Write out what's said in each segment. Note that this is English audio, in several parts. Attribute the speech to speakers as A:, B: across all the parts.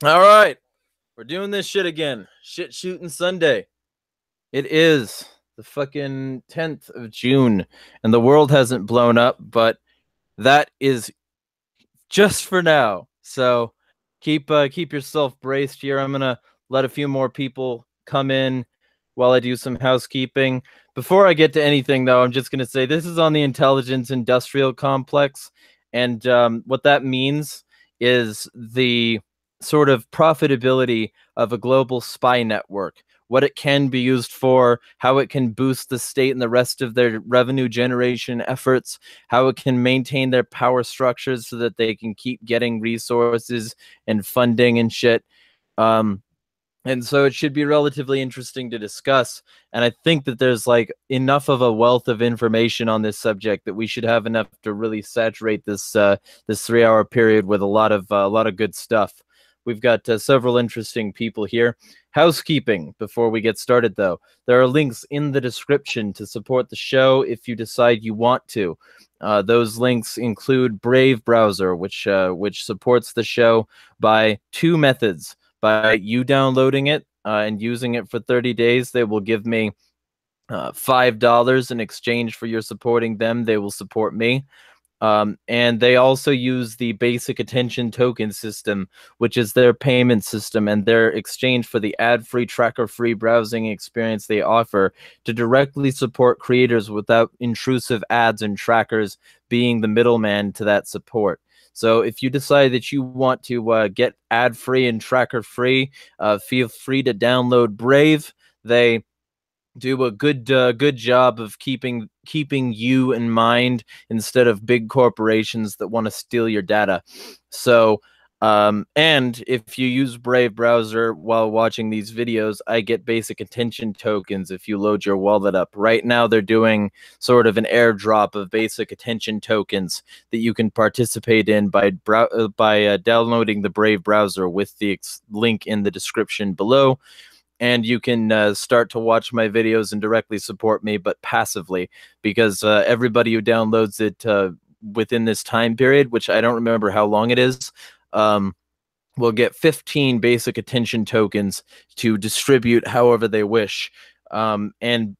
A: All right, we're doing this shit again. Shit shooting Sunday. It is the fucking 10th of June, and the world hasn't blown up, but that is just for now. So keep yourself braced here. I'm gonna let a few more people come in while I do some housekeeping. Before I get to anything, though, I'm just gonna say this is on the intelligence industrial complex, and what that means is the sort of profitability of a global spy network, what it can be used for, how it can boost the state and the rest of their revenue generation efforts, how it can maintain their power structures so that they can keep getting resources and funding and shit. Um, and so it should be relatively interesting to discuss. And I think that there's like enough of a wealth of information on this subject that we should have enough to really saturate this 3 hour period with a lot of good stuff. We've got several interesting people here. Housekeeping before we get started, though. There are links in the description to support the show if you decide you want to. Those links include Brave Browser, which supports the show by two methods. By you downloading it and using it for 30 days, they will give me $5 in exchange for your supporting them. They will support me. And they also use the basic attention token system, which is their payment system and their exchange for the ad-free, tracker-free browsing experience they offer to directly support creators without intrusive ads and trackers being the middleman to that support. So if you decide that you want to get ad-free and tracker-free, feel free to download Brave. They do a good job of keeping you in mind instead of big corporations that want to steal your data. So and if you use Brave Browser while watching these videos, I get basic attention tokens if you load your wallet up. Right now, they're doing sort of an airdrop of basic attention tokens that you can participate in by downloading the Brave Browser with the link in the description below. And you can start to watch my videos and directly support me, but passively, because everybody who downloads it within this time period, which I don't remember how long it is, um, will get 15 basic attention tokens to distribute however they wish. And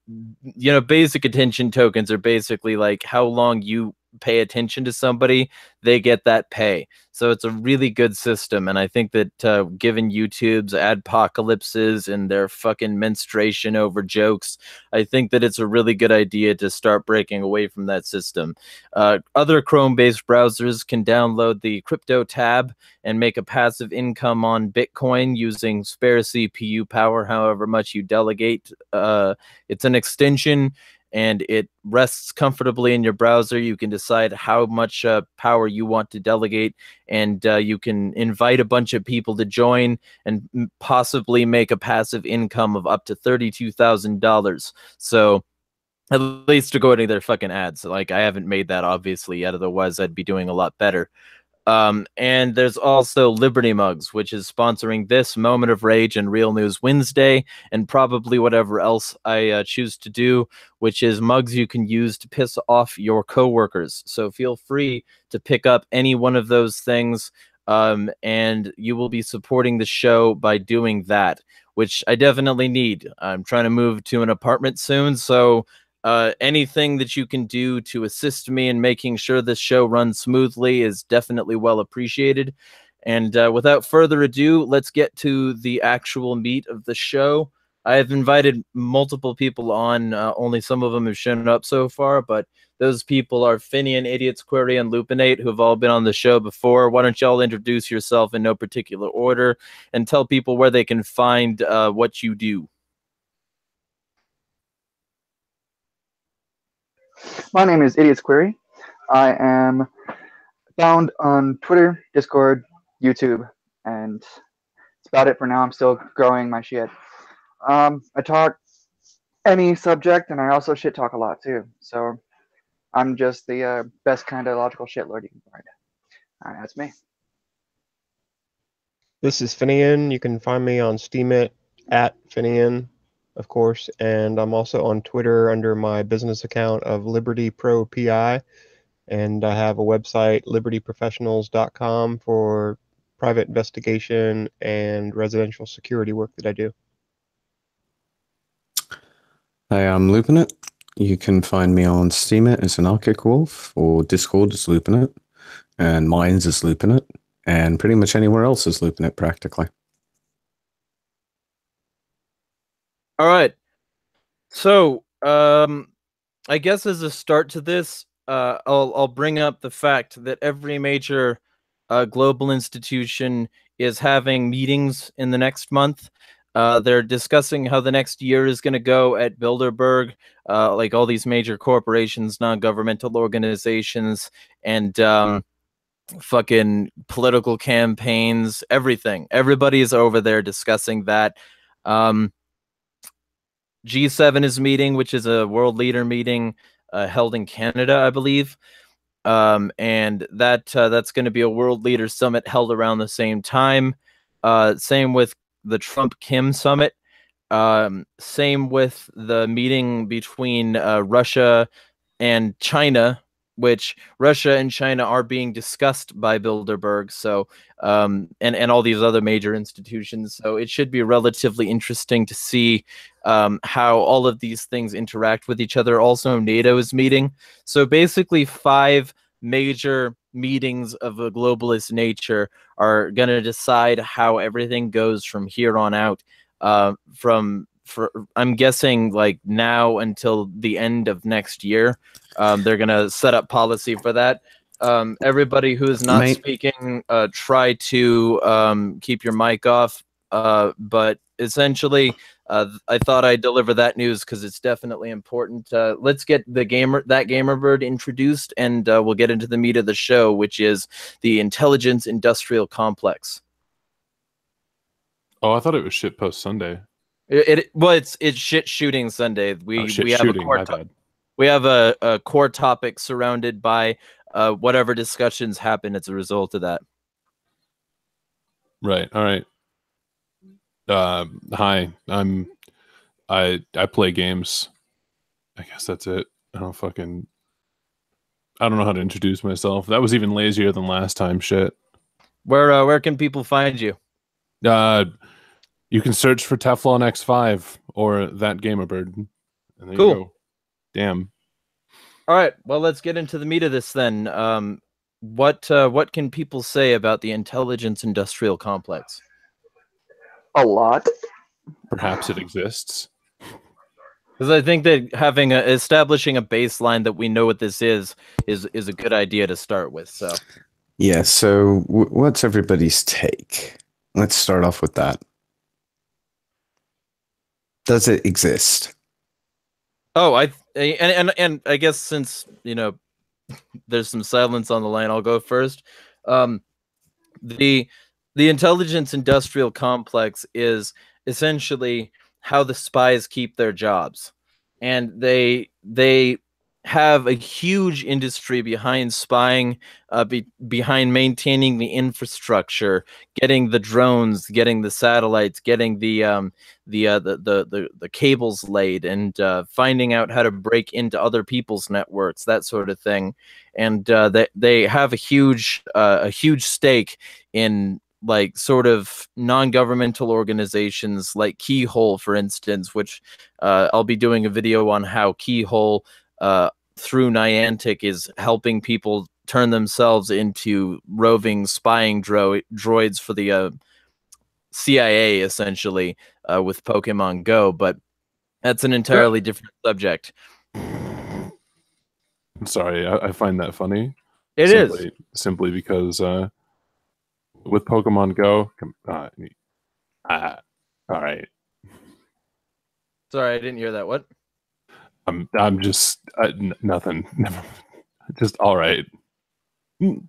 A: basic attention tokens are basically like how long you pay attention to somebody, they get that pay. So it's a really good system, and I think that given YouTube's adpocalypses and their fucking menstruation over jokes, I think that it's a really good idea to start breaking away from that system. Other Chrome-based browsers can download the crypto tab and make a passive income on Bitcoin using spare CPU power, however much you delegate. It's an extension, and it rests comfortably in your browser. You can decide how much power you want to delegate, and you can invite a bunch of people to join and possibly make a passive income of up to $32,000. So at least according to their fucking ads. Like, I haven't made that obviously yet, otherwise I'd be doing a lot better. And there's also Liberty Mugs, which is sponsoring this Moment of Rage and Real News Wednesday, and probably whatever else I choose to do, which is mugs you can use to piss off your coworkers. So feel free to pick up any one of those things, and you will be supporting the show by doing that, which I definitely need. I'm trying to move to an apartment soon, so anything that you can do to assist me in making sure this show runs smoothly is definitely well appreciated. And without further ado, let's get to the actual meat of the show. I have invited multiple people on. Only some of them have shown up so far, but those people are Finian, Idiots Query, and Lupinate, who have all been on the show before. Why don't y'all introduce yourself in no particular order and tell people where they can find what you do?
B: My name is Idiots Query. I am found on Twitter, Discord, YouTube, and that's about it for now. I'm still growing my shit. I talk any subject, and I also shit talk a lot too. So I'm just the best kind of logical shitlord you can find. All right, that's me.
C: This is Finian. You can find me on Steemit at Finian, of course, and I'm also on Twitter under my business account of Liberty Pro PI, and I have a website, libertyprofessionals.com, for private investigation and residential security work that I do.
D: Hey, I'm Looping It. You can find me on Steemit as an Arctic Wolf, or Discord as Looping It, and Minds as Looping It, and pretty much anywhere else is Looping It practically.
A: All right. So, I guess as a start to this, I'll bring up the fact that every major global institution is having meetings in the next month. They're discussing how the next year is going to go at Bilderberg, like all these major corporations, non-governmental organizations, and fucking political campaigns, everything. Everybody is over there discussing that. G7 is meeting, which is a world leader meeting held in Canada, I believe. And that's going to be a world leader summit held around the same time. Same with the Trump Kim summit. Same with the meeting between Russia and China, which Russia and China are being discussed by Bilderberg. So, and all these other major institutions. So it should be relatively interesting to see how all of these things interact with each other. Also, NATO is meeting. So basically, 5 major meetings of a globalist nature are going to decide how everything goes from here on out. I'm guessing like now until the end of next year. They're gonna set up policy for that. Everybody who is not speaking, try to keep your mic off. But essentially, I thought I'd deliver that news because it's definitely important. Let's get that gamer bird introduced, and we'll get into the meat of the show, which is the intelligence industrial complex.
E: Oh, I thought it was shitpost Sunday.
A: Well, it's shit shooting Sunday. We have a core topic surrounded by whatever discussions happen as a result of that.
E: Right. All right. Hi. I play games. I guess that's it. I don't know how to introduce myself. That was even lazier than last time. Shit.
A: Where can people find you?
E: You can search for Teflon X5 or that gamer bird. And there
A: cool.
E: You go. Damn.
A: All right. Well, let's get into the meat of this then. What can people say about the intelligence industrial complex?
B: A lot.
E: Perhaps it exists.
A: Because I think that establishing a baseline that we know what this is a good idea to start with. So.
D: Yeah. So what's everybody's take? Let's start off with that. Does it exist?
A: Oh, and I guess since there's some silence on the line, I'll go first. The intelligence industrial complex is essentially how the spies keep their jobs, and they have a huge industry behind spying, behind maintaining the infrastructure, getting the drones, getting the satellites, getting the cables laid, and finding out how to break into other people's networks, that sort of thing. And they have a huge stake in like sort of non-governmental organizations like Keyhole, for instance, which I'll be doing a video on how Keyhole through Niantic is helping people turn themselves into roving spying droids for the CIA, essentially, with Pokemon Go. But that's an entirely different subject.
E: I'm sorry, I find that funny.
A: It is
E: simply because with Pokemon Go, all right.
A: Sorry, I didn't hear that. What?
E: I'm just nothing. Just all right. I'm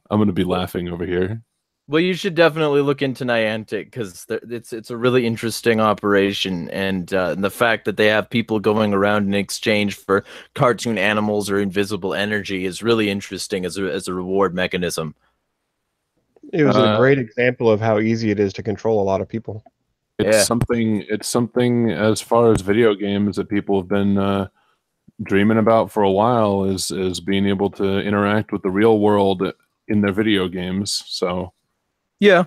E: gonna be laughing over here.
A: Well, you should definitely look into Niantic because it's a really interesting operation, and the fact that they have people going around in exchange for cartoon animals or invisible energy is really interesting as a reward mechanism.
C: It was a great example of how easy it is to control a lot of people.
E: It's something as far as video games that people have been dreaming about for a while is being able to interact with the real world in their video games. So
A: Yeah.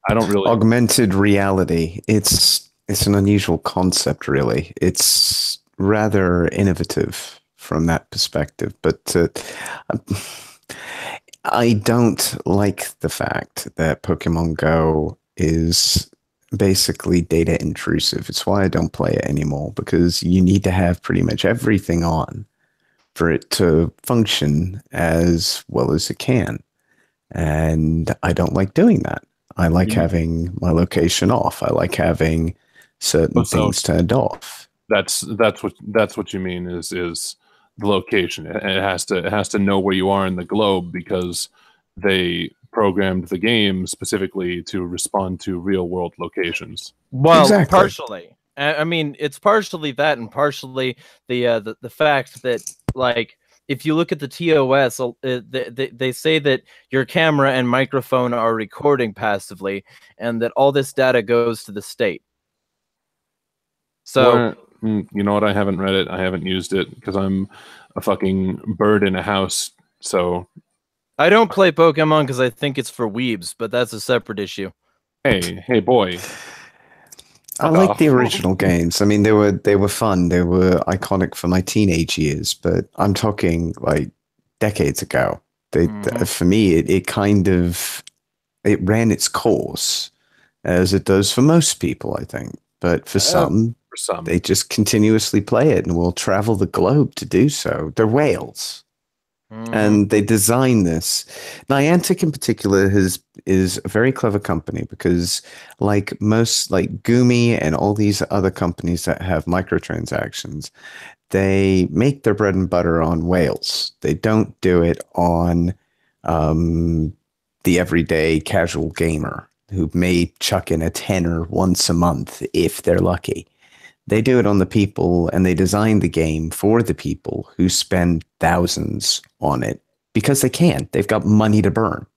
E: I don't really.
D: Augmented reality. It's an unusual concept, really. It's rather innovative from that perspective, but I don't like the fact that Pokemon Go is basically data intrusive. It's why I don't play it anymore, because you need to have pretty much everything on for it to function as well as it can. And I don't like doing that. I like having my location off. I like having certain things turned off.
E: That's what you mean is the location. It has to know where you are in the globe, because they programmed the game specifically to respond to real world locations.
A: Well,
D: Exactly.
A: partially. I mean, it's partially that, and partially the fact that, like, if you look at the TOS, they say that your camera and microphone are recording passively, and that all this data goes to the state. So,
E: you know what? I haven't read it. I haven't used it because I'm a fucking bird in a house. So
A: I don't play Pokemon because I think it's for weebs, but that's a separate issue.
E: Hey, boy.
D: I like the original games. I mean, they were fun. They were iconic for my teenage years, but I'm talking like decades ago. For me, it kind of ran its course, as it does for most people, I think. But for some, they just continuously play it and will travel the globe to do so. They're whales. And they design this. Niantic in particular is a very clever company, because like Gumi and all these other companies that have microtransactions, they make their bread and butter on whales. They don't do it on the everyday casual gamer who may chuck in a tenner once a month if they're lucky. They do it on the people, and they design the game for the people who spend thousands on it because they can. They've got money to burn.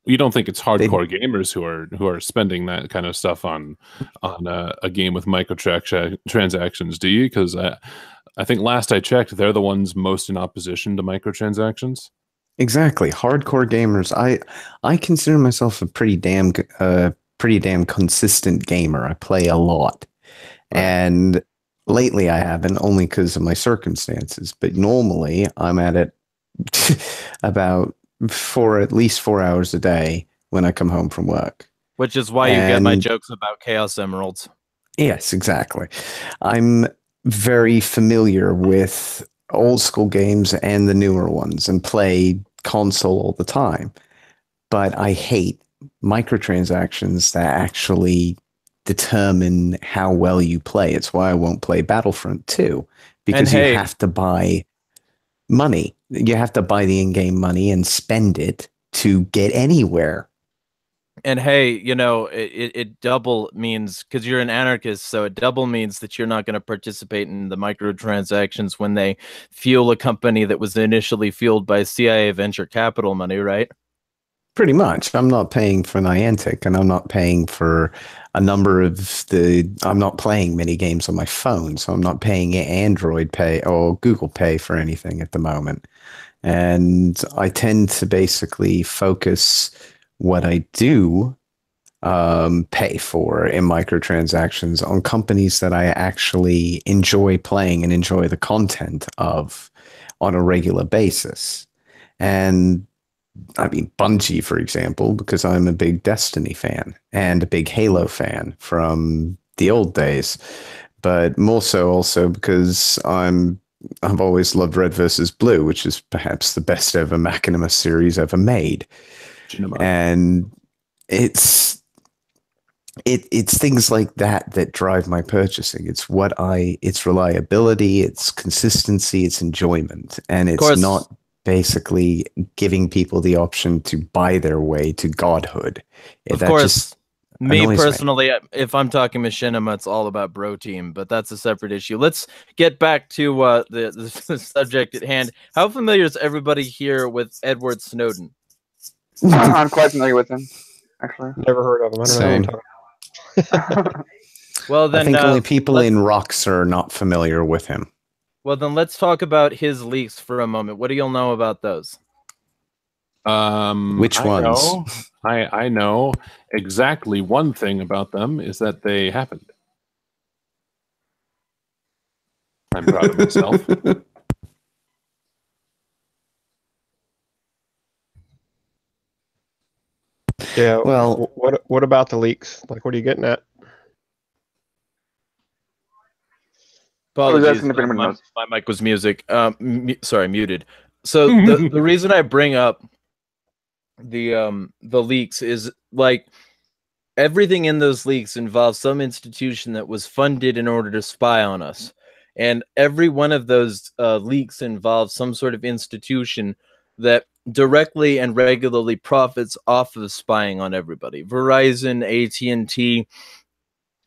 E: You don't think it's hardcore gamers who are spending that kind of stuff on a game with microtransactions, do you? Because I think last I checked, they're the ones most in opposition to microtransactions.
D: Exactly, hardcore gamers. I consider myself a pretty damn consistent gamer. I play a lot. Right. And lately I haven't, only because of my circumstances. But normally I'm at it about at least 4 hours a day when I come home from work.
A: Which is why you get my jokes about Chaos Emeralds.
D: Yes, exactly. I'm very familiar with old school games and the newer ones, and play console all the time. But I hate microtransactions that actually determine how well you play. It's why I won't play Battlefront 2, because you have to buy money. You have to buy the in-game money and spend it to get anywhere.
A: And hey, you know, it double means, because you're an anarchist, so it double means that you're not going to participate in the microtransactions when they fuel a company that was initially fueled by CIA venture capital money, right?
D: Pretty much. I'm not paying for Niantic, and I'm not paying for a number of I'm not playing many games on my phone, so I'm not paying Android Pay or Google Pay for anything at the moment. And I tend to basically focus what I do pay for in microtransactions on companies that I actually enjoy playing and enjoy the content of on a regular basis. And I mean, Bungie, for example, because I'm a big Destiny fan and a big Halo fan from the old days, but more so also because I've always loved Red versus Blue, which is perhaps the best ever Machinima series ever made. And it's things like that drive my purchasing. It's it's reliability, it's consistency, it's enjoyment, and it's not basically giving people the option to buy their way to godhood.
A: Of course, me personally, if I'm talking machinima, it's all about bro team, but that's a separate issue. Let's get back to the subject at hand. How familiar is everybody here with Edward Snowden?
B: I'm quite familiar with him, actually.
C: Never heard of him. I don't know what you're talking about.
A: Well, then
D: I think only people in rocks are not familiar with him.
A: Well, then let's talk about his leaks for a moment. What do y'all know about those?
D: Which ones?
E: I know exactly one thing about them is that they happened. I'm proud of myself.
C: Yeah.
D: Well,
C: what about the leaks? Like, what are you getting at?
B: I was
A: Apologies,
B: asking if anyone knows.
A: my mic was sorry, muted. So the reason I bring up the leaks is like everything in those leaks involves some institution that was funded in order to spy on us, and every one of those leaks involves some sort of institution that directly and regularly profits off of spying on everybody. Verizon, AT&T,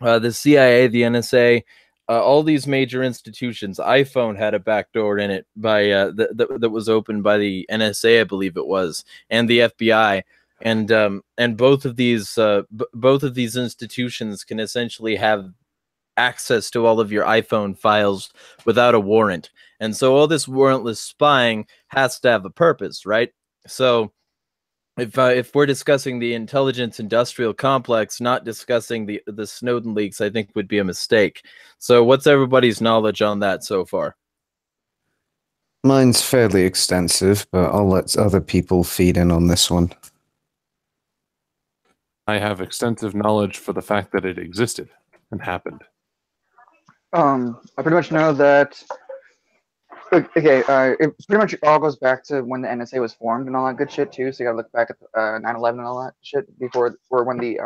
A: the CIA, the NSA, all these major institutions. iPhone had a backdoor in it by that was opened by the NSA, I believe it was, and the FBI. And both of these institutions can essentially have access to all of your iPhone files without a warrant. And so all this warrantless spying has to have a purpose, right? So if we're discussing the intelligence industrial complex, not discussing the Snowden leaks, I think would be a mistake. So what's everybody's knowledge on that so far?
D: mine's fairly extensive, but I'll let other people feed in on this one.
E: I have extensive knowledge for the fact that it existed and happened.
B: I pretty much know that. Okay, it pretty much all goes back to when the NSA was formed and all that good shit too. So you gotta look back at 9/11 and all that shit before, or when the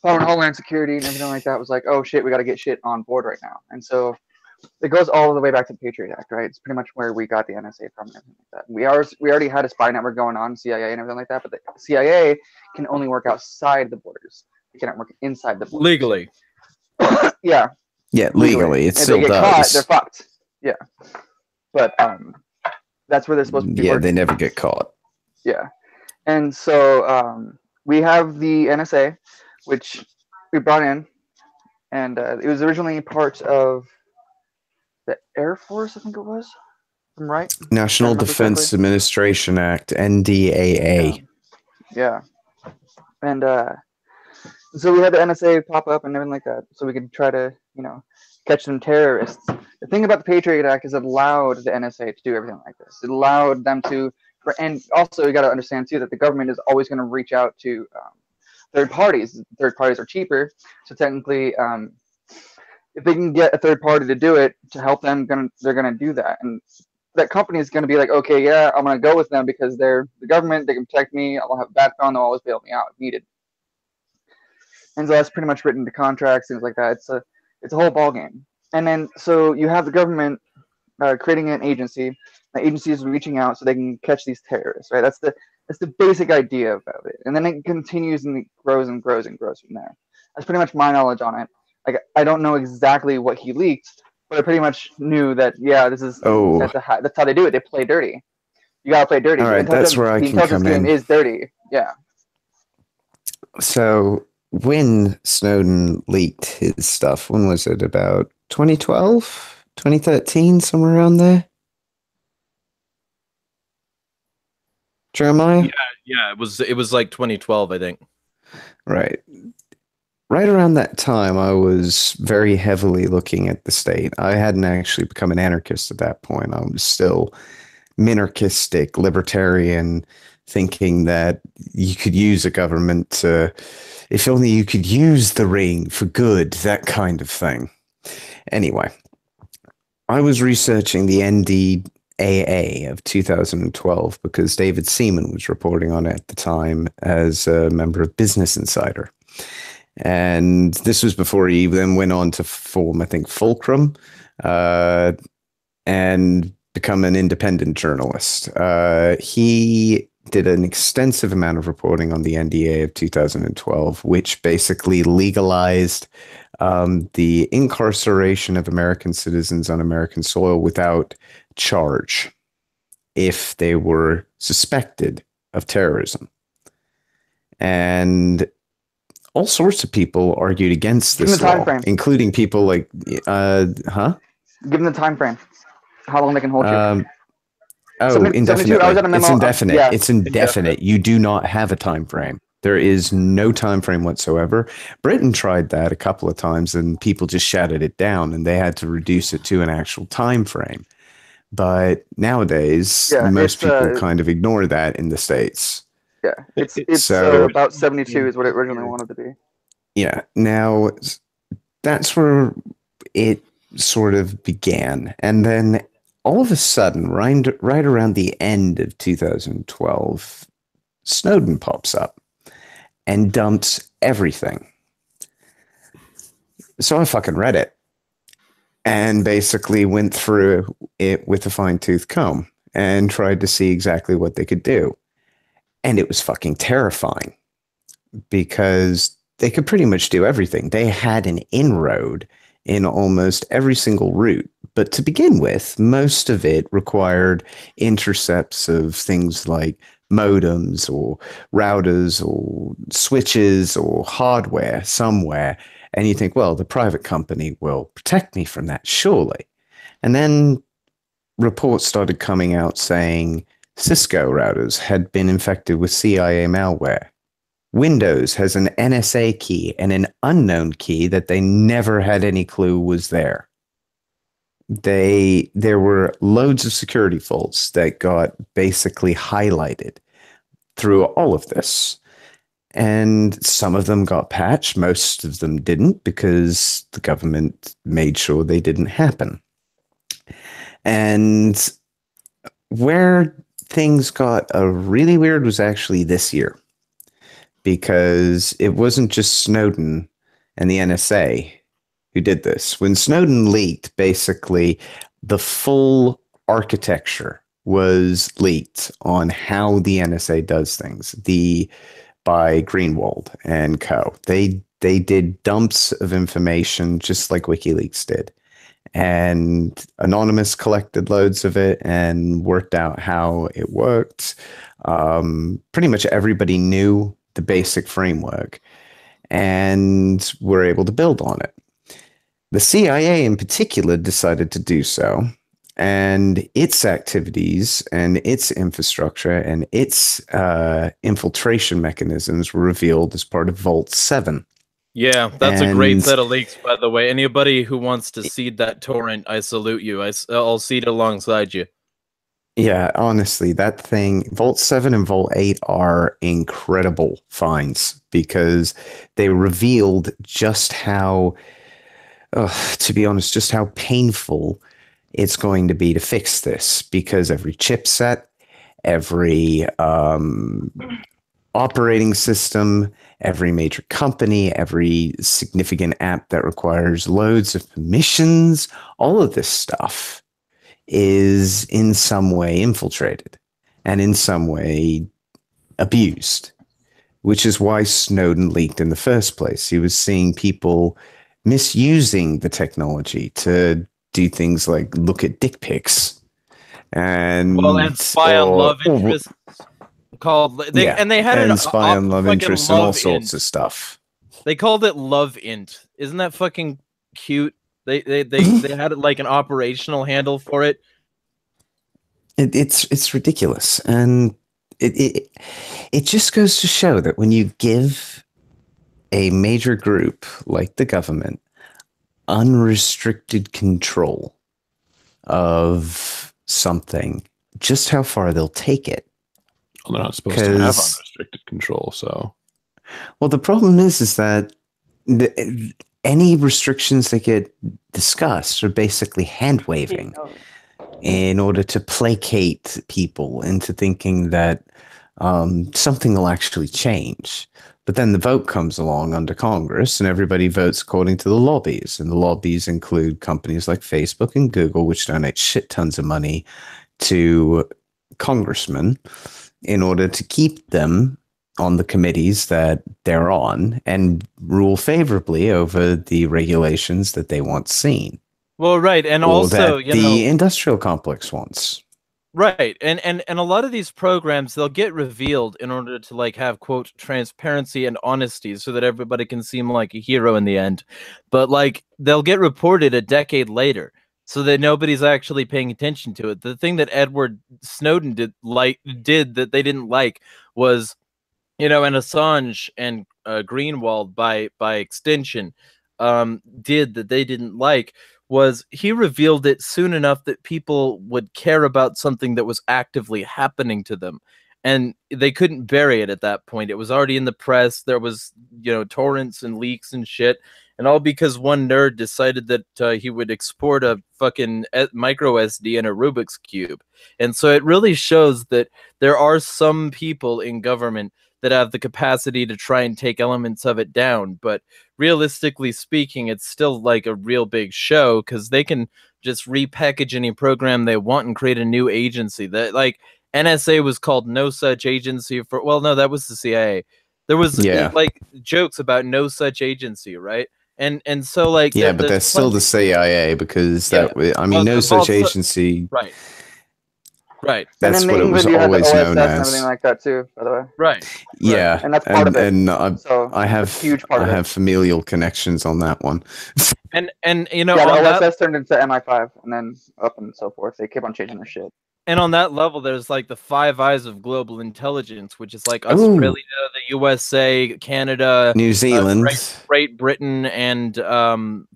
B: Foreign Homeland Security and everything like that was like, oh shit, we gotta get shit on board right now. And so it goes all the way back to the Patriot Act, right? It's pretty much where we got the NSA from and everything like that. We already had a spy network going on, CIA and everything like that, but the CIA can only work outside the borders. They cannot work inside the borders.
A: Legally.
B: Yeah.
D: Yeah, legally, it
B: if
D: still
B: they get
D: does.
B: caught, they're fucked. Yeah. But that's where they're supposed to be.
D: Yeah,
B: working.
D: they never get caught.
B: Yeah. And so we have the NSA, which we brought in, and it was originally part of the Air Force, I think it was. I'm right?
D: National
B: remember
D: Defense
B: correctly.
D: Administration Act, NDAA.
B: Yeah. And so we had the NSA pop up and everything like that, so we could try to, catch some terrorists. The thing about the Patriot Act is it allowed the NSA to do everything like this. It allowed them to, and also you got to understand too that the government is always going to reach out to third parties. Third parties are cheaper, so technically, if they can get a third party to do it to help them, they're gonna do that. And that company is gonna be like, okay, yeah, I'm gonna go with them because they're the government. They can protect me. I'll have a background. They'll always bail me out if needed. And so that's pretty much written into contracts, things like that. It's a whole ball game. And then so you have the government creating an agency. The agency is reaching out so they can catch these terrorists, right? That's the basic idea about it. And then it continues and it grows and grows and grows from there. That's pretty much my knowledge on it. Like I don't know exactly what he leaked, but I pretty much knew that this is that's how they do it. They play dirty. You gotta play dirty.
D: All right, that's where I can
B: intelligence
D: come
B: game
D: in.
B: is dirty. Yeah.
D: So when Snowden leaked his stuff, when was it? About 2012, 2013, somewhere around there? Jeremiah?
A: Yeah, it was like 2012, I think.
D: Right. Right around that time, I was very heavily looking at the state. I hadn't actually become an anarchist at that point. I was still minarchistic, libertarian, thinking that you could use a government to, if only you could use the ring for good, that kind of thing. Anyway, I was researching the NDAA of 2012 because David Seaman was reporting on it at the time as a member of Business Insider. And this was before he then went on to form, I think, Fulcrum, and become an independent journalist. He did an extensive amount of reporting on the NDA of 2012, which basically legalized the incarceration of American citizens on American soil without charge if they were suspected of terrorism. And all sorts of people argued against this law, including people like,
B: Give them the time frame. How long they can hold you?
D: Oh,
B: 72,
D: indefinitely.
B: I was at a memo.
D: It's indefinite.
B: Yeah.
D: It's indefinite. You do not have a time frame. There is no time frame whatsoever. Britain tried that a couple of times, and people just shouted it down, and they had to reduce it to an actual time frame. But nowadays,
B: Yeah,
D: most
B: it's,
D: people kind of ignore that in the States.
B: Yeah, it's
D: So-
B: about 72 is what it originally wanted to be.
D: Yeah. Now, that's where it sort of began. And then all of a sudden, right around the end of 2012, Snowden pops up and dumps everything. So I fucking read it and basically went through it with a fine-tooth comb and tried to see exactly what they could do. And it was fucking terrifying because they could pretty much do everything. They had an inroad in almost every single route. But to begin with, most of it required intercepts of things like modems or routers or switches or hardware somewhere. And you think, well, the private company will protect me from that, surely. And then reports started coming out saying Cisco routers had been infected with CIA malware. Windows has an NSA key and an unknown key that they never had any clue was there. There were loads of security faults that got basically highlighted through all of this. And some of them got patched, most of them didn't, because the government made sure they didn't happen. And where things got really weird was actually this year, because it wasn't just Snowden and the NSA who did this. When Snowden leaked, basically the full architecture was leaked on how the NSA does things. By Greenwald and co. They did dumps of information just like WikiLeaks did. And Anonymous collected loads of it and worked out how it worked. Pretty much everybody knew the basic framework and were able to build on it. The CIA in particular decided to do so, and its activities and its infrastructure and its infiltration mechanisms were revealed as part of Vault 7.
A: Yeah, that's a great set of leaks, by the way. Anybody who wants to seed that torrent, I salute you. I'll seed alongside you.
D: Yeah, honestly, that thing, Vault 7 and Vault 8 are incredible finds because they revealed just how, to be honest, just how painful it's going to be to fix this, because every chipset, every operating system, every major company, every significant app that requires loads of permissions, all of this stuff is in some way infiltrated and in some way abused, which is why Snowden leaked in the first place. He was seeing people misusing the technology to do things like look at dick pics and
A: spy on love interests. They had
D: and spy on love interests and all sorts of stuff.
A: They called it Love Int. Isn't that fucking cute? They had it like an operational handle for it.
D: It's ridiculous, and it just goes to show that when you give a major group like the government unrestricted control of something, just how far they'll take it.
E: Well, they're not supposed to have unrestricted control, so.
D: Well, the problem is that any restrictions that get discussed are basically hand waving in order to placate people into thinking that something will actually change. But then the vote comes along under Congress and everybody votes according to the lobbies. And the lobbies include companies like Facebook and Google, which donate shit tons of money to congressmen in order to keep them on the committees that they're on and rule favorably over the regulations that they want seen.
A: Well, right, and also
D: the industrial complex wants.
A: Right, and a lot of these programs, they'll get revealed in order to like have quote transparency and honesty, so that everybody can seem like a hero in the end. But like they'll get reported a decade later, so that nobody's actually paying attention to it. The thing that Edward Snowden did that they didn't like was, and Assange and Greenwald by extension did that they didn't like was he revealed it soon enough that people would care about something that was actively happening to them. And they couldn't bury it at that point. It was already in the press. There was, torrents and leaks and shit. And all because one nerd decided that he would export a fucking micro SD and a Rubik's Cube. And so it really shows that there are some people in government that have the capacity to try and take elements of it down. But realistically speaking, it's still like a real big show because they can just repackage any program they want and create a new agency. That, like, NSA was called no such agency for, well, no, that was the CIA. There was like jokes about no such agency, right? And so like
D: but they're still the CIA because no such agency.
A: Right.
D: That's
B: and then
D: what it was
B: England,
D: always known
B: and
D: as.
B: everything like that too, by the way.
A: Right.
D: Yeah,
B: and that's part of it.
D: And
B: I have huge part of
D: have familial connections on that one.
A: And
B: the OSS turned into MI5 and then up and so forth. They keep on changing their shit.
A: And on that level, there's like the Five Eyes of global intelligence, which is like Australia, the USA, Canada,
D: New Zealand,
A: Great Britain, and there's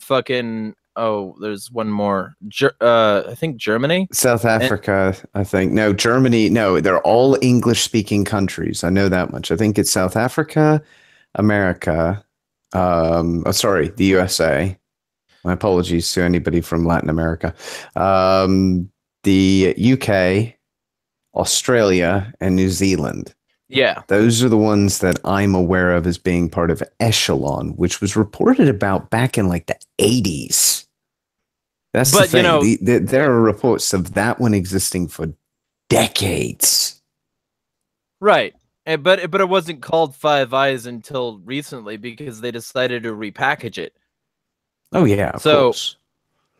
A: one more. I think Germany,
D: South Africa. I think no, Germany. No, they're all English-speaking countries. I know that much. I think it's South Africa, America. The USA. My apologies to anybody from Latin America. The UK, Australia, and New Zealand.
A: Yeah.
D: Those are the ones that I'm aware of as being part of Echelon, which was reported about back in like the 80s. That's the thing. There are reports of that one existing for decades.
A: Right. But it wasn't called Five Eyes until recently because they decided to repackage it.
D: Oh, yeah, of course.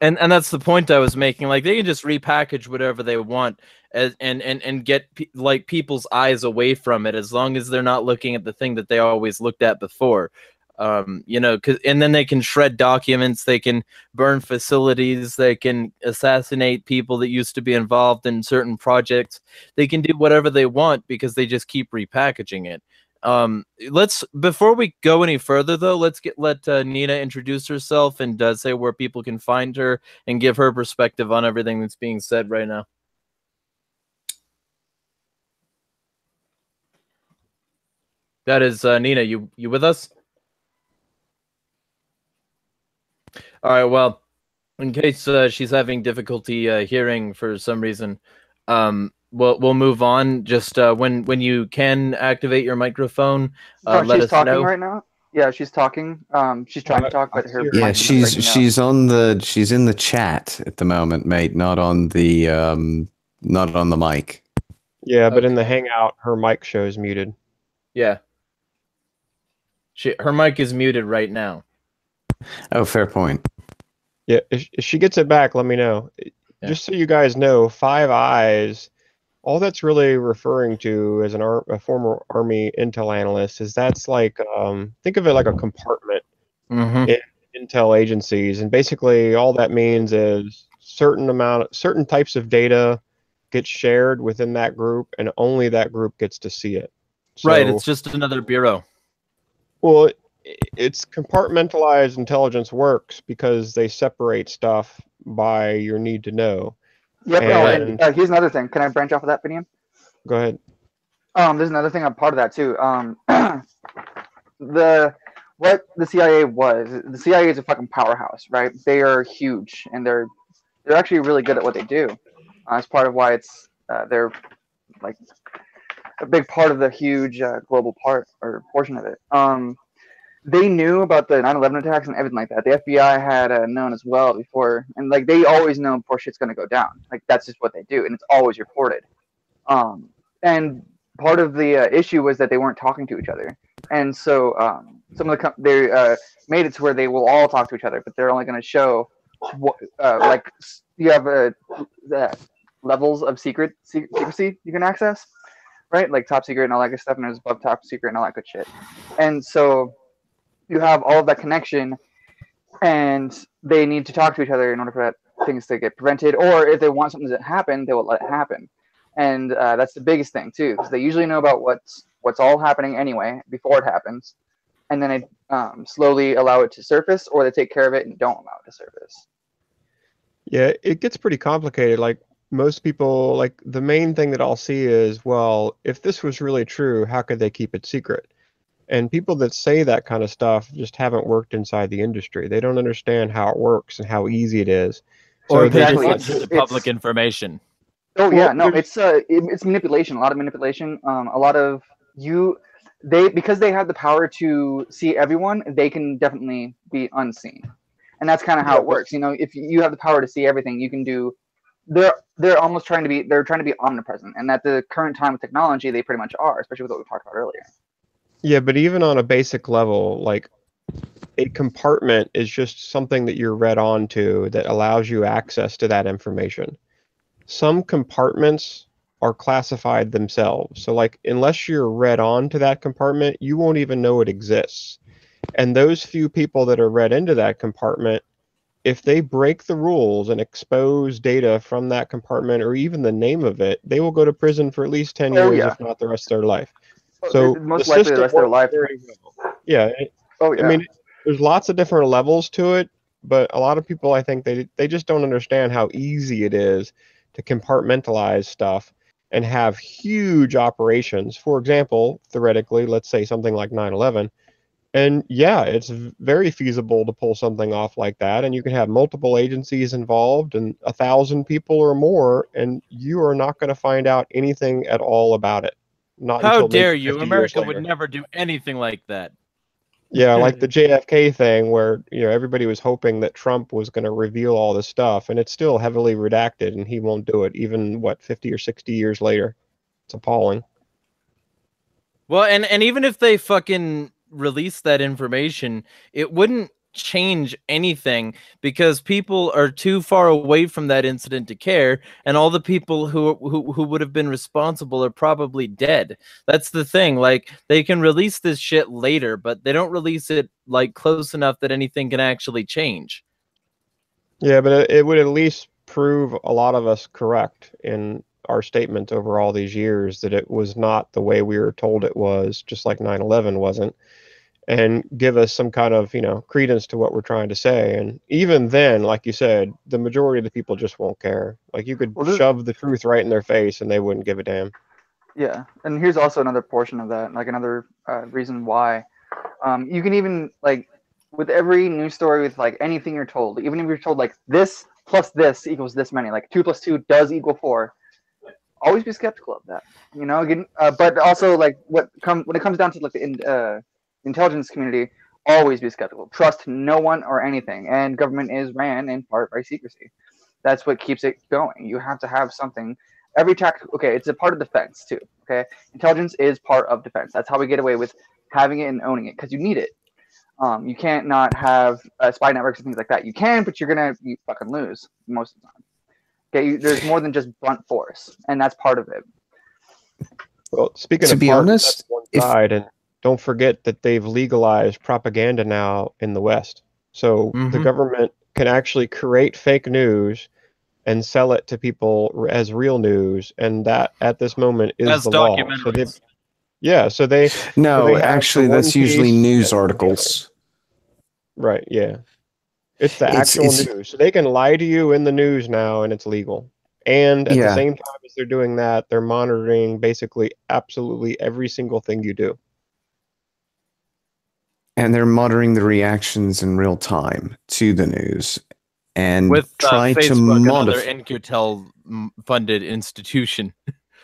A: And that's the point I was making. Like, they can just repackage whatever they want and get like people's eyes away from it as long as they're not looking at the thing that they always looked at before. And then they can shred documents, they can burn facilities, they can assassinate people that used to be involved in certain projects. They can do whatever they want because they just keep repackaging it. Before we go any further though, let Nina introduce herself and say where people can find her and give her perspective on everything that's being said right now. That is Nina, you with us? All right, well, in case she's having difficulty hearing for some reason, we'll move on. Just when you can activate your microphone, let us know.
B: She's talking right now. Yeah, she's talking. She's trying to talk, but her
D: she's in the chat at the moment, mate. Not on the mic.
C: Yeah, but in the Hangout, her mic shows muted.
A: Yeah, her mic is muted right now.
D: Oh, fair point.
C: Yeah, if she gets it back, let me know. Yeah. Just so you guys know, Five Eyes, all that's really referring to as a former Army intel analyst is that's like, think of it like a compartment in intel agencies. And basically all that means is certain types of data get shared within that group and only that group gets to see it. So,
A: right, it's just another bureau.
C: Well, it's compartmentalized intelligence works because they separate stuff by your need to know.
B: Yep. Here's another thing. Can I branch off of that, Finian?
C: Go ahead.
B: There's another thing. I'm part of that too. What the CIA was. The CIA is a fucking powerhouse, right? They are huge, and they're actually really good at what they do. It's part of why they're like a big part of the huge global portion of it. They knew about the 9/11 attacks and everything like that. The FBI had known as well before, and like they always know before shit's gonna go down. Like that's just what they do, and it's always reported. And part of the issue was that they weren't talking to each other, and so they made it to where they will all talk to each other, but they're only gonna show like you have the levels of secrecy you can access, right? Like top secret and all that good stuff, and there's above top secret and all that good shit, and so. You have all of that connection, and they need to talk to each other in order for things to get prevented, or if they want something to happen, they will let it happen. And that's the biggest thing too, because they usually know about what's all happening anyway before it happens, and then they slowly allow it to surface, or they take care of it and don't allow it to surface.
C: Yeah, it gets pretty complicated. Like most people, like the main thing that I'll see is, well, if this was really true, how could they keep it secret? And people that say that kind of stuff just haven't worked inside the industry. They don't understand how it works and how easy it is.
A: Or
C: So they
A: they
B: Exactly.
A: just want the public information.
B: Oh
C: Well,
B: yeah, no,
C: there's-
B: it's manipulation. A lot of manipulation. A lot of they because they have the power to see everyone, they can definitely be unseen, and that's kind of how
C: Yeah,
B: it works. You know, if you have the power to see everything, you can do. They're almost trying to be omnipresent, and at the current time with technology, they pretty much are, especially with what we talked about earlier.
C: yeah, but even on a basic level, like a compartment is just something that you're read on to that allows you access to that information. Some compartments are classified themselves. So like unless you're read on to that compartment, you won't even know it exists. And those few people that are read into that compartment, if they break the rules and expose data from that compartment or even the name of it, they will go to prison for at least 10
B: Oh
C: years,
B: yeah,
C: if not the rest of their life. So the
B: most likely the
C: system
B: rest of their
C: works
B: life.
C: very well. Yeah,
B: Oh
C: I
B: yeah.
C: mean, there's lots of different levels to it, but a lot of people, I think, they just don't understand how easy it is to compartmentalize stuff and have huge operations. For example, theoretically, let's say something like 9/11, and yeah, it's very feasible to pull something off like that, and you can have multiple agencies involved and 1,000 people or more, and you are not going to find out anything at all about it. Not
A: How
C: until maybe
A: dare you?
C: 50 years
A: America would
C: later.
A: never do anything like that.
C: Yeah, like the JFK thing where, everybody was hoping that Trump was going to reveal all this stuff, and it's still heavily redacted, and he won't do it even, 50 or 60 years later. It's appalling.
A: Well, and even if they fucking release that information, it wouldn't change anything because people are too far away from that incident to care, and all the people who would have been responsible are probably dead. That's the thing. Like they can release this shit later, but they don't release it like close enough that anything can actually change.
C: Yeah, but it would at least prove a lot of us correct in our statement over all these years that it was not the way we were told it was, just like 9/11 wasn't, and give us some kind of, credence to what we're trying to say. And even then, like you said, the majority of the people just won't care. Like you could shove the truth right in their face and they wouldn't give a damn.
B: Yeah, and here's also another portion of that, like another reason why. You can even like with every news story with like anything you're told, even if you're told like this plus this equals this many, like 2 plus 2 does equal 4. Always be skeptical of that, Again, but also like when it comes down to like the intelligence community, always be skeptical. Trust no one or anything, and government is ran in part by secrecy. That's what keeps it going. You have to have something. Every tactic, okay, it's a part of defense too. Okay, intelligence is part of defense. That's how we get away with having it and owning it because you need it. You can't not have spy networks and things like that. You can, but you're gonna fucking lose most of the time. Okay, there's more than just blunt force, and that's part of it.
C: Well, speaking
D: To
C: of
D: be
C: part,
D: honest,
C: that's one side, and don't forget that they've legalized propaganda now in the West. So the government can actually create fake news and sell it to people as real news, and that at this moment is
A: As
C: the law.
A: documentaries.
C: So they
D: No,
C: they have
D: actually,
C: the one
D: that's usually
C: piece
D: news
C: and-
D: articles.
C: Right, yeah. It's the
D: It's-
C: actual
D: it's-
C: news. So they can lie to you in the news now, and it's legal. And at the
D: Yeah.
C: same time as they're doing that, they're monitoring basically absolutely every single thing you do.
D: And they're monitoring the reactions in real time to the news and
A: With
D: try to
A: Facebook, another
D: modify.
A: Incutel funded institution.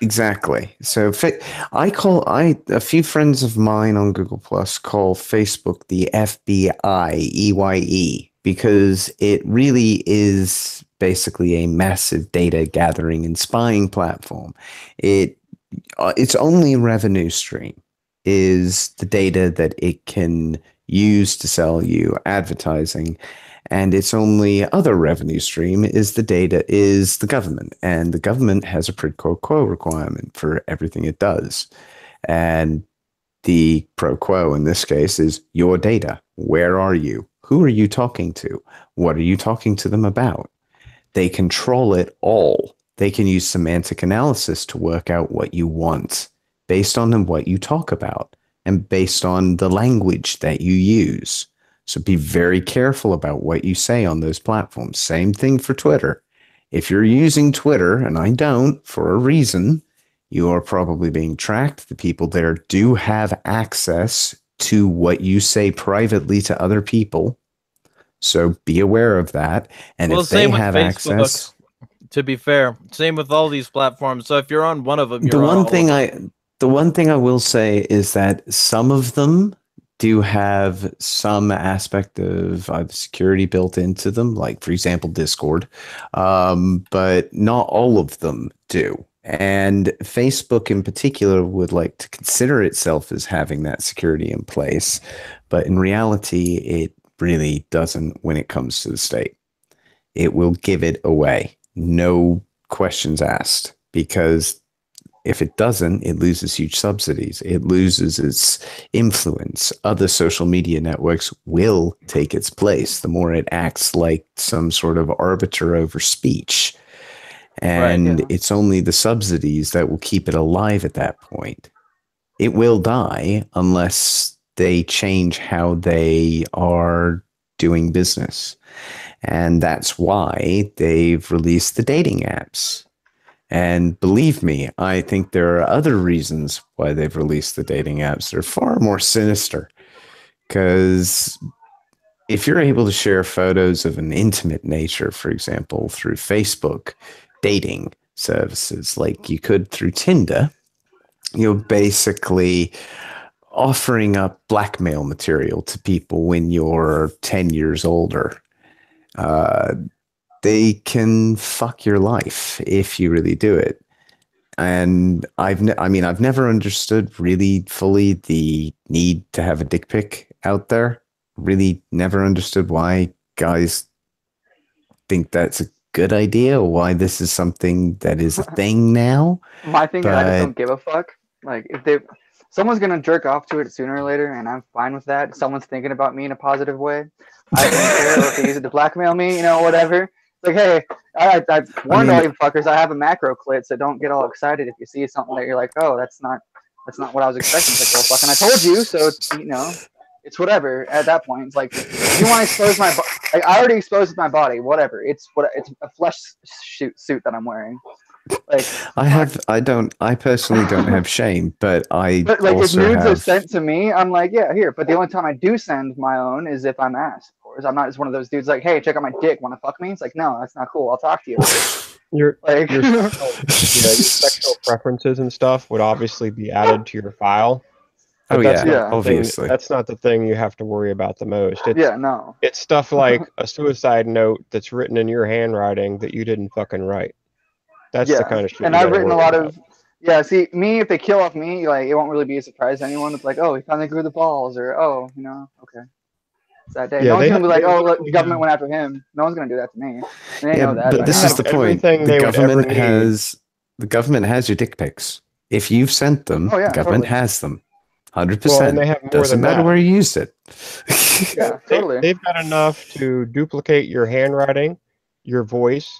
D: Exactly. So a few friends of mine on Google Plus call Facebook the FBI EYE because it really is basically a massive data gathering and spying platform. Its only revenue stream is the data that it can use to sell you advertising. And its only other revenue stream is the government. And the government has a quid pro quo requirement for everything it does. And the pro quo in this case is your data. Where are you? Who are you talking to? What are you talking to them about? They control it all. They can use semantic analysis to work out what you want based on what you talk about and based on the language that you use. So be very careful about what you say on those platforms. Same thing for Twitter. If you're using Twitter, and I don't for a reason, you are probably being tracked. The people there do have access to what you say privately to other people. So be aware of that. And
A: Well,
D: if they
A: same with
D: have
A: Facebook.
D: access,
A: To be fair, same with all these platforms. So if you're on one of them, you're
D: the
A: on
D: one
A: all
D: thing
A: of them.
D: the one thing I will say is that some of them do have some aspect of either security built into them, like for example Discord, but not all of them do. And Facebook in particular would like to consider itself as having that security in place, but in reality, it really doesn't when it comes to the state. It will give it away, no questions asked, because if it doesn't, it loses huge subsidies. It loses its influence. Other social media networks will take its place the more it acts like some sort of arbiter over speech. And
B: Right, yeah.
D: it's only the subsidies that will keep it alive at that point. It will die unless they change how they are doing business. And that's why they've released the dating apps. And believe me, I think there are other reasons why they've released the dating apps. They're far more sinister. Because if you're able to share photos of an intimate nature, for example, through Facebook dating services like you could through Tinder, you're basically offering up blackmail material to people when you're 10 years older. They can fuck your life if you really do it. And I've never understood really fully the need to have a dick pic out there. Really never understood why guys think that's a good idea or why this is something that is a thing now.
B: My thing is I just
D: But-
B: don't give a fuck. Like if someone's gonna jerk off to it sooner or later, and I'm fine with that. Someone's thinking about me in a positive way. I don't care if they use it to blackmail me, whatever. It's like, hey, I warned all you fuckers. I have a macro clit, so don't get all excited if you see something that you're like, oh, that's not what I was expecting. It's like, well, fucking, I told you, so it's whatever. At that point, it's like, if you want to expose my body, like, I already exposed my body. Whatever. It's a flesh suit that I'm wearing. Like
D: I personally don't have shame, but
B: like if nudes are sent to me, I'm like, yeah, here. But the only time I do send my own is if I'm asked. Of course, I'm not just one of those dudes like, hey, check out my dick. Want to fuck me? It's like, no, that's not cool. I'll talk to you.
C: Your
B: Like,
C: your sexual preferences and stuff would obviously be added to your file. But
D: Oh
C: that's
D: yeah,
C: not the thing-
D: obviously.
C: that's not the thing you have to worry about the most.
B: no.
C: It's stuff like a suicide note that's written in your handwriting that you didn't fucking write. That's the kind of shit.
B: And
C: you
B: I've
C: gotta
B: written a
C: worry
B: lot
C: about.
B: of. Yeah, see, me, if they kill off me, like, it won't really be a surprise to anyone. It's like, oh, he finally grew the balls, or, oh, okay. It's that day.
C: Yeah,
B: No one's going to be like,
C: they
B: oh, look,
C: literally
B: the government
C: have-
B: went after him. No one's going to do that to me. And they
D: Yeah,
B: know that.
D: but
B: by
D: this
B: now.
D: is the point.
C: Everything
D: The
C: they would ever
D: government
C: need.
D: the government has your dick pics. If you've sent them,
B: Oh, yeah,
D: the government
B: totally.
D: has them. 100%.
C: Well, and they have more
D: Doesn't
C: than
D: matter
C: that.
D: where you used it.
B: Yeah, totally.
C: They've got enough to duplicate your handwriting, your voice,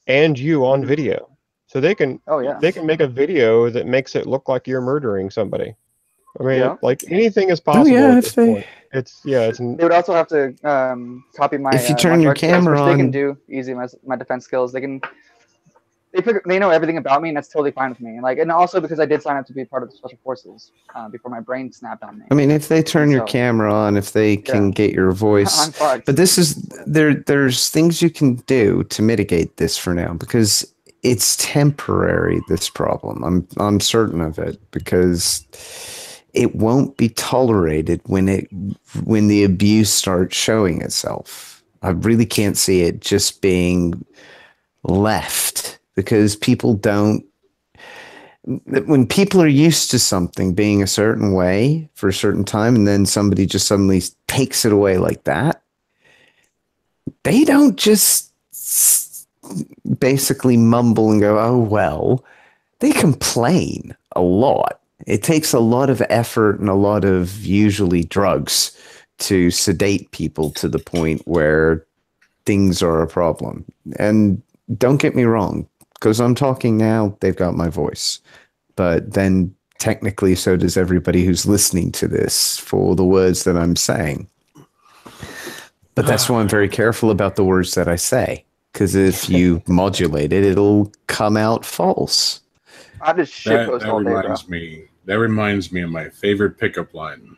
C: and you on video. So they can
B: Oh, yeah.
C: they can make a video that makes it look like you're murdering somebody. I mean,
B: Yeah.
C: like anything is possible
D: yeah,
C: at
D: if
C: this
D: they-
C: point. It's
B: They would also have to copy my
D: If you turn
B: martial
D: your
B: arts skills,
D: camera
B: which they can
D: on-
B: do easy. My defense skills, they know everything about me, and that's totally fine with me. Like, and also because I did sign up to be part of the special forces before my brain snapped on me.
D: I mean, if they turn your
B: So-
D: camera on, if they can get your voice,
B: I'm fucked.
D: but there's things you can do to mitigate this for now because it's temporary. This problem, I'm certain of it, because it won't be tolerated when the abuse starts showing itself. I really can't see it just being left, because people don't. When people are used to something being a certain way for a certain time, and then somebody just suddenly takes it away like that, they don't just basically mumble and go, oh, well. They complain a lot. It takes a lot of effort and a lot of usually drugs to sedate people to the point where things are a problem. And don't get me wrong, because I'm talking now, they've got my voice. But then technically, so does everybody who's listening to this for the words that I'm saying. But that's why I'm very careful about the words that I say. Because if you modulate it, it'll come out false.
B: I just shitpost all day, bro.
F: That reminds me of my favorite pickup line.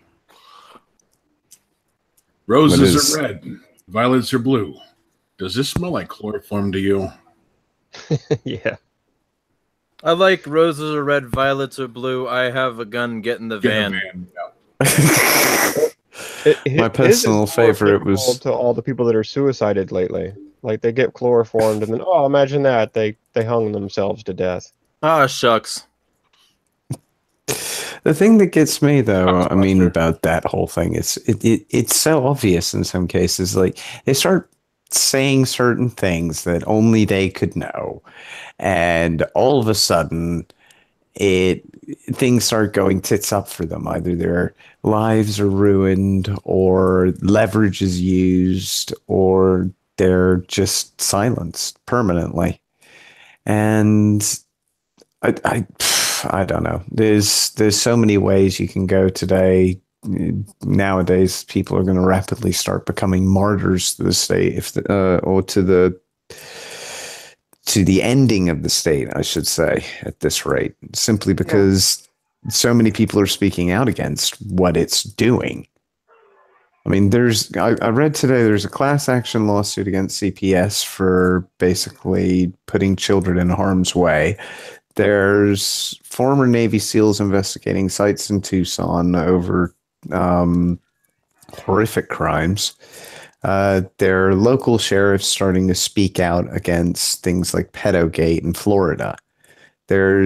F: Roses are red, violets are blue. Does this smell like chloroform to you?
C: Yeah.
A: I like roses are red, violets are blue. I have a gun. Get in the van.
D: My personal favorite was
C: to all the people that are suicided lately. Like they get chloroformed and then imagine that they hung themselves to death.
A: Ah, shucks.
D: The thing that gets me, though, I mean, about that whole thing is it's so obvious in some cases. Like they start saying certain things that only they could know, and all of a sudden, things start going tits up for them. Either their lives are ruined, or leverage is used, or they're just silenced permanently. And I don't know. There's so many ways you can go today. Nowadays, people are going to rapidly start becoming martyrs to the state, or to the ending of the state, I should say, at this rate, simply because so many people are speaking out against what it's doing. I mean, I read today there's a class action lawsuit against CPS for basically putting children in harm's way. There's former Navy SEALs investigating sites in Tucson over horrific crimes. There are local sheriffs starting to speak out against things like Pedogate in Florida. There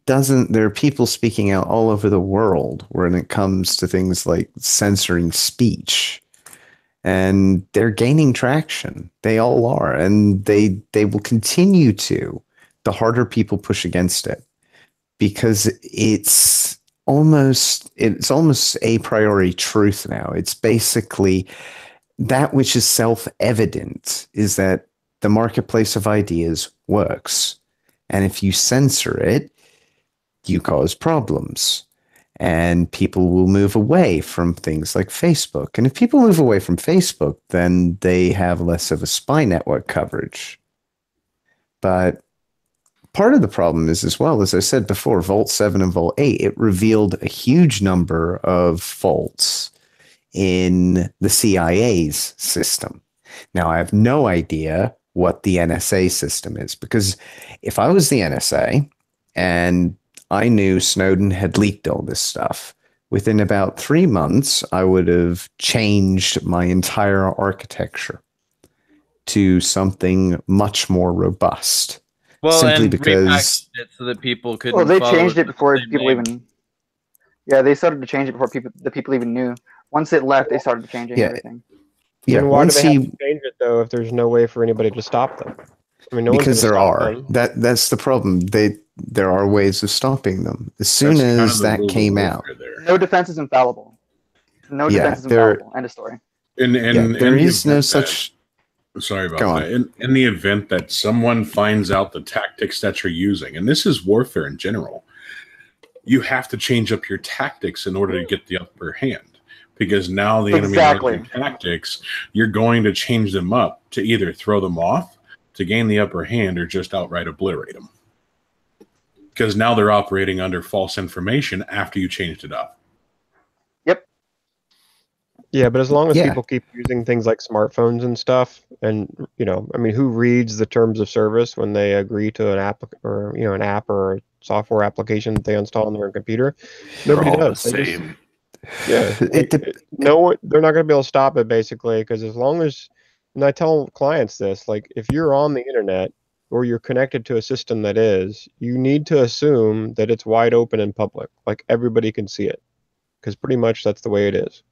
D: are people speaking out all over the world when it comes to things like censoring speech. And they're gaining traction. They all are. And they will continue to, the harder people push against it. Because it's almost a priori truth now. It's basically that which is self-evident is that the marketplace of ideas works. And if you censor it, you cause problems. And people will move away from things like Facebook. And if people move away from Facebook, then they have less of a spy network coverage. But part of the problem is, as well, as I said before, Vault 7 and Vault 8, it revealed a huge number of faults in the CIA's system. Now, I have no idea what the NSA system is, because if I was the NSA and I knew Snowden had leaked all this stuff, within about 3 months, I would have changed my entire architecture to something much more robust.
A: Well,
D: simply
A: and
D: because
A: repackaged it so that people couldn't.
B: Well, they
A: follow
B: changed it before
A: the
B: people
A: name.
B: even. Yeah, they started to change it before the people even knew. Once it left, they started changing everything.
D: Yeah,
C: And why do
D: once
C: they have to change it though if there's no way for anybody to stop them? I mean, no
D: because
C: one's
D: there
C: gonna
D: are
C: stop them.
D: that's the problem. There are ways of stopping them. As soon as that came out,
B: No defense is infallible. No defense is infallible. End of story.
D: there is no such.
F: Sorry about that. In the event that someone finds out the tactics that you're using, and this is warfare in general, you have to change up your tactics in order to get the upper hand. Because now the enemy knows your tactics, you're going to change them up to either throw them off, to gain the upper hand, or just outright obliterate them. Because now they're operating under false information after you changed it up.
C: Yeah, but as long as people keep using things like smartphones and stuff, and I mean, who reads the terms of service when they agree to an app or an app or a software application that they install on their computer? Nobody does.
E: Same.
C: They're not going to be able to stop it basically, because as long as, and I tell clients this, like if you're on the internet or you're connected to a system that is, you need to assume that it's wide open in public, like everybody can see it, because pretty much that's the way it is.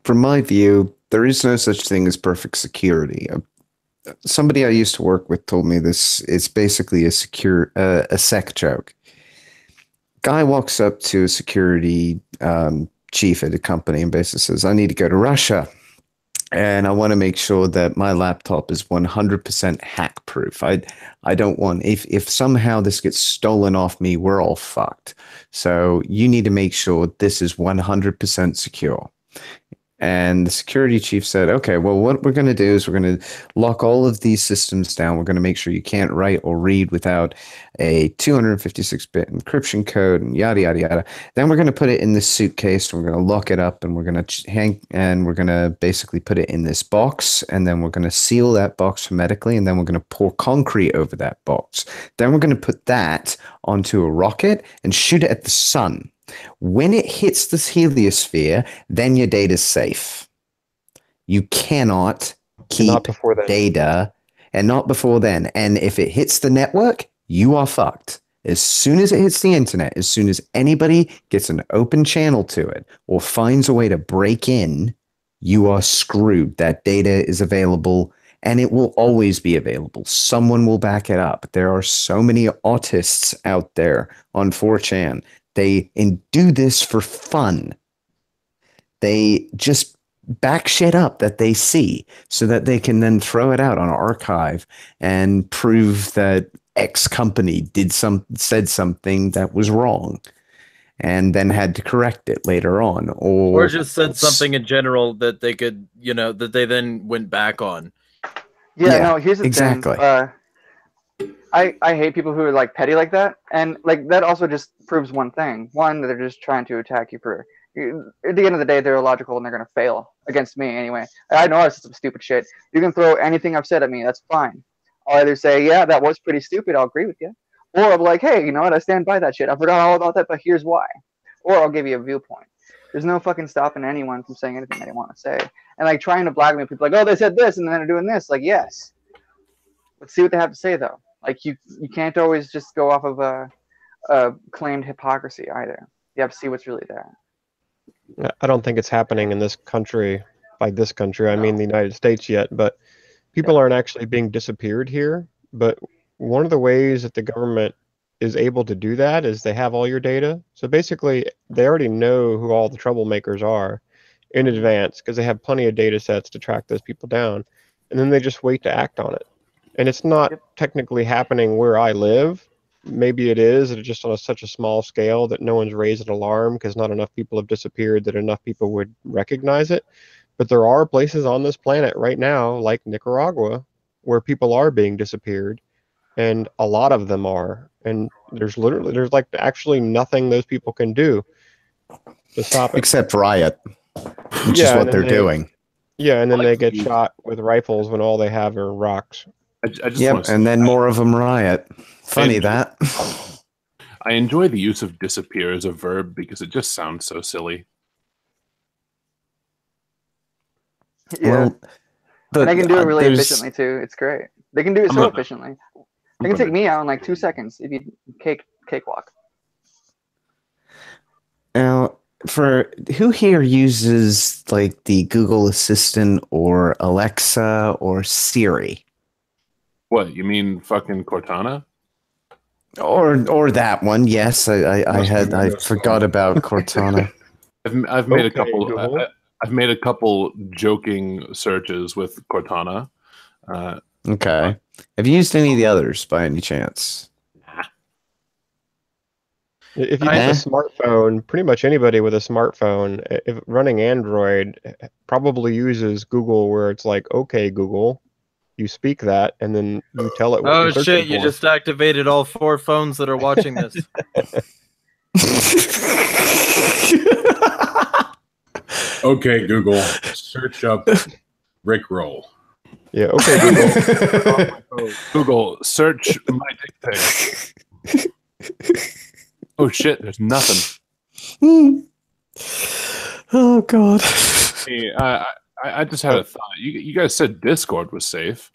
D: From my view, there is no such thing as perfect security. Somebody I used to work with told me this. It's basically a sec joke. Guy walks up to a security chief at a company and basically says, "I need to go to Russia." and I want to make sure that my laptop is 100% hack proof. I don't want if somehow this gets stolen off me, we're all fucked. So you need to make sure this is 100% secure. And the security chief said, okay, well, what we're going to do is we're going to lock all of these systems down. We're going to make sure you can't write or read without a 256-bit encryption code and yada, yada, yada. Then we're going to put it in this suitcase and we're going to lock it up and we're going to we're going to basically put it in this box. And then we're going to seal that box hermetically. And then we're going to pour concrete over that box. Then we're going to put that onto a rocket and shoot it at the sun. When it hits this heliosphere, then your data's safe. You cannot keep data, and not before then. And if it hits the network, you are fucked. As soon as it hits the internet, as soon as anybody gets an open channel to it or finds a way to break in, you are screwed. That data is available, and it will always be available. Someone will back it up. There are so many autists out there on 4chan. They do this for fun. They just back shit up that they see so that they can then throw it out on archive and prove that X company said something that was wrong and then had to correct it later on.
A: Or just said something in general that they could, that they then went back on.
B: Yeah, no, here's the
D: exactly.
B: thing. I hate people who are like petty like that, and like that also just proves one thing: one, that they're just trying to attack you for. At the end of the day, they're illogical and they're gonna fail against me anyway. I know I said some stupid shit. You can throw anything I've said at me. That's fine. I'll either say, yeah, that was pretty stupid. I'll agree with you, or I'll be like, hey, you know what? I stand by that shit. I forgot all about that, but here's why. Or I'll give you a viewpoint. There's no fucking stopping anyone from saying anything they want to say. And like trying to blackmail people, like, oh, they said this and then they're doing this. Like, yes. Let's see what they have to say though. Like you can't always just go off of a claimed hypocrisy either. You have to see what's really there.
C: I don't think it's happening in this country, by this country, I mean the United States yet, but people aren't actually being disappeared here. But one of the ways that the government is able to do that is they have all your data. So basically, they already know who all the troublemakers are in advance because they have plenty of data sets to track those people down. And then they just wait to act on it. And it's not technically happening where I live. Maybe it is, it's just on such a small scale that no one's raised an alarm because not enough people have disappeared that enough people would recognize it. But there are places on this planet right now, like Nicaragua, where people are being disappeared, and a lot of them are. And there's like actually nothing those people can do to stop it.
D: Except riot, which is what they're doing.
C: Yeah, and then they get shot with rifles when all they have are rocks.
E: I just
D: and then more of them riot. Funny that.
E: I enjoy the use of disappear as a verb because it just sounds so silly.
B: Yeah.
D: Well,
B: and they can do it really efficiently too. It's great. They can do it so efficiently. They can take me out in like 2 seconds if you cakewalk.
D: Now, for who here uses like the Google Assistant or Alexa or Siri?
E: What, you mean fucking Cortana?
D: Or that one? Yes, I forgot about Cortana.
E: I've made a couple. I've made a couple joking searches with Cortana.
D: Okay. Have you used any of the others by any chance?
C: If you have a smartphone, pretty much anybody with a smartphone, if running Android, probably uses Google, where it's like, okay, Google, you speak that, and then you tell it what you're searching
A: shit,
C: for.
A: you just activated all 4 phones that are watching this.
F: Okay, Google, search up Rickroll.
C: Yeah, okay, Google.
E: Google, search my dick pic. Oh shit, there's nothing.
D: Oh god.
E: Hey, I just had a thought. You guys said Discord was safe.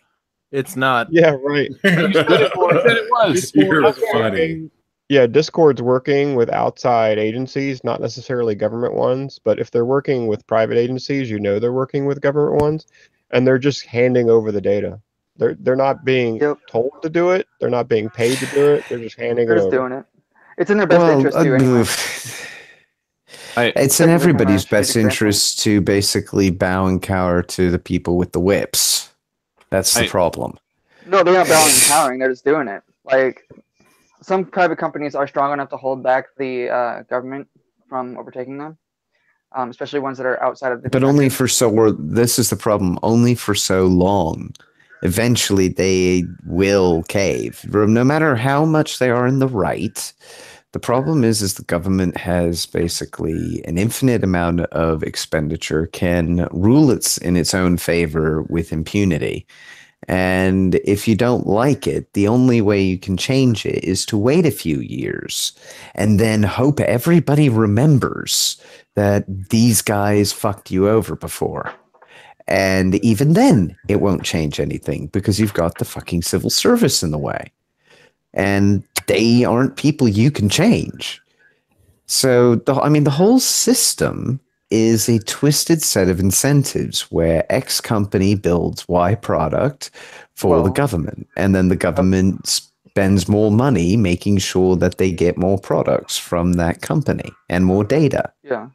A: It's not.
C: Yeah, right.
E: You said it was.
F: You're funny.
C: Yeah, Discord's working with outside agencies, not necessarily government ones, but if they're working with private agencies, you know they're working with government ones, and they're just handing over the data. They're not being told to do it. They're not being paid to do it. They're just handing it over.
B: They're just doing it. It's in their best interest too, anyway.
D: It's in
B: Except for the
D: everybody's
B: camera,
D: best
B: strategic example.
D: interest to basically bow and cower to the people with the whips. That's the problem.
B: No, they're not bowing and cowering. They're just doing it. Like, some private companies are strong enough to hold back the government from overtaking them, especially ones that are outside of different
D: But only
B: countries.
D: for so. This is the problem. Only for so long. Eventually, they will cave. No matter how much they are in the right. The problem is the government has basically an infinite amount of expenditure, can rule it in its own favor with impunity. And if you don't like it, the only way you can change it is to wait a few years and then hope everybody remembers that these guys fucked you over before. And even then, it won't change anything because you've got the fucking civil service in the way. And they aren't people you can change. So, the whole system is a twisted set of incentives where X company builds Y product for the government, and then the government spends more money making sure that they get more products from that company and more data.
B: Yeah.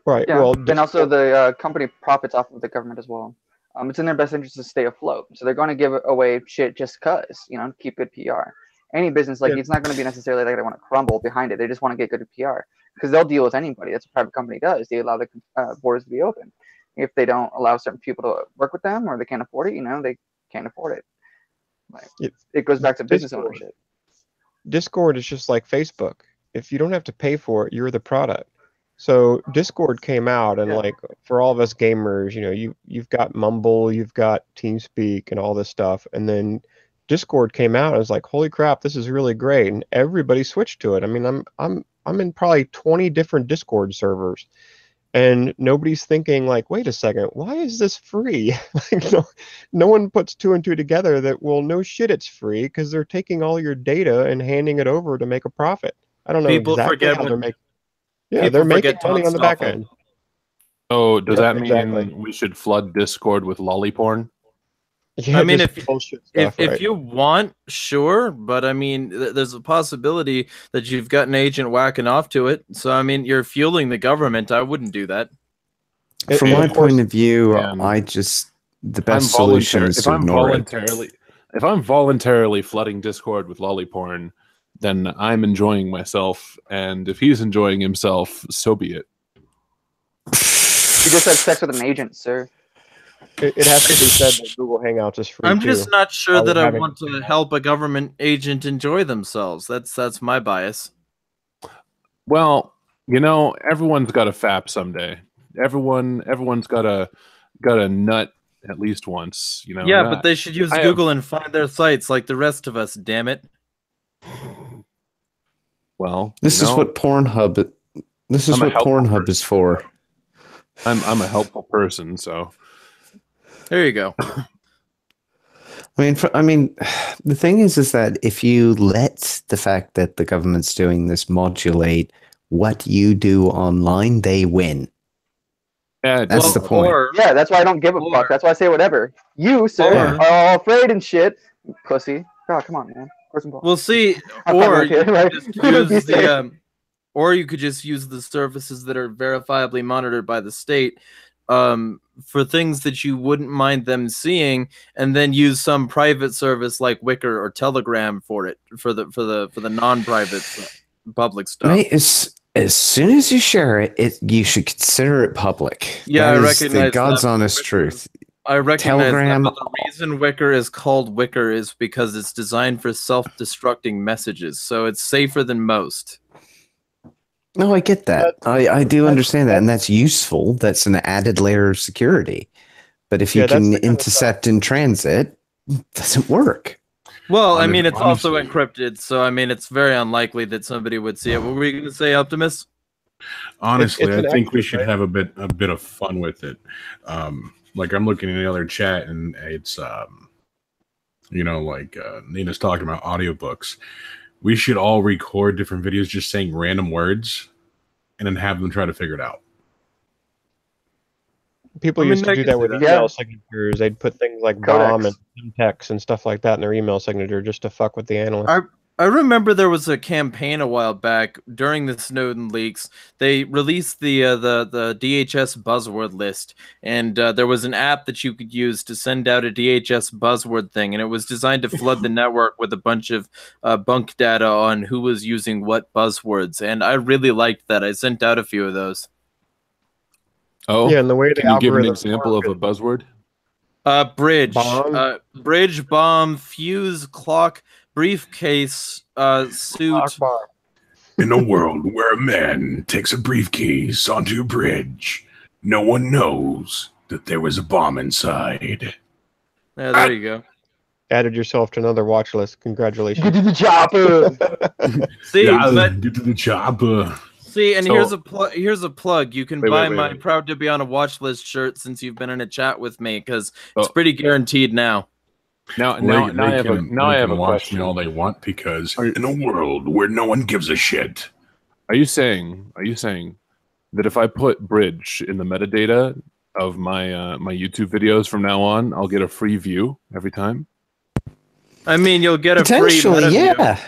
C: Right.
B: Yeah.
C: Well,
B: And also the company profits off of the government as well. It's in their best interest to stay afloat, so they're going to give away shit just cause, keep good PR. Any business, like, it's not going to be necessarily like they want to crumble behind it. They just want to get good PR because they'll deal with anybody. That's what a private company does. They allow the borders to be open. If they don't allow certain people to work with them or they can't afford it, they can't afford it. Like, it goes back to business ownership.
C: Discord is just like Facebook. If you don't have to pay for it, you're the product. So Discord came out, and like for all of us gamers, you've got Mumble, you've got TeamSpeak, and all this stuff, and then Discord came out. And I was like, holy crap, this is really great, and everybody switched to it. I mean, I'm in probably 20 different Discord servers, and nobody's thinking like, wait a second, why is this free? Like, no one puts two and two together that, well, no shit, it's free because they're taking all your data and handing it over to make a profit. I don't know exactly how they're making. Yeah, they're making money on the back end.
E: Oh, does that mean we should flood Discord with lolly porn?
A: Yeah, I mean, if you want, sure, but I mean, there's a possibility that you've got an agent whacking off to it. So I mean, you're fueling the government. I wouldn't do that.
D: From my point of view, the best solution is to ignore it.
E: If I'm voluntarily flooding Discord with lolly porn, then I'm enjoying myself, and if he's enjoying himself, so be it.
B: You just had sex with an agent, sir.
C: It has to be said that Google Hangouts is free.
A: I'm just not sure that I want to help a government agent enjoy themselves. That's my bias.
E: Well, everyone's got a FAP someday. Everyone's got a nut at least once.
A: Yeah, but they should use Google and find their sites like the rest of us. Damn it.
E: Well,
D: this is what Pornhub. This is what Pornhub is for.
E: I'm a helpful person, so
A: there you go.
D: I mean, the thing is that if you let the fact that the government's doing this modulate what you do online, they win.
E: Yeah,
D: that's the point.
B: That's why I don't give a fuck. That's why I say whatever. You, sir, are all afraid and shit, pussy. God, come on, man.
A: We'll see, or you could just use the services that are verifiably monitored by the state for things that you wouldn't mind them seeing, and then use some private service like Wicker or Telegram for it for the non-private public stuff.
D: Right, as soon as you share it, you should consider it public.
A: Yeah,
D: that
A: I
D: recognize the God's honest truth.
A: I recognize
D: Telegram,
A: that, but the reason Wicker is called Wicker is because it's designed for self-destructing messages, so it's safer than most.
D: No, I get that. I do understand that, and that's useful. That's an added layer of security. But if you can intercept in transit, it doesn't work.
A: Well, I mean, it's also encrypted, so I mean, it's very unlikely that somebody would see it. What were you going to say, Optimus?
F: Honestly, I think we should have a bit of fun with it. Like, I'm looking in the other chat, and it's Nina's talking about audiobooks. We should all record different videos just saying random words and then have them try to figure it out.
C: People used to do that with email signatures. They'd put things like bomb and text and stuff like that in their email signature just to fuck with the analyst.
A: I remember there was a campaign a while back during the Snowden leaks. They released the DHS buzzword list, and there was an app that you could use to send out a DHS buzzword thing, and it was designed to flood the network with a bunch of bunk data on who was using what buzzwords. And I really liked that. I sent out a few of those.
E: Oh,
C: Yeah, and the way the
E: can you give an
C: algorithms
E: example of
C: work
E: a buzzword?
A: Bridge,
C: Bomb?
A: bridge, bomb, fuse, clock, briefcase, suit.
C: Akbar.
F: In a world where a man takes a briefcase onto a bridge, no one knows that there was a bomb inside.
A: Yeah, there you go.
C: Added yourself to another watch list.
B: Get
C: Congratulations.
B: to the chopper.
A: See,
F: Yeah,
A: but
F: get to the chopper.
A: see, and
E: So-
A: here's a plug. You can
E: Wait,
A: buy
E: wait,
A: my
E: wait.
A: proud to be on a watch list shirt since you've been in a chat with me, because
E: Oh.
A: it's pretty guaranteed now.
E: Now
F: They
E: I have a
F: can watch
E: question.
F: me all they want because
E: Are-
F: in a world where no one gives a shit.
E: Are you saying that if I put bridge in the metadata of my my YouTube videos from now on, I'll get a free view every time?
A: I mean, you'll get a free
D: Potentially,
A: meta view,
D: yeah.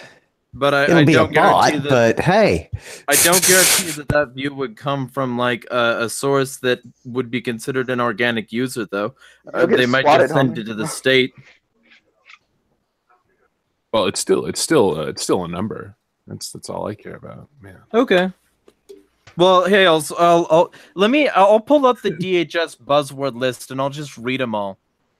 A: but
D: It'll
A: I
D: be a
A: don't guarantee
D: bot,
A: that.
D: but hey.
A: I don't guarantee that view would come from like a source that would be considered an organic user, though.
B: You'll get
A: They might
B: swatted,
A: just send
B: homie.
A: it to the state.
E: Well, it's still a number. That's all I care about, man.
A: Okay. Well, hey, I'll pull up the DHS buzzword list and I'll just read them all.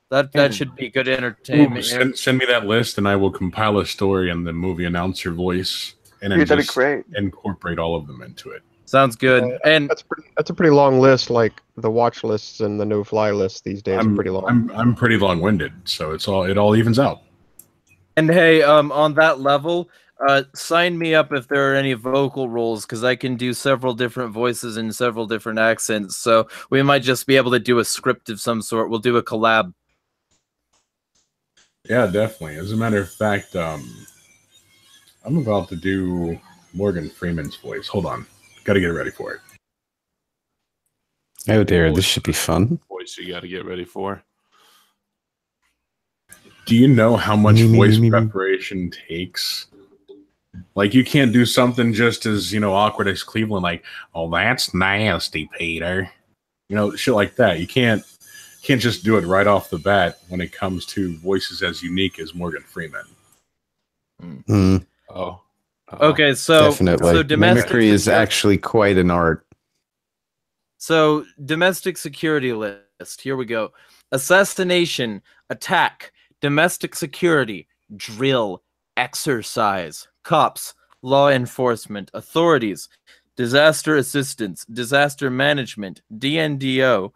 A: That should be good
F: Ooh,
A: entertainment. here.
F: send me that list and I will compile a story in the movie announcer voice and then
B: Dude, that'd be
F: just
B: great.
F: incorporate all of them into it.
A: Sounds good. And
C: That's a pretty long list. Like the watch lists and the no-fly lists these days are pretty long.
F: I'm pretty long-winded, so it all evens out.
A: hey, on that level, sign me up if there are any vocal roles, because I can do several different voices in several different accents. So we might just be able to do a script of some sort. We'll do a collab.
F: Yeah, definitely. As a matter of fact, I'm about to do Morgan Freeman's voice. Hold on. Got to get ready for it.
D: Oh dear, this should be fun.
E: Voice you got to get ready for.
F: Do you know how much
D: Me, me,
F: voice
D: me, me.
F: preparation takes? Like, you can't do something just as, awkward as Cleveland, like, oh, that's nasty, Peter. Shit like that. You can't just do it right off the bat when it comes to voices as unique as Morgan Freeman.
D: Mm,
E: Oh.
A: Okay, so
D: definitely.
A: so domestic
D: Mimicry is actually quite an art.
A: So, domestic security list. Here we go. Assassination, attack, domestic security, drill, exercise, cops, law enforcement, authorities, disaster assistance, disaster management, DNDO,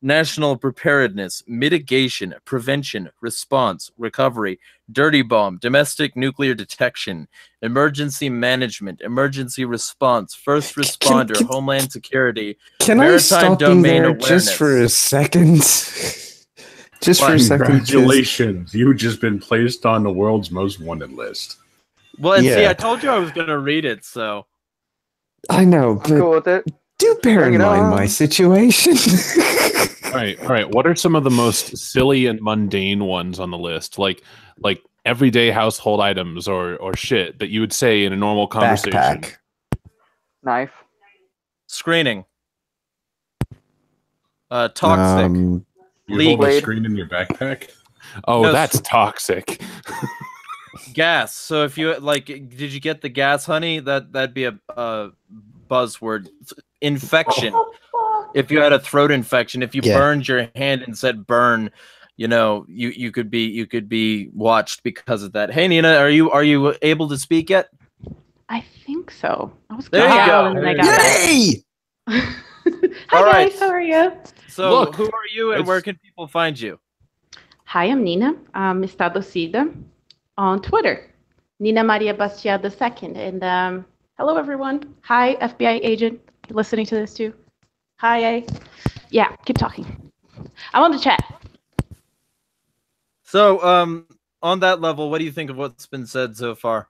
A: national preparedness, mitigation, prevention, response, recovery, dirty bomb, domestic nuclear detection, emergency management, emergency response, first responder,
D: can-
A: homeland security.
D: Can I
A: Maritime
D: stop you
A: domain
D: there just for a second? Just for a second. 'cause-
F: Congratulations. You've just been placed on the world's most wanted list.
A: Well, and see,
D: Yeah.
A: I told you I was gonna read it, so
D: I know,
B: I'm
D: but
B: cool with it.
D: do bear
B: Bring
D: in
B: it
D: mind
B: on.
D: my situation.
E: All right. What are some of the most silly and mundane ones on the list? Like everyday household items or shit that you would say in a normal conversation.
D: Backpack.
B: Knife.
A: screening. Toxic.
F: You
A: Leak.
F: hold a
B: Blade.
F: screen in your backpack?
E: Oh,
A: No,
E: that's toxic.
A: Gas. So if you did you get the gas, honey? That'd be a buzzword. Infection. If you had a throat infection, if you
D: Yeah.
A: burned your hand and said burn, you could be watched because of that. Hey Nina, are you able to speak yet?
G: I think so. I was
A: There you
G: kicked out
A: go.
G: and then I got back.
D: Yay!
G: Hi
A: All right.
G: guys, how are you?
A: So
E: Look,
A: who are you and
E: it's-
A: where can people find you?
G: Hi, I'm Nina. I'm Estadocida on Twitter. Nina Maria Bastia II. And hello, everyone. Hi, FBI agent. You're listening to this too. Hi. Yeah, keep talking. I'm on the chat.
A: So on that level, what do you think of what's been said so far?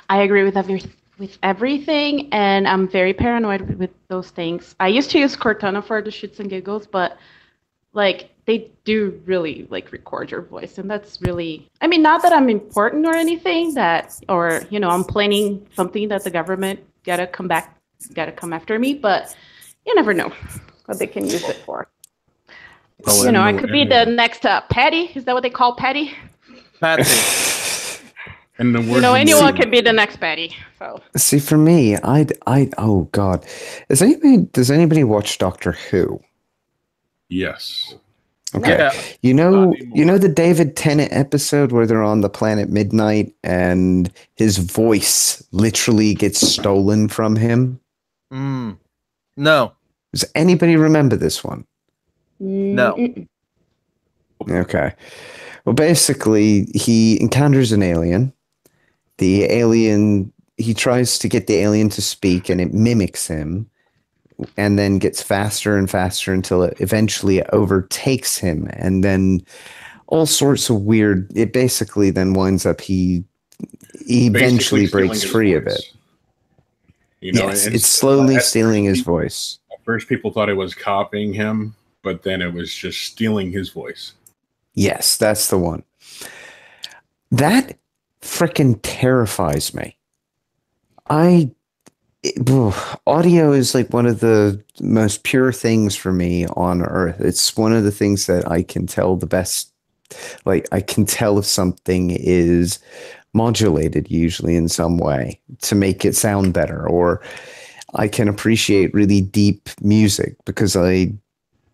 G: I agree with everything, and I'm very paranoid with those things. I used to use Cortana for the shits and giggles, but like they do really like record your voice, and that's really, I mean, not that I'm important or anything, or I'm planning something that the government gotta come after me, but you never know what they can use it for.
F: Oh,
G: I could be the next Patty. Is that what they call Patty?
A: Patsy.
F: And the word
G: anyone can be the next Patty. So
D: See, for me, oh God, does anybody watch Doctor Who?
F: Yes.
D: Okay.
A: Yeah.
D: You know the David Tennant episode where they're on the planet Midnight and his voice literally gets stolen from him?
A: No.
D: Does anybody remember this one?
A: No.
D: Okay. Well, basically, he encounters an alien. The alien, he tries to get the alien to speak and it mimics him, and then gets faster and faster until it eventually overtakes him, and then all sorts of weird, it basically then winds up he eventually breaks free of it. Yes, it's slowly stealing his voice.
F: At first people thought it was copying him, but then it was just stealing his voice.
D: Yes, that's the one. That freaking terrifies me. Audio is like one of the most pure things for me on earth. It's one of the things that I can tell the best. Like, I can tell if something is modulated usually in some way to make it sound better, or I can appreciate really deep music because I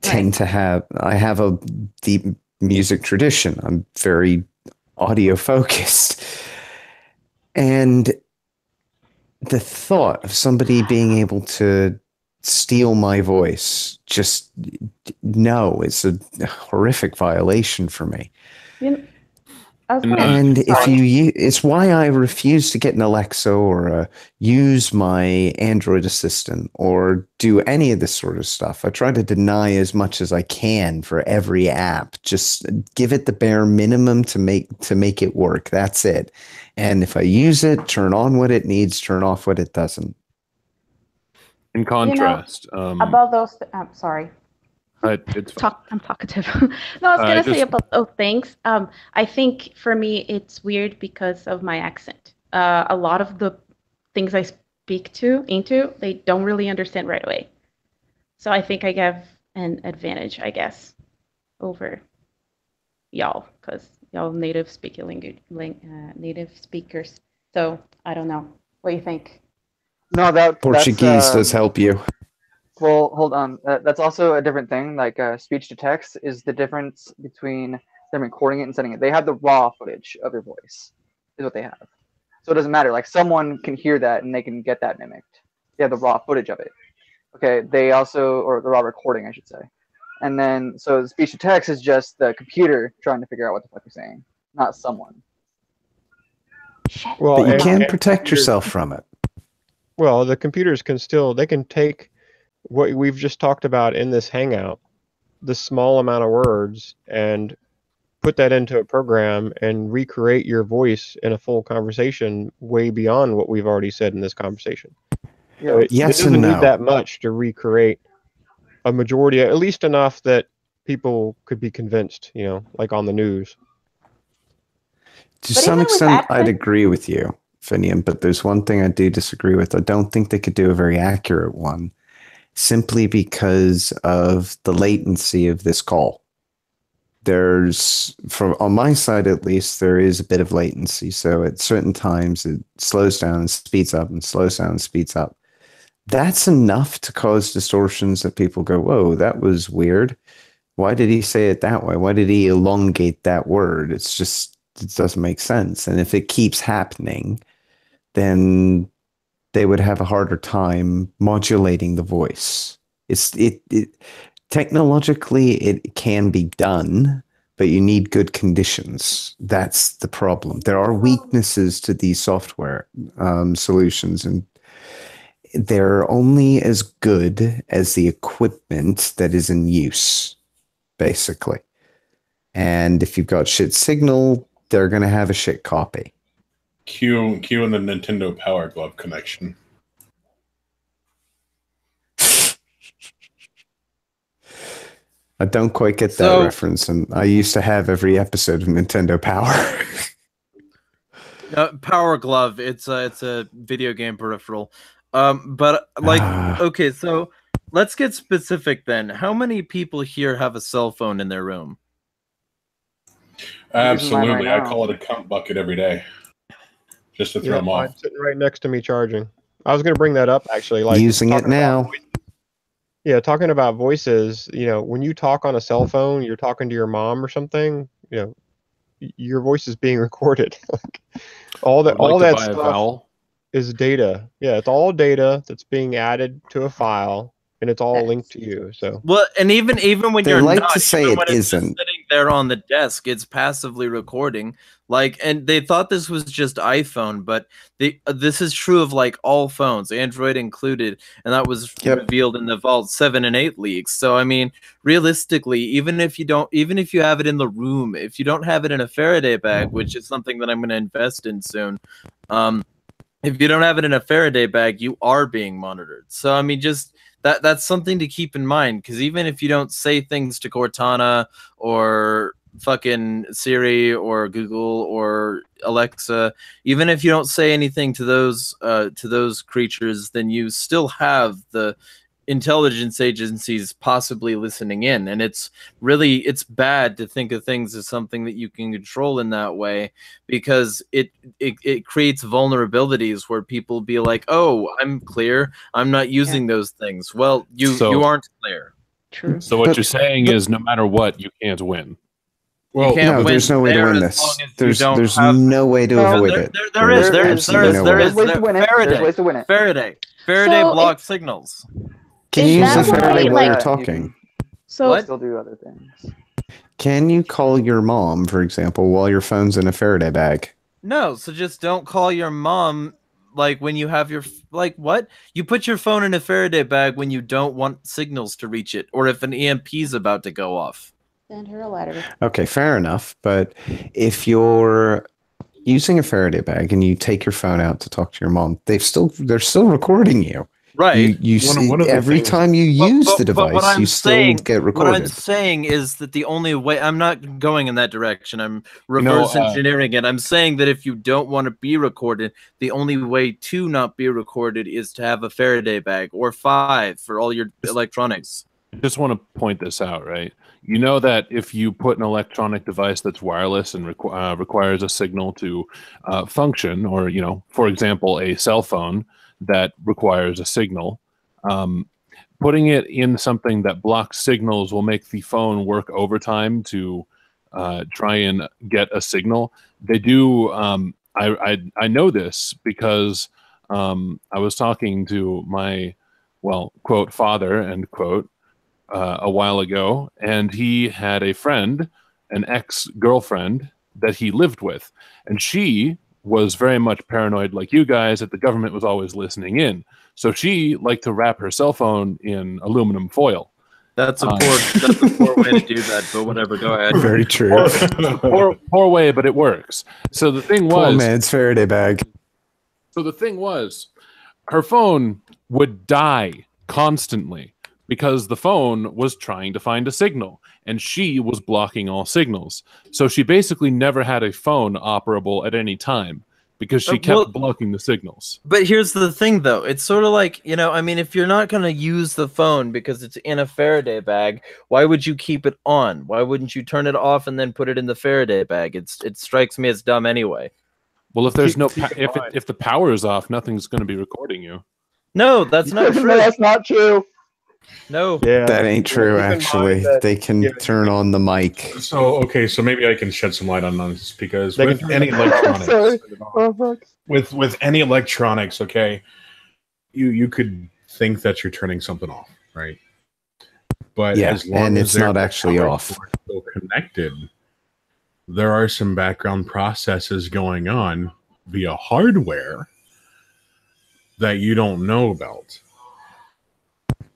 D: have a deep music tradition. I'm very audio focused. And the thought of somebody being able to steal my voice, it's a horrific violation for me. It's why I refuse to get an Alexa or use my Android assistant or do any of this sort of stuff. I try to deny as much as I can for every app. Just give it the bare minimum to make it work. That's it. And if I use it, turn on what it needs, turn off what it doesn't.
E: In contrast,
G: about those, I'm sorry.
E: It's fine.
G: I'm talkative. No, I was gonna say about those things. I think for me it's weird because of my accent. A lot of the things I speak into, they don't really understand right away. So I think I have an advantage, I guess, over y'all, because y'all native speakers. So I don't know. What do you think?
B: No,
D: Portuguese does help you.
B: Well, hold on. That's also a different thing. Like speech to text is the difference between them recording it and sending it. They have the raw footage of your voice, is what they have. So it doesn't matter. Like someone can hear that and they can get that mimicked. They have the raw footage of it. Okay. They also, or the raw recording, I should say. And then, so the speech to text is just the computer trying to figure out what the fuck you're saying, not someone.
D: Well, but you can protect yourself from it.
C: Well, the computers can take what we've just talked about in this hangout, the small amount of words, and put that into a program and recreate your voice in a full conversation way beyond what we've already said in this conversation.
B: Yeah.
C: It doesn't need that much to recreate a majority, at least enough that people could be convinced, like on the news.
D: To some extent, I'd agree with you, Finian, but there's one thing I do disagree with. I don't think they could do a very accurate one, simply because of the latency of this call. On my side at least, there is a bit of latency. So at certain times, it slows down and speeds up and slows down and speeds up. That's enough to cause distortions that people go, whoa, that was weird. Why did he say it that way? Why did he elongate that word? It doesn't make sense. And if it keeps happening, then they would have a harder time modulating the voice. Technologically, it can be done, but you need good conditions. That's the problem. There are weaknesses to these software solutions, and they're only as good as the equipment that is in use, basically. And if you've got shit signal, they're going to have a shit copy.
F: Cue and the Nintendo Power Glove connection.
D: I don't quite get that
A: So-
D: reference, and I used to have every episode of Nintendo Power.
A: Power Glove. It's a video game peripheral. But like, okay, so let's get specific then. How many people here have a cell phone in their room?
F: Absolutely.
B: right
F: I
B: now.
F: call it a cunt bucket every day. Just to throw them
C: Mine's
F: off.
C: sitting right next to me charging. I was going to bring that up actually. Like
D: Using it
C: talking about
D: now.
C: Yeah, talking about voices, when you talk on a cell phone, you're talking to your mom or something, your voice is being recorded. all that
E: I would like to
C: that
E: buy a
C: stuff
E: vowel.
C: is data. Yeah, it's all data that's being added to a file, and it's all linked to you. So
A: Well, and even when
D: They
A: you're
D: like
A: not,
D: to say
A: even
D: it
A: when it's just
D: isn't.
A: sitting there on the desk, it's passively recording. Like, and they thought this was just iPhone, but this is true of like all phones, Android included, and that was revealed in the Vault 7 and 8 leaks. So I mean, realistically, even if you have it in the room, if you don't have it in a Faraday bag, which is something that I'm going to invest in soon, if you don't have it in a Faraday bag, you are being monitored. So I mean, just that's something to keep in mind, because even if you don't say things to Cortana or fucking Siri or Google or Alexa, even if you don't say anything to those creatures, then you still have the intelligence agencies possibly listening in, and it's bad to think of things as something that you can control in that way, because it creates vulnerabilities where people be like, oh, I'm clear, I'm not using those things. Well, you aren't clear.
G: True.
E: So what you're saying is, no matter what, you can't win.
A: Well, you can't
D: no,
A: win
D: there's no way to
A: there
D: win
A: as
D: this.
A: long as you
D: There's
A: don't
D: there's
A: have-
D: no way to
B: No,
D: avoid it.
A: There is
D: absolutely no way.
B: There's ways to win it.
A: Faraday.
B: There's ways to win it.
A: Faraday
G: So
A: blocks signals.
D: Can
G: Is
D: you use
G: that
D: the
G: why,
D: Faraday while you're
G: like-
D: talking?
G: So
A: What?
B: Still do other things.
D: Can you call your mom, for example, while your phone's in a Faraday bag?
A: No, so just don't call your mom like when you have your what? You put your phone in a Faraday bag when you don't want signals to reach it, or if an EMP is about to go off.
G: send her a letter.
D: Okay, fair enough. But if you're using a Faraday bag and you take your phone out to talk to your mom, they're still recording you.
A: Right.
D: You see,
F: one of the
D: every
F: things-
D: time you use the
A: But what
D: device,
A: I'm
D: you still
A: saying-
D: get
A: What I'm
D: recorded.
A: saying is that the only way, I'm not going in that direction. I'm reverse engineering it. I'm saying that if you don't want to be recorded, the only way to not be recorded is to have a Faraday bag or 5 for all your electronics.
E: I just want to point this out, right? You know that if you put an electronic device that's wireless and requires a signal to function, or, for example, a cell phone that requires a signal, putting it in something that blocks signals will make the phone work overtime to try and get a signal. They do. I know this because I was talking to my, quote, father, end quote, a while ago, and he had a friend, an ex-girlfriend that he lived with, and she was very much paranoid like you guys that the government was always listening in. So she liked to wrap her cell phone in aluminum foil.
A: That's a poor way to do that, but whatever, go ahead.
D: Very true.
E: Poor way, but it works. So the thing
D: Poor
E: was,
D: man's Faraday bag.
E: her phone would die constantly because the phone was trying to find a signal, and she was blocking all signals. So she basically never had a phone operable at any time because she kept blocking the signals.
A: But here's the thing, though. It's sort of like, I mean, if you're not going to use the phone because it's in a Faraday bag, why would you keep it on? Why wouldn't you turn it off and then put it in the Faraday bag? It strikes me as dumb anyway.
E: Well, if there's if the power is off, nothing's going to be recording you.
A: No, that's not true.
B: No, that's not true.
A: No.
C: Yeah,
D: That ain't true,
C: keep in mind
D: actually.
C: that-
D: They can turn on the mic.
F: So maybe I can shed some light on this, because
C: They
F: with
C: can-
F: any electronics,
B: Sorry. Oh, fuck.
F: with any electronics, okay, you could think that you're turning something off, right? But
D: Yeah,
F: as long
D: and
F: as
D: it's
F: they're
D: not actually
F: power
D: off.
F: source still connected, there are some background processes going on via hardware that you don't know about.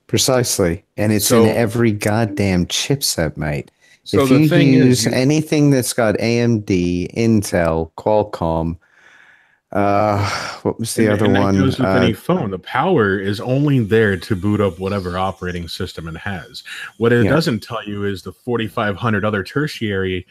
D: Precisely. And it's
F: So-
D: in every goddamn chipset, mate.
F: So
D: if
F: the
D: you
F: thing
D: use
F: is,
D: anything that's got AMD, Intel, Qualcomm, What was the other
F: and
D: one?
F: that goes with any phone. The power is only there to boot up whatever operating system it has. What it doesn't tell you is the 4,500 other tertiary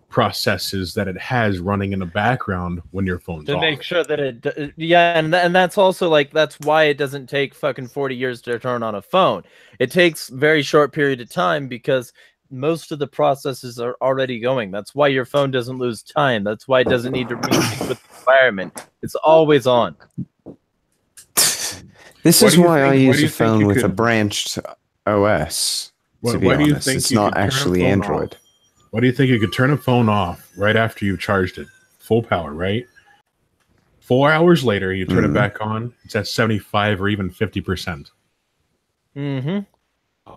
F: processes that it has running in the background when your phone's
A: to
F: off.
A: make sure that and that's also like that's why it doesn't take fucking 40 years to turn on a phone. It takes very short period of time because most of the processes are already going. That's why your phone doesn't lose time. That's why it doesn't need to resync with the environment. It's always on.
D: This is why I use a phone with a branched OS. To be honest, it's not actually Android.
F: Why do you think you could turn a phone off right after you've charged it? Full power, right? 4 hours later, you turn it back on. It's at 75 or even 50%.
A: Mm-hmm.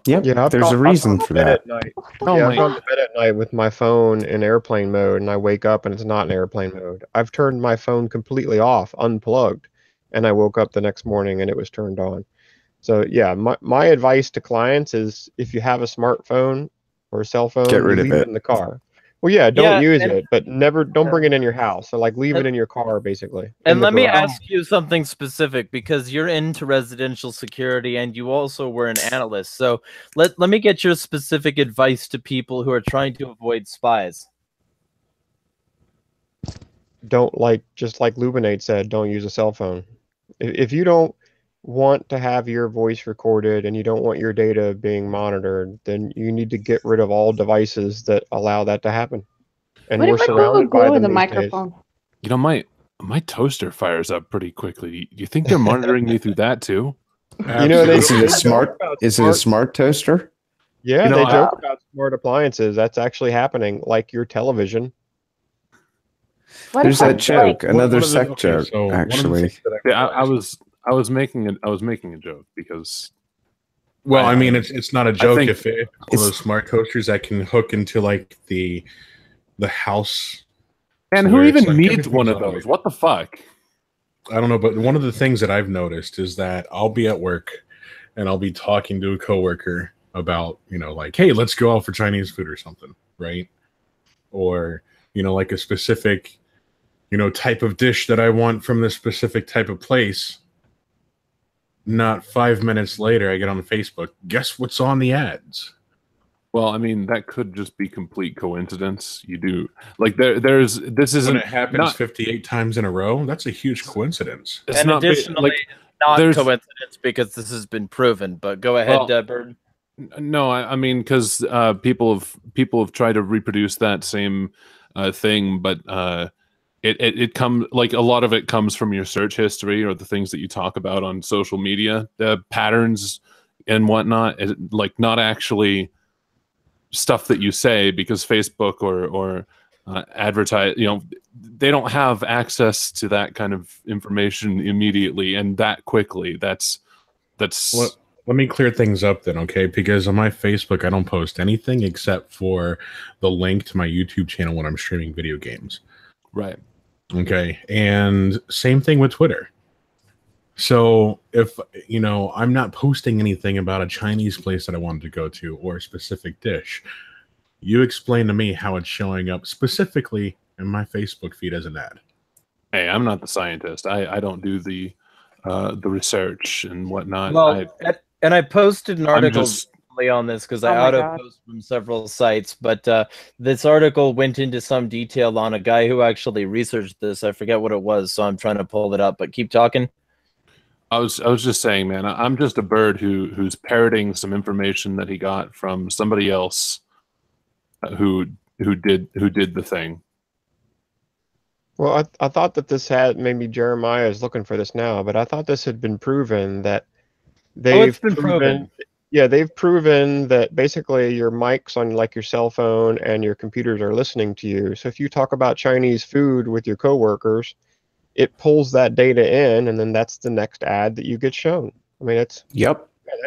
D: Yep,
C: Yeah,
D: there's a reason for that.
C: I've gone to bed at night with my phone in airplane mode, and I wake up and it's not in airplane mode. I've turned my phone completely off, unplugged, and I woke up the next morning and it was turned on. So yeah, my advice to clients is if you have a smartphone or a cell phone,
D: get rid of
C: leave
D: it
C: in the car. Well, yeah, don't use it, but don't bring it in your house. So like leave it in your car, basically.
A: And let me ask you something specific because you're into residential security and you also were an analyst. So let me get your specific advice to people who are trying to avoid spies.
C: Don't just like Lubinate said, don't use a cell phone. If you don't want to have your voice recorded and you don't want your data being monitored, then you need to get rid of all devices that allow that to happen. And
G: what
C: we're
G: if I
C: surrounded
G: go
C: by
G: with
C: them
G: the
C: these
G: microphone?
C: days.
E: You know, my toaster fires up pretty quickly. You think they're monitoring me through that too?
C: You know,
D: is it a smart toaster?
C: Yeah,
E: You know,
C: they joke about smart appliances. That's actually happening, like your television.
D: There's that joke, another sect joke,
F: so
D: actually.
E: Yeah, I was making a joke because.
F: Well, I mean, it's not a joke if it's one of those smart toasters that can hook into like the house.
E: And who even needs one of those? What the fuck?
F: I don't know, but one of the things that I've noticed is that I'll be at work and I'll be talking to a coworker about, like, hey, let's go out for Chinese food or something, right? Or, like a specific, type of dish that I want from this specific type of place. Not 5 minutes later, I get on Facebook. Guess what's on the ads?
E: Well, I mean, that could just be complete coincidence. You do like this isn't
F: when it happens 58 times in a row. That's a huge coincidence.
A: And additionally, not coincidence because this has been proven. But go ahead, Bird.
E: No, I mean because people have tried to reproduce that same thing, but it comes like a lot of it comes from your search history or the things that you talk about on social media, the patterns and whatnot. Like not actually stuff that you say, because Facebook or advertise, they don't have access to that kind of information immediately and that quickly. That's
F: let me clear things up then, okay? Because on my Facebook, I don't post anything except for the link to my YouTube channel when I'm streaming video games.
E: Right.
F: Okay. And same thing with Twitter. So if, I'm not posting anything about a Chinese place that I wanted to go to or a specific dish, you explain to me how it's showing up specifically in my Facebook feed as an ad.
E: Hey, I'm not the scientist. I don't do the research and whatnot.
A: Well, and I posted an article on this because I auto-post from several sites, but this article went into some detail on a guy who actually researched this. I forget what it was, so I'm trying to pull it up, but keep talking.
E: I was just saying, man, I'm just a bird who's parroting some information that he got from somebody else who did the thing.
C: Well, I thought that this had, maybe Jeremiah is looking for this now, but I thought this had been proven that they've proven. Yeah, they've proven that basically your mics on like your cell phone and your computers are listening to you. So if you talk about Chinese food with your coworkers, it pulls that data in, and then that's the next ad that you get shown. I mean,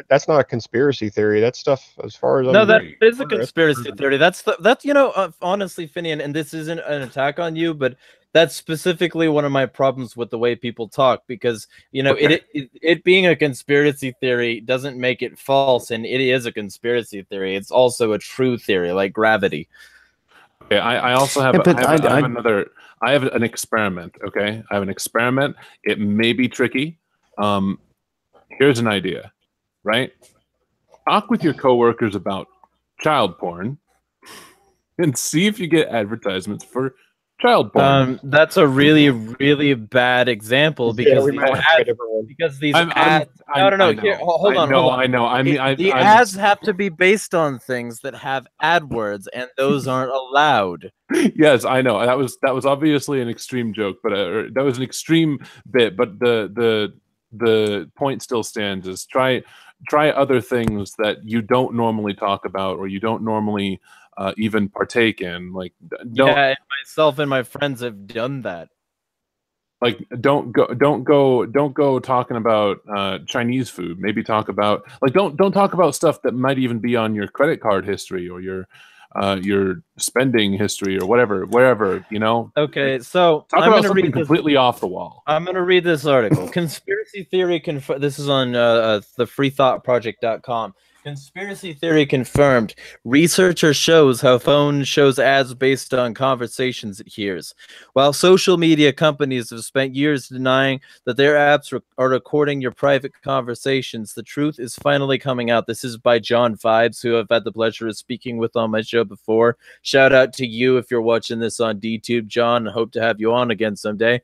C: that's not a conspiracy theory. That's stuff as far as
A: that is a conspiracy theory. That's honestly, Finian, and this isn't an attack on you, but that's specifically one of my problems with the way people talk, because it being a conspiracy theory doesn't make it false, and it is a conspiracy theory. It's also a true theory, like gravity.
E: Okay, I also have,
D: Yeah, but
E: I have an experiment. Okay, I have an experiment. It may be tricky. Here's an idea, right? Talk with your coworkers about child porn and see if you get advertisements for child porn.
A: That's a really, really bad example
C: Yeah,
A: because
C: we
A: these
C: might have to try a
A: ads,
C: different one.
A: because these
E: I'm,
A: ads.
E: I'm,
A: No.
E: I
A: Here,
E: know.
A: hold on, hold on.
E: I know. I mean,
A: The
E: I'm
A: ads have to be based on things that have AdWords, and those aren't allowed.
E: yes, I know. That was obviously an extreme joke, but that was an extreme bit. But the point still stands: is try other things that you don't normally talk about or you don't normally even partake in. Like don't
A: Yeah, and myself and my friends have done that.
E: don't go talking about Chinese food. Maybe talk about don't talk about stuff that might even be on your credit card history or your spending history or wherever, you know.
A: Okay, so
E: Talk
A: I'm
E: about
A: gonna
E: something
A: read this.
E: completely off the wall.
A: I'm going to read this article. Conspiracy theory this is on the freethoughtproject.com. Conspiracy theory confirmed. Researcher shows how phone shows ads based on conversations it hears. While social media companies have spent years denying that their apps are recording your private conversations, the truth is finally coming out. This is by John Vibes, who I've had the pleasure of speaking with on my show before. Shout out to you if you're watching this on DTube, John. I hope to have you on again someday.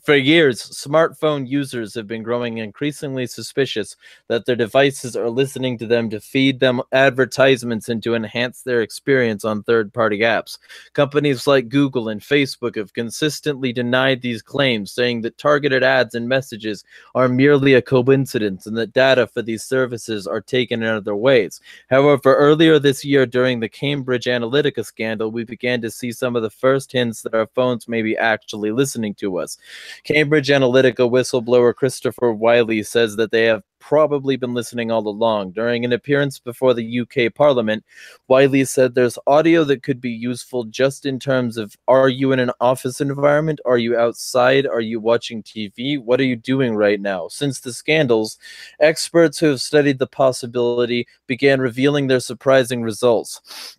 A: For years, smartphone users have been growing increasingly suspicious that their devices are listening to them to feed them advertisements and to enhance their experience on third-party apps. Companies like Google and Facebook have consistently denied these claims, saying that targeted ads and messages are merely a coincidence and that data for these services are taken in other ways. However, earlier this year during the Cambridge Analytica scandal, we began to see some of the first hints that our phones may be actually listening to us. Cambridge Analytica whistleblower Christopher Wiley says that they have probably been listening all along. During an appearance before the UK Parliament, Wiley said there's audio that could be useful just in terms of, are you in an office environment? Are you outside? Are you watching TV? What are you doing right now? Since the scandals, experts who have studied the possibility began revealing their surprising results.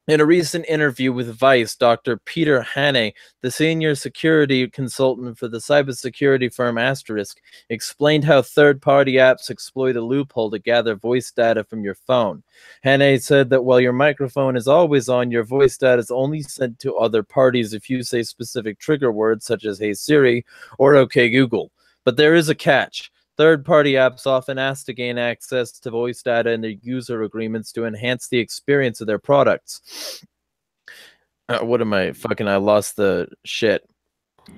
A: In a recent interview with Vice, Dr. Peter Hannay, the senior security consultant for the cybersecurity firm Asterisk, explained how third-party apps exploit a loophole to gather voice data from your phone. Hannay said that while your microphone is always on, your voice data is only sent to other parties if you say specific trigger words such as "Hey Siri" or "Okay Google." But there is a catch. Third-party apps often ask to gain access to voice data in their user agreements to enhance the experience of their products. What am I fucking? I lost the shit.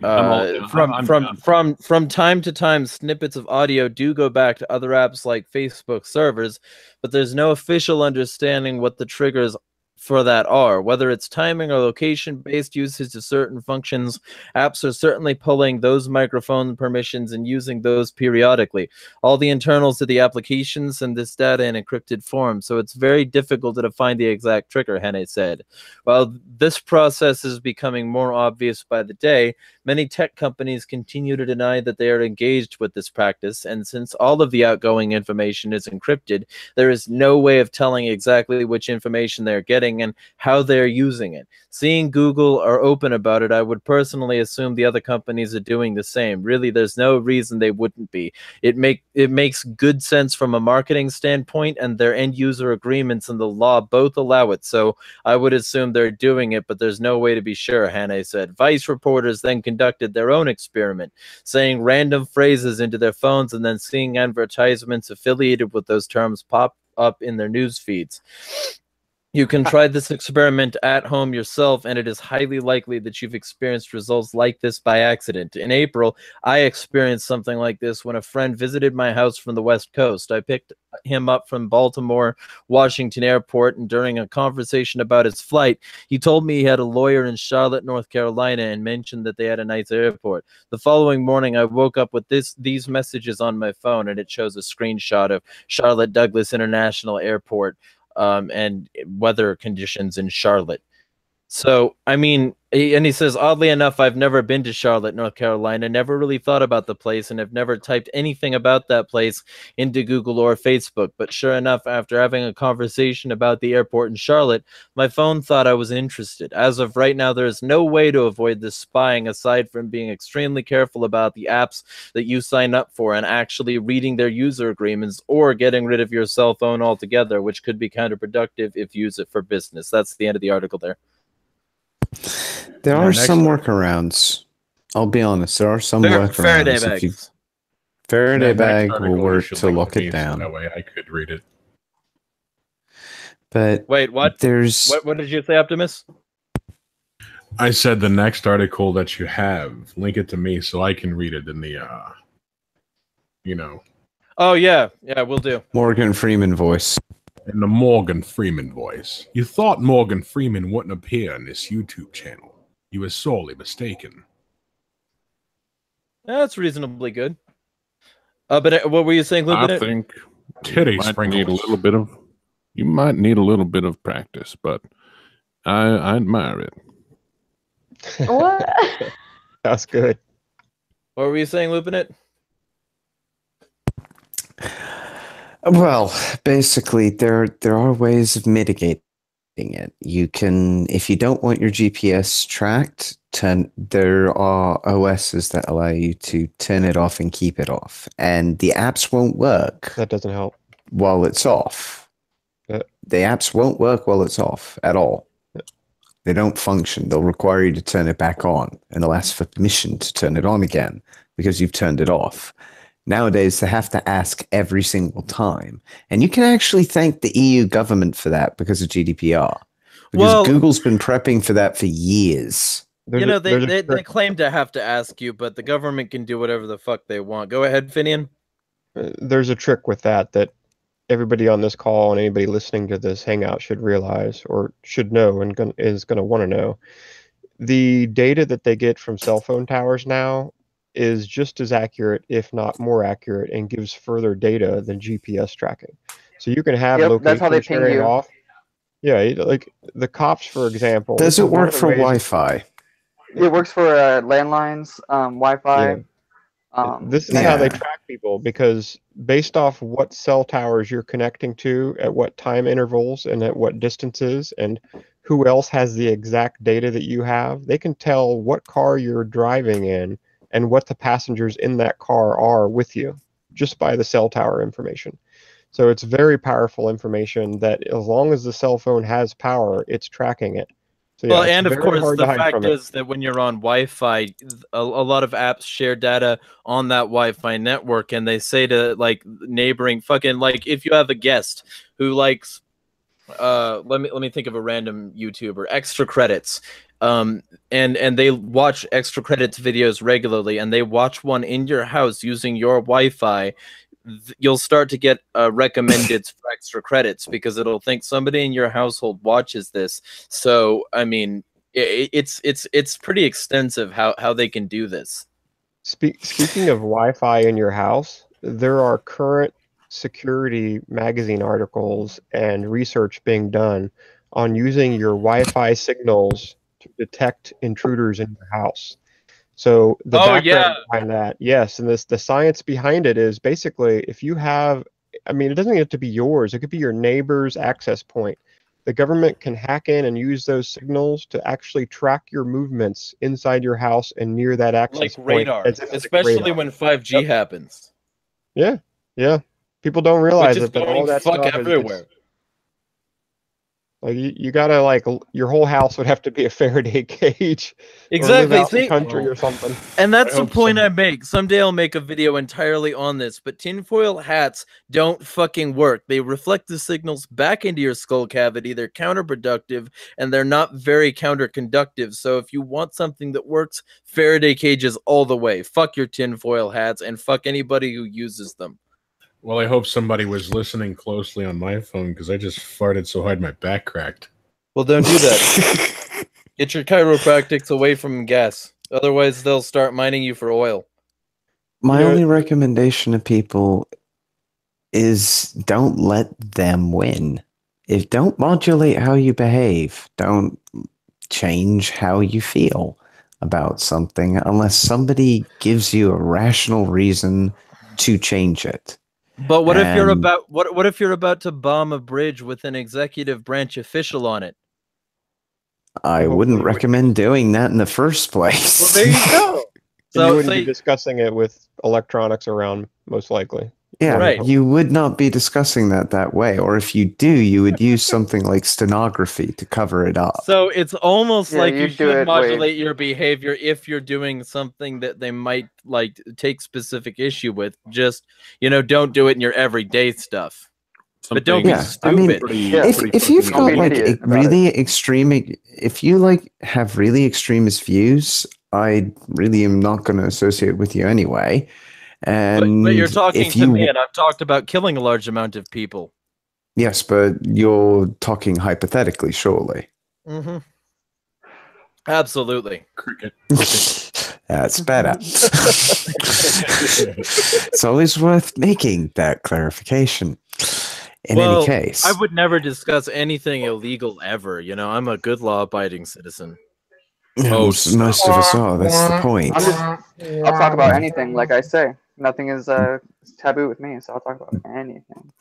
A: From time to time, snippets of audio do go back to other apps like Facebook servers, but there's no official understanding what the triggers for that are. Whether it's timing or location-based usage of certain functions, apps are certainly pulling those microphone permissions and using those periodically. All the internals of the applications send this data in encrypted form, so it's very difficult to define the exact trigger, Hannay said. While this process is becoming more obvious by the day, many tech companies continue to deny that they are engaged with this practice, and since all of the outgoing information is encrypted, there is no way of telling exactly which information they're getting and how they're using it. Seeing Google are open about it, I would personally assume the other companies are doing the same. Really, there's no reason they wouldn't be. It makes good sense from a marketing standpoint, and their end user agreements and the law both allow it. So I would assume they're doing it, but there's no way to be sure, Hannay said. Vice reporters then conducted their own experiment, saying random phrases into their phones and then seeing advertisements affiliated with those terms pop up in their news feeds. You can try this experiment at home yourself, and it is highly likely that you've experienced results like this by accident. In April, I experienced something like this when a friend visited my house from the West Coast. I picked him up from Baltimore Washington Airport, and during a conversation about his flight, he told me he had a lawyer in Charlotte, North Carolina, and mentioned that they had a nice airport. The following morning, I woke up with these messages on my phone, and it shows a screenshot of Charlotte Douglas International Airport and weather conditions in Charlotte. So, I mean, and he says, oddly enough, I've never been to Charlotte, North Carolina, never really thought about the place, and have never typed anything about that place into Google or Facebook. But sure enough, after having a conversation about the airport in Charlotte, my phone thought I was interested. As of right now, there is no way to avoid this spying aside from being extremely careful about the apps that you sign up for and actually reading their user agreements or getting rid of your cell phone altogether, which could be counterproductive if you use it for business. That's the end of the article there.
D: There are some workarounds. I'll be honest. There are some workarounds.
A: Faraday bags.
D: Faraday bag will work to lock it down.
F: That way I could read it.
D: But
A: wait, what? What did you say, Optimus?
F: I said the next article that you have, link it to me so I can read it in the,
A: Oh yeah, we'll do.
D: Morgan Freeman voice.
F: In the Morgan Freeman voice. You thought Morgan Freeman wouldn't appear on this YouTube channel. You were sorely mistaken.
A: That's reasonably good. But what were you saying, Lupin?
E: I think
F: titty
E: sprinkles. You might need a little bit of practice, but I admire it.
G: What?
C: That's good.
A: What were you saying, Lupin?
D: Well, basically, there are ways of mitigating it. You can, if you don't want your GPS tracked, there are OSs that allow you to turn it off and keep it off, and the apps won't work.
C: That doesn't help
D: while it's off. The apps won't work while it's off at all. They don't function. They'll require you to turn it back on, and they'll ask for permission to turn it on again because you've turned it off. Nowadays, they have to ask every single time. And you can actually thank the EU government for that because of GDPR. Because Google's been prepping for that for years.
A: They claim to have to ask you, but the government can do whatever the fuck they want. Go ahead, Finian.
C: There's a trick with that everybody on this call and anybody listening to this hangout should realize or should know and is going to want to know. The data that they get from cell phone towers now is just as accurate, if not more accurate, and gives further data than GPS tracking. So you can have location
B: that's how they ping you.
C: off. Yeah, like the cops, for example.
D: Does it work for Wi-Fi?
B: It works for landlines, Wi-Fi.
C: Yeah. This is how they track people, because based off what cell towers you're connecting to, at what time intervals, and at what distances, and who else has the exact data that you have, they can tell what car you're driving in and what the passengers in that car are with you, just by the cell tower information. So it's very powerful information that as long as the cell phone has power, it's tracking it. So, yeah,
A: and of course, the fact is that when you're on Wi-Fi, a lot of apps share data on that Wi-Fi network, and they say to like neighboring fucking, like if you have a guest who likes, let me think of a random YouTuber, Extra Credits. And they watch Extra Credits videos regularly, and they watch one in your house using your Wi-Fi, you'll start to get recommended for Extra Credits because it'll think somebody in your household watches this. So I mean, it's pretty extensive how they can do this.
C: Speaking of Wi-Fi in your house, there are current security magazine articles and research being done on using your Wi-Fi signals to detect intruders in your house. So the background behind that, yes, and the science behind it is basically if you have, I mean, it doesn't have to be yours. It could be your neighbor's access point. The government can hack in and use those signals to actually track your movements inside your house and near that access
A: like
C: point.
A: Radar, especially when 5G happens.
C: Yeah, yeah. People don't realize it, but all that
A: fuck
C: stuff
A: everywhere.
C: Like you gotta like your whole house would have to be a Faraday cage.
A: Exactly.
C: Or live out in the country or something.
A: And that's the point I make. Someday I'll make a video entirely on this, but tinfoil hats don't fucking work. They reflect the signals back into your skull cavity. They're counterproductive and they're not very counterconductive. So if you want something that works, Faraday cages all the way. Fuck your tinfoil hats and fuck anybody who uses them.
F: Well, I hope somebody was listening closely on my phone because I just farted so hard my back cracked.
A: Well, don't do that. Get your chiropractics away from gas. Otherwise, they'll start mining you for oil.
D: My only recommendation to people is don't let them win. Don't modulate how you behave. Don't change how you feel about something unless somebody gives you a rational reason to change it.
A: But what if you're
D: And-
A: about what if you're about to bomb a bridge with an executive branch official on it?
D: I
C: Hopefully
D: wouldn't
C: you wouldn't
D: recommend doing that in the first place.
A: Well, there you go.
C: So you
A: So,
C: wouldn't be discussing it with electronics around, most likely.
D: Yeah,
A: Right.
D: you would not be discussing that way. Or if you do, you would use something like stenography to cover it up.
A: so it's almost
B: Yeah,
A: like you
B: you'd do
A: should
B: it
A: modulate your behavior if you're doing something that they might like take specific issue with. Just don't do it in your everyday stuff. But don't be
D: Yeah, I mean,
A: stupid.
B: Yeah.
D: if you've
B: Don't
D: got
B: be an
D: like
B: idiot about
D: really extreme, if you like have really extremist views, I really am not going to associate with you anyway. And
A: But you're talking
D: if
A: to
D: you,
A: me, and I've talked about killing a large amount of people.
D: yes, but you're talking hypothetically, surely.
A: Mm-hmm. Absolutely.
F: Cricket.
D: That's better. It's always worth making that clarification. In any case,
A: I would never discuss anything illegal ever. I'm a good law-abiding citizen.
D: most of us are. That's the point.
B: I'll talk about anything, like I say. Nothing is taboo with me, so I'll talk about anything.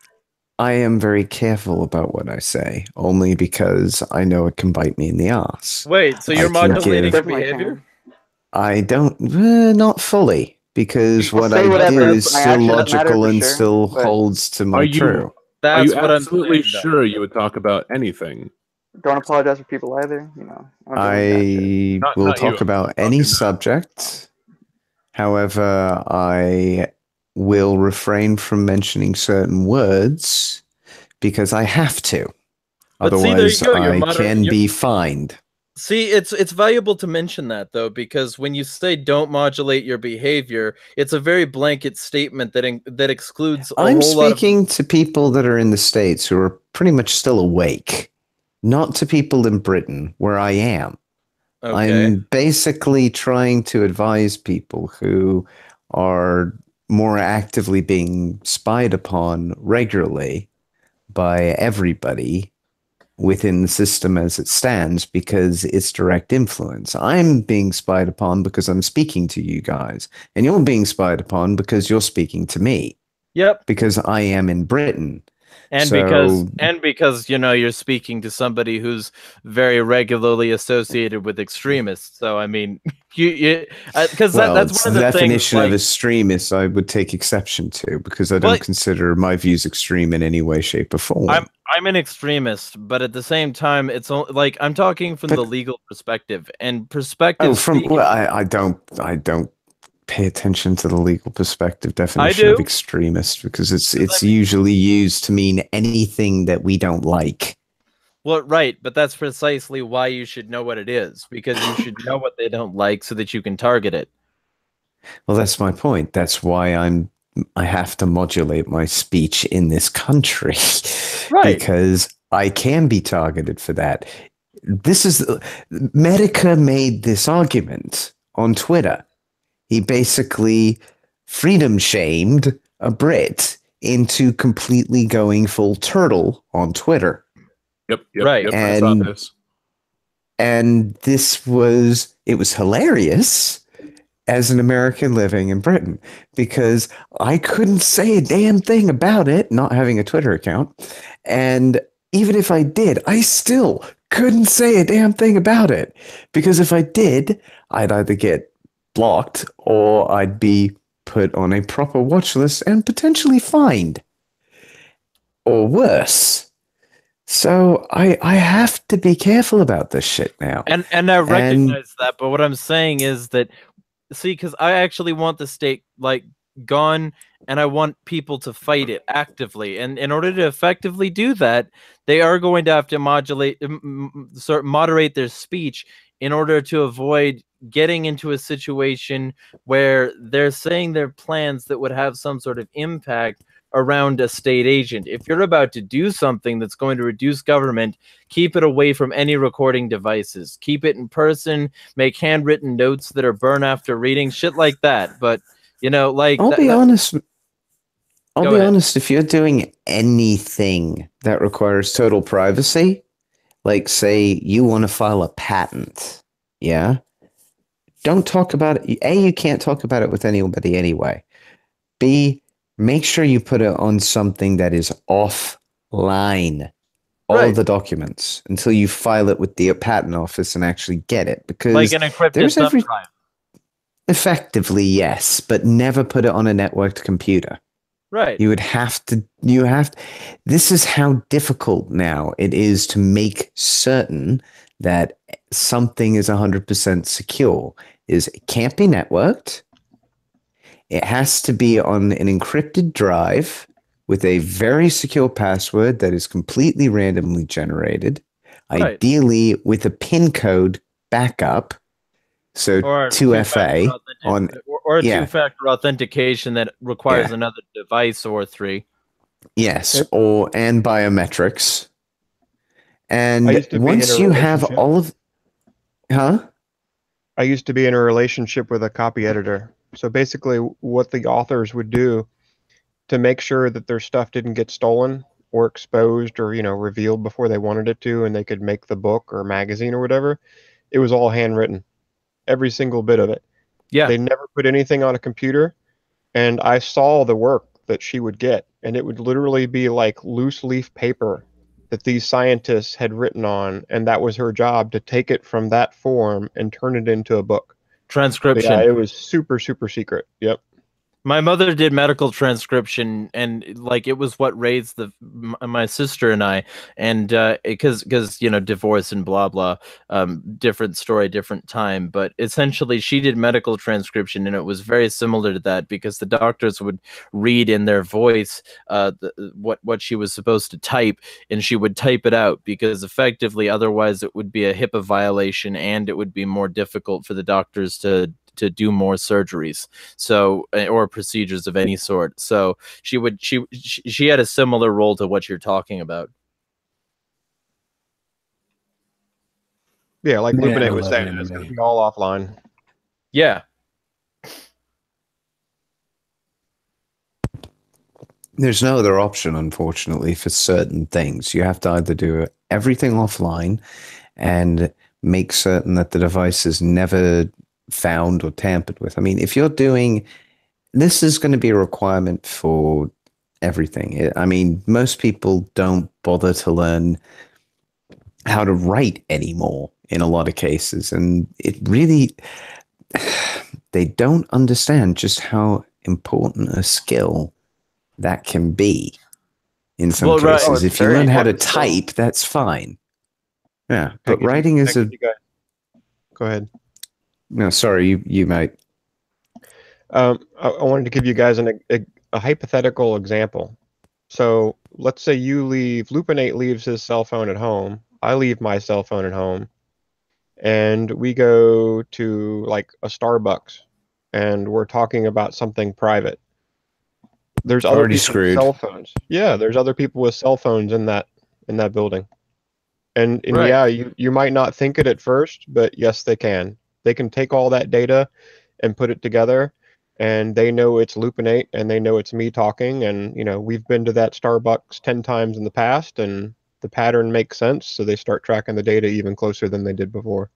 D: I am very careful about what I say, only because I know it can bite me in the ass.
A: Wait, so you're
D: I can
A: modulating
D: give-
A: your
B: Definitely
A: behavior?
D: I don't, not fully, because
B: I'll
D: what
B: say
D: I
B: whatever.
D: do is
B: My
D: still
B: actions matter
D: logical
B: for
D: and
B: sure,
D: still
B: but-
D: holds to my
E: Are you-
D: true.
E: Are
A: That's
E: you
A: what I'm
E: absolutely
A: saying, though.
E: sure you would talk about anything?
B: Don't apologize for people either. I don't do any of that shit.
D: I will
E: not
D: talk
E: you.
D: about any subject. However, I will refrain from mentioning certain words because I have to.
A: But see, there you
D: Otherwise,
A: go, you're
D: I can be fined.
A: See, it's valuable to mention that, though, because when you say don't modulate your behavior, it's a very blanket statement that excludes a
D: I'm
A: whole lot of...
D: speaking to people that are in the States who are pretty much still awake, not to people in Britain where I am.
A: Okay.
D: I'm basically trying to advise people who are more actively being spied upon regularly by everybody within the system as it stands because it's direct influence. I'm being spied upon because I'm speaking to you guys, and you're being spied upon because you're speaking to me.
A: Yep.
D: Because I am in Britain.
A: And because you're speaking to somebody who's very regularly associated with extremists. So I mean, because that's one of the
D: definition
A: things,
D: of extremist I would take exception to because I don't consider my views extreme in any way, shape, or form.
A: I'm an extremist, but at the same time, it's like I'm talking from the legal perspective and perspective.
D: I don't pay attention to the legal perspective definition of extremist because it's usually used to mean anything that we don't like.
A: Well, right, but that's precisely why you should know what it is, because you should know what they don't like so that you can target it.
D: Well, that's my point. That's why I have to modulate my speech in this country. Right. Because I can be targeted for that. Medica made this argument on Twitter. He basically freedom shamed a Brit into completely going full turtle on Twitter.
E: Yep. And, I saw this.
D: And it was hilarious as an American living in Britain because I couldn't say a damn thing about it, not having a Twitter account. And even if I did, I still couldn't say a damn thing about it because if I did, I'd either get blocked or I'd be put on a proper watch list and potentially fined or worse. So I have to be careful about this shit now.
A: And I recognize that, but what I'm saying is that, see, because I actually want the state gone, and I want people to fight it actively. And in order to effectively do that, they are going to have to moderate their speech in order to avoid getting into a situation where they're saying their plans that would have some sort of impact around a state agent. If you're about to do something that's going to reduce government, keep it away from any recording devices. Keep it in person, make handwritten notes that are burned after reading, shit like that. But,
D: I'll be honest. If you're doing anything that requires total privacy, Like, say you want to file a patent, yeah? Don't talk about it. A, you can't talk about it with anybody anyway. B, make sure you put it on something that is offline. All of
A: Right.
D: the documents until you file it with the patent office and actually get it. Because
A: Like an encrypted
D: there's
A: thumb drive.
D: effectively, yes, but never put it on a networked computer.
A: Right.
D: You have to, this is how difficult now it is to make certain that something is 100% secure. It can't be networked. It has to be on an encrypted drive with a very secure password that is completely randomly generated,
A: Right.
D: ideally with a PIN code backup. So
A: Or
D: 2FA on yeah.
A: two-factor authentication that requires
D: Yeah.
A: another device or 3.
D: Yes,
C: Yep.
D: and biometrics.
C: I
D: And
C: used to be in
D: once
C: a
D: you have
C: relationship.
D: all of, huh?
C: I used to be in a relationship with a copy editor. So basically, what the authors would do to make sure that their stuff didn't get stolen or exposed or, you know, revealed before they wanted it to, and they could make the book or magazine or whatever, it was all handwritten, every single bit of it.
A: Yeah.
C: They never put anything on a computer, and I saw the work that she would get, and it would literally be like loose leaf paper that these scientists had written on, and that was her job, to take it from that form and turn it into a book.
A: Transcription.
C: Yeah, it was super, super secret. Yep.
A: My mother did medical transcription, and like it was what raised my sister and I, and because you know, divorce and blah blah, different story, different time. But essentially, she did medical transcription, and it was very similar to that because the doctors would read in their voice what she was supposed to type, and she would type it out because effectively, otherwise, it would be a HIPAA violation, and it would be more difficult for the doctors to do more surgeries, so or procedures of any sort. So she had a similar role to what you're talking about.
C: Yeah, like
D: Yeah,
C: Lupinate
D: I
C: was
D: love
C: saying,
D: anime.
C: it's going to be all offline.
A: Yeah.
D: There's no other option, unfortunately, for certain things. You have to either do everything offline and make certain that the device is never found or tampered with. I mean, if you're doing this, is going to be a requirement for everything. I mean, most people don't bother to learn how to write anymore in a lot of cases, and it really, they don't understand just how important a skill that can be in some
A: Well, right.
D: cases.
B: Oh, it's
D: if you
B: very
D: learn how to
B: important skill.
D: type, that's fine. Yeah,
C: Can I
D: but
C: give
D: writing
C: you-
D: is
C: can I
D: a...
C: give you guys- Go ahead.
D: No, sorry, you might.
C: I wanted to give you guys a hypothetical example. So let's say Lupinate leaves his cell phone at home. I leave my cell phone at home, and we go to like a Starbucks, and we're talking about something private. There's other
D: Already
C: people with
D: screwed.
C: cell phones. Yeah, there's other people with cell phones in that building. And
A: Right.
C: yeah, you might not think it at first, but yes, they can. They can take all that data and put it together, and they know it's Lupinate, and they know it's me talking, and you know, we've been to that Starbucks 10 times in the past, and the pattern makes sense, so they start tracking the data even closer than they did before.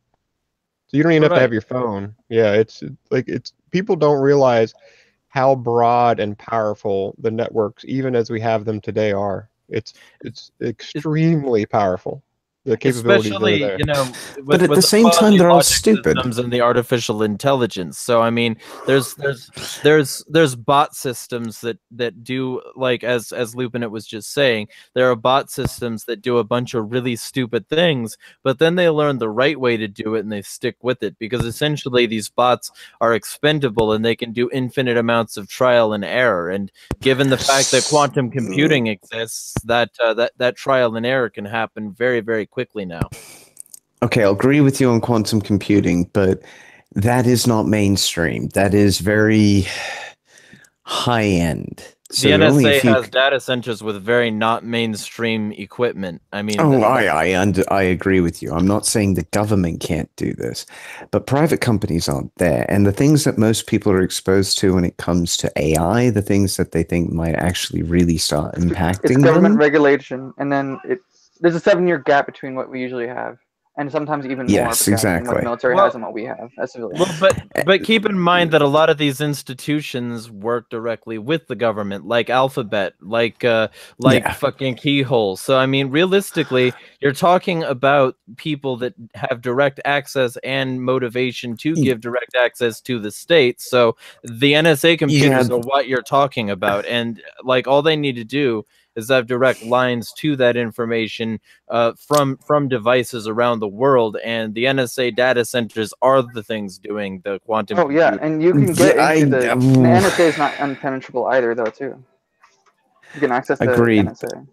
C: So you don't even have to have your phone. Yeah, it's people don't realize how broad and powerful the networks, even as we have them today, are. It's extremely powerful. The capabilities that are
A: Especially,
C: there.
A: you know,
D: But at the same time,
A: fuzzy
D: they're all
A: logic
D: stupid.
A: systems and the artificial intelligence. So I mean, there's bot systems that do, like as Lupinit was just saying, there are bot systems that do a bunch of really stupid things, but then they learn the right way to do it and they stick with it, because essentially these bots are expendable and they can do infinite amounts of trial and error. And given the fact that quantum computing exists, that trial and error can happen very, very quickly now.
D: Okay, I'll agree with you on quantum computing, but that is not mainstream. That is very high end. So
A: the
D: only
A: NSA
D: if you...
A: has data centers with very not mainstream equipment. I mean,
D: Oh, I agree with you. I'm not saying the government can't do this, but private companies aren't there. And the things that most people are exposed to when it comes to AI, the things that they think might actually really start impacting
B: It's government
D: them.
B: regulation, and then there's a 7-year gap between what we usually have, and sometimes even more
D: Yes,
B: of a gap between what
D: exactly.
B: the military
A: Well-
B: has and what we have as civilians.
A: Well, but keep in mind that a lot of these institutions work directly with the government, like Alphabet, like
D: Yeah.
A: fucking Keyhole. So I mean, realistically, you're talking about people that have direct access and motivation to give direct access to the state. So the NSA computers are what you're talking about, and like all they need to do is have direct lines to that information from devices around the world, and the NSA data centers are the things doing the quantum.
B: Oh yeah, and you can get
D: Yeah,
B: into the NSA is not impenetrable either, though. Too, you can access the
D: Agreed.
B: NSA.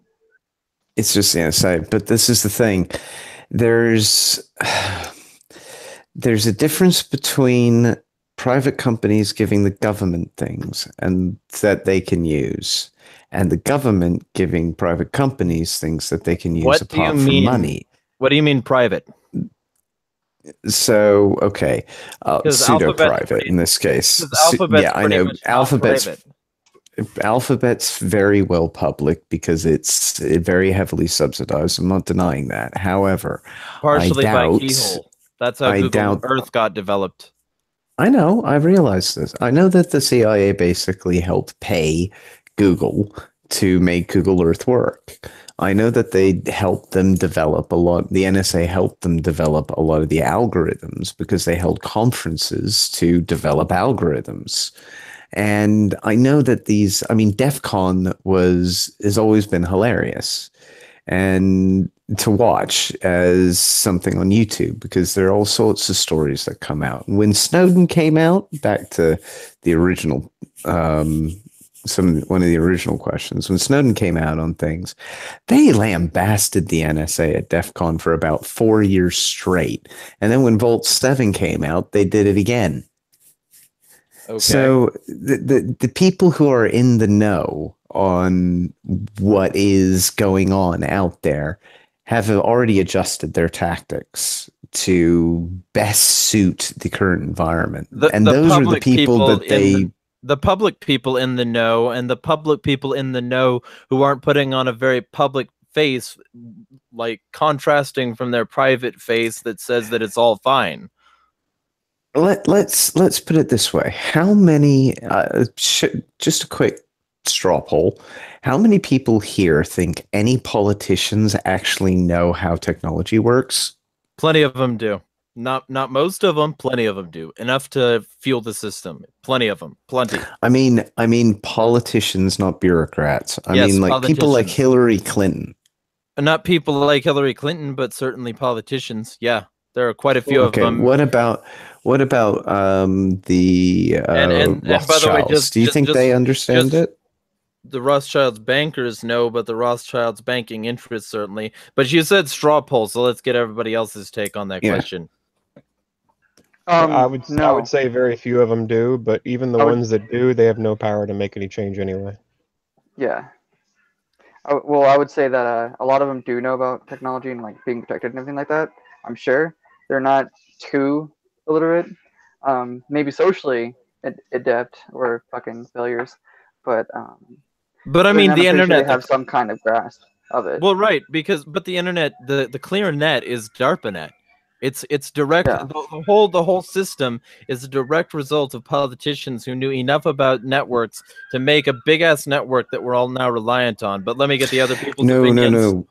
D: It's just the NSA, but this is the thing. There's a difference between private companies giving the government things and that they can use, and the government giving private companies things that they can use
A: What do you
D: apart from
A: mean?
D: money.
A: What do you mean private?
D: So, okay,
A: 'Cause
D: pseudo
A: Alphabet's
D: private
A: pretty-
D: in this case.
A: Because Alphabet's
D: Yeah, I
A: pretty
D: know.
A: much not private.
D: Alphabet's very well public because it's very heavily subsidized. I'm not denying that. However,
A: Partially
D: I
A: by
D: doubt,
A: Keyhole. That's how
D: I
A: Google
D: doubt-
A: Earth got developed.
D: I know, I realized this. I know that the CIA basically helped pay Google to make Google Earth work. I know that they helped them develop a lot. The NSA helped them develop a lot of the algorithms because they held conferences to develop algorithms. And I know that DEF CON has always been hilarious and to watch as something on YouTube because there are all sorts of stories that come out. When Snowden came out, back to the original, one of the original questions, when Snowden came out on things, they lambasted the NSA at DEF CON for about 4 years straight. And then when Vault 7 came out, they did it again.
A: Okay.
D: So the people who are in the know on what is going on out there have already adjusted their tactics to best suit the current environment. And those are the people that they...
A: The public people in the know and the public people in the know who aren't putting on a very public face, like contrasting from their private face that says that it's all fine.
D: Let's put it this way. How many, just a quick straw poll, how many people here think any politicians actually know how technology works?
A: Plenty of them do. Not most of them, plenty of them do. Enough to fuel the system. Plenty of them. Plenty.
D: I mean politicians, not bureaucrats. I mean like people like Hillary Clinton.
A: Not people like Hillary Clinton, but certainly politicians. Yeah. There are quite a few of them.
D: What about the Rothschilds?
A: By the way,
D: do you think they understand it?
A: The Rothschilds bankers know, but the Rothschilds banking interests certainly. But you said straw poll, so let's get everybody else's take on that question.
C: I would say very few of them do, but even the ones that do, they have no power to make any change anyway.
B: Yeah. Well, I would say that a lot of them do know about technology and like being protected and everything like that. I'm sure they're not too illiterate. Maybe socially adept or fucking failures, but
A: I mean the internet
B: sure they have some kind of grasp of it.
A: Well, right, but the internet, the clear net is DARPANET. It's direct. Yeah. The whole system is a direct result of politicians who knew enough about networks to make a big ass network that we're all now reliant on. But let me get the other people's opinions.
D: No.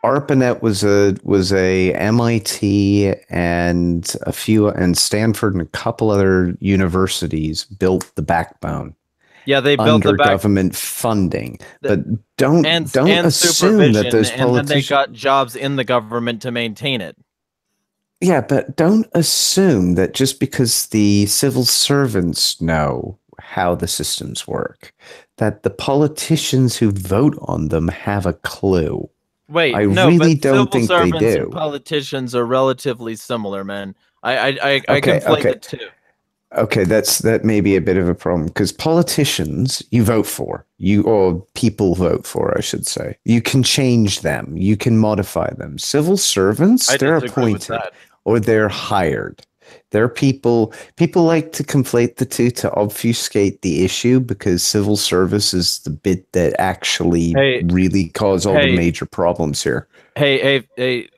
D: ARPANET was a MIT and Stanford and a couple other universities built the backbone.
A: Yeah, they built
D: under government funding, but don't assume that those politicians.
A: And then they got jobs in the government to maintain it.
D: Yeah, but don't assume that just because the civil servants know how the systems work, that the politicians who vote on them have a clue.
A: Wait,
D: I really don't think they do.
A: And politicians are relatively similar, man. I conflate the two.
D: Okay, that may be a bit of a problem because politicians you vote for, or people vote for, I should say. You can change them, you can modify them. Civil servants, they're appointed or they're hired. There are people like to conflate the two to obfuscate the issue because civil service is the bit that actually
A: Hey,
D: really caused all the
A: hey.
D: major problems here.
A: Hey,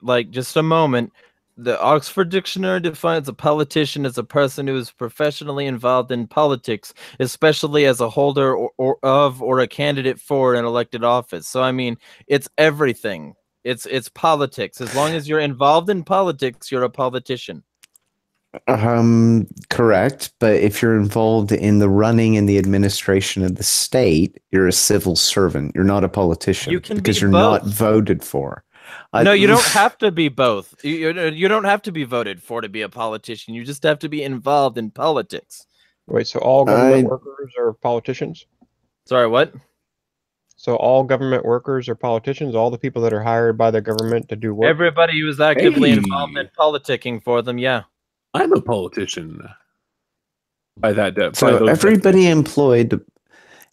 A: like just a moment. The Oxford Dictionary defines a politician as a person who is professionally involved in politics, especially as a holder or a candidate for an elected office. So I mean, it's everything. It's politics. As long as you're involved in politics, you're a politician.
D: Correct. But if you're involved in the running and the administration of the state, you're a civil servant. You're not a politician
A: You can
D: because
A: be
D: you're not
A: both.
D: voted for.
A: No, you don't have to be both. You don't have to be voted for to be a politician. You just have to be involved in politics.
C: Wait, so all government workers are politicians?
A: Sorry, what?
C: So all government workers are politicians? All the people that are hired by the government to do work?
A: Everybody who is actively involved in politicking for them, yeah.
E: I'm a politician. By that depth.
D: So everybody employed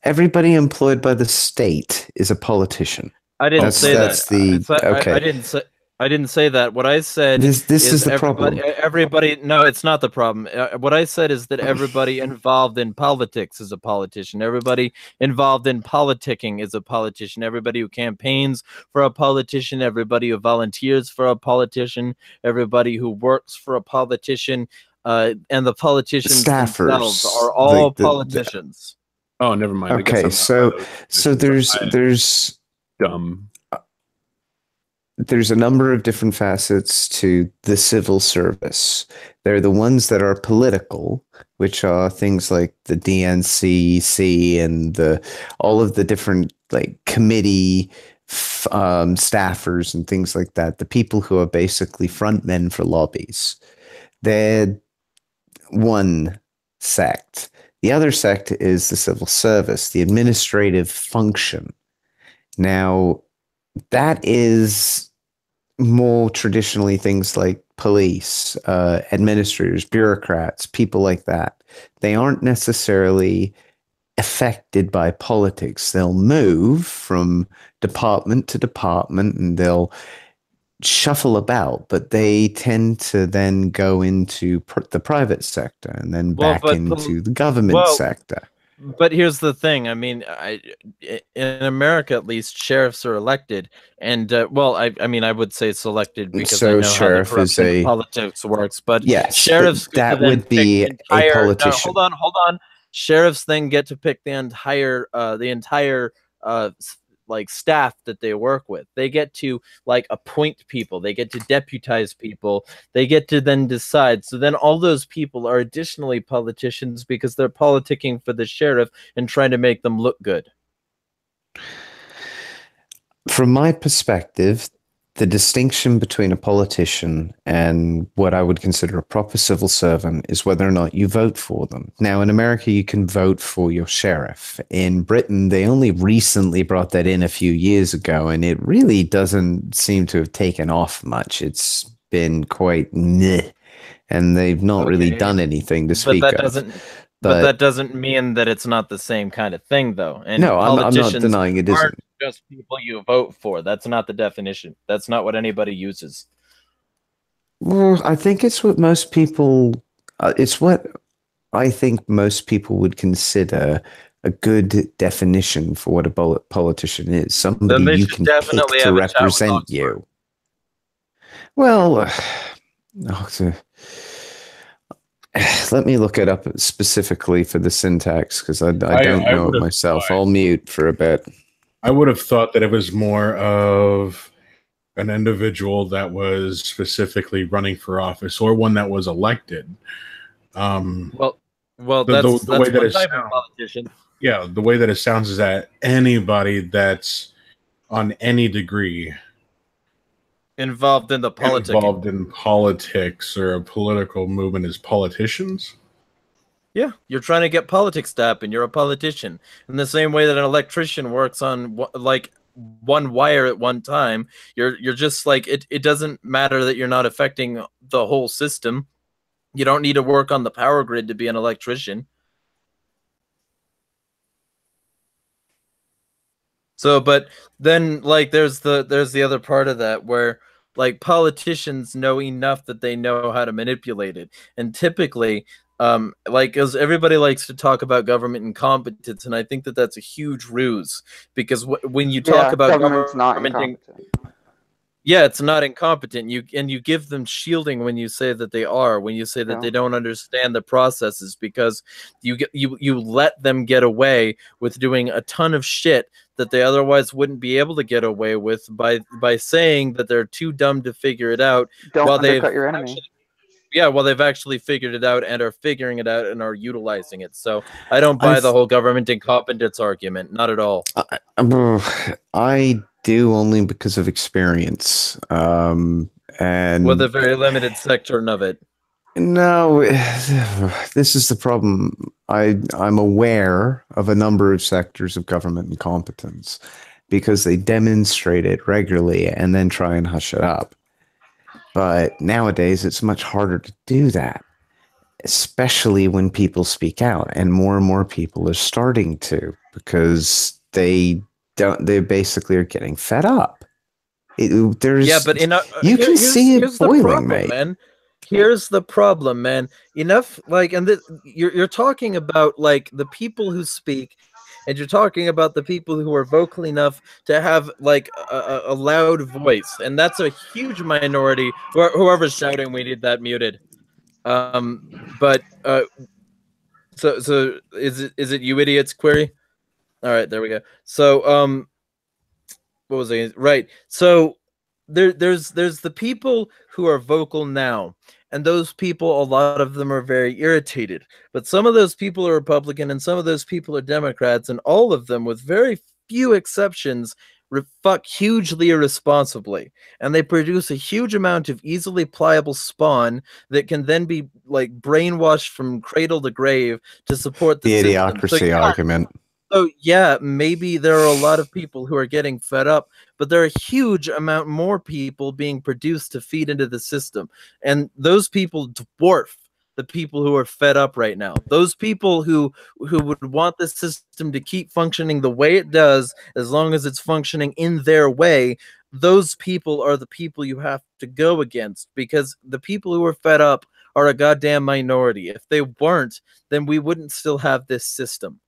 D: by the state is a politician.
A: I didn't say that.
D: Okay.
A: I didn't say that. What I said
D: this is the problem.
A: Everybody, no, it's not the problem. What I said is that everybody involved in politics is a politician. Everybody involved in politicking is a politician. Everybody who campaigns for a politician, everybody who volunteers for a politician, everybody who works for a politician, and the politicians themselves are all politicians.
E: Oh, never mind.
D: Okay, so there's
E: dumb.
D: There's a number of different facets to the civil service. There are the ones that are political, which are things like the DNCC and all of the different like committee staffers and things like that. The people who are basically frontmen for lobbies. They're one sect. The other sect is the civil service, the administrative function. Now, that is more traditionally things like police, administrators, bureaucrats, people like that. They aren't necessarily affected by politics. They'll move from department to department and they'll shuffle about, but they tend to then go into the private sector and then back into the government sector.
A: But here's the thing. I mean, in America, at least, sheriffs are elected, and I mean, I would say selected because I know how the corruption of politics works. But
D: yes,
A: sheriffs
D: that would be a politician.
A: No, hold on. Sheriffs then get to pick the entire like staff that they work with. They get to like appoint people, they get to deputize people, they get to then decide. So then all those people are additionally politicians because they're politicking for the sheriff and trying to make them look good.
D: From my perspective, the distinction between a politician and what I would consider a proper civil servant is whether or not you vote for them. Now, in America, you can vote for your sheriff. In Britain, they only recently brought that in a few years ago, and it really doesn't seem to have taken off much. It's been quite meh, and they've not really done anything to speak of.
A: But that doesn't mean that it's not the same kind of thing, though. And
D: no, I'm not denying it isn't.
A: Just people you vote for. That's not the definition. That's not what anybody uses.
D: Well, I think it's what most people. It's what I think most people would consider a good definition for what a politician is. Somebody you can pick to represent you. Well, let me look it up specifically for the syntax because I don't know it myself. I'll mute for a bit.
F: I would have thought that it was more of an individual that was specifically running for office or one that was elected.
A: Well, that's the way that it sounds.
F: Yeah, the way that it sounds is that anybody that's on any degree
A: involved in
F: politics or a political movement is politicians.
A: Yeah, you're trying to get politics to happen. You're a politician. In the same way that an electrician works on like one wire at one time, you're just like it doesn't matter that you're not affecting the whole system. You don't need to work on the power grid to be an electrician. So, but then like there's the other part of that where like politicians know enough that they know how to manipulate it. And typically, like, as everybody likes to talk about government incompetence, and I think that that's a huge ruse, because when you talk about
B: government's not
A: government
B: incompetent.
A: yeah, it's not incompetent. You give them shielding when you say that they are, when you say that they don't understand the processes, because you let them get away with doing a ton of shit that they otherwise wouldn't be able to get away with by saying that they're too dumb to figure it out.
B: Don't
A: while
B: undercut your enemy.
A: Well, they've actually figured it out and are figuring it out and are utilizing it. So I don't buy the whole government incompetence argument. Not at all.
D: I do, only because of experience. And
A: with a very limited section of it.
D: No, this is the problem. I'm aware of a number of sectors of government incompetence because they demonstrate it regularly and then try and hush it up. But nowadays, it's much harder to do that, especially when people speak out, and more people are starting to, because they basically are getting fed up. There's,
A: yeah, but
D: you can see it boiling, mate.
A: Man. Here's the problem, man. Enough, like, and you're talking about like the people who speak, and you're talking about the people who are vocal enough to have like a loud voice, and that's a huge minority. Whoever's shouting, we need that muted. But so is it you idiots? Query. All right, there we go. So what was I right? So there's the people who are vocal now, and those people, a lot of them are very irritated, but some of those people are Republican and some of those people are Democrats, and all of them, with very few exceptions, fuck hugely irresponsibly, and they produce a huge amount of easily pliable spawn that can then be like brainwashed from cradle to grave to support the
D: idiocracy argument.
A: So yeah, maybe there are a lot of people who are getting fed up, but there are a huge amount more people being produced to feed into the system. And those people dwarf the people who are fed up right now. Those people who would want the system to keep functioning the way it does, as long as it's functioning in their way, those people are the people you have to go against, because the people who are fed up are a goddamn minority. If they weren't, then we wouldn't still have this system.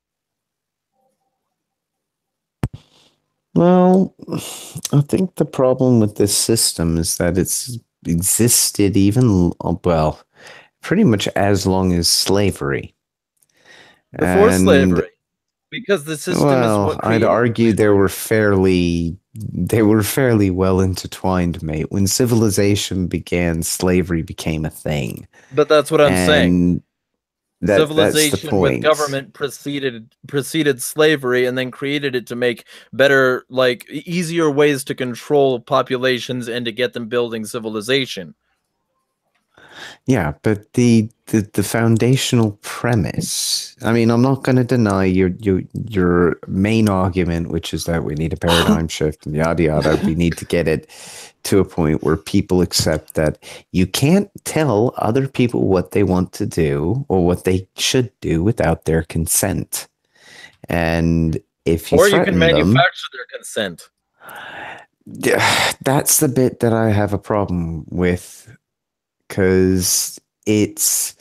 D: Well, I think the problem with this system is that it's existed pretty much as long as slavery.
A: Before slavery, because the system is what
D: I'd argue they were fairly well intertwined, mate. When civilization began, slavery became a thing.
A: But that's what I'm saying.
D: Civilization
A: with government preceded slavery, and then created it to make better, like, easier ways to control populations and to get them building civilization.
D: Yeah, but the foundational premise, I mean, I'm not going to deny your main argument, which is that we need a paradigm shift and yada yada. We need to get it to a point where people accept that you can't tell other people what they want to do or what they should do without their consent. And if you
A: can manufacture their consent.
D: That's the bit that I have a problem with, because it's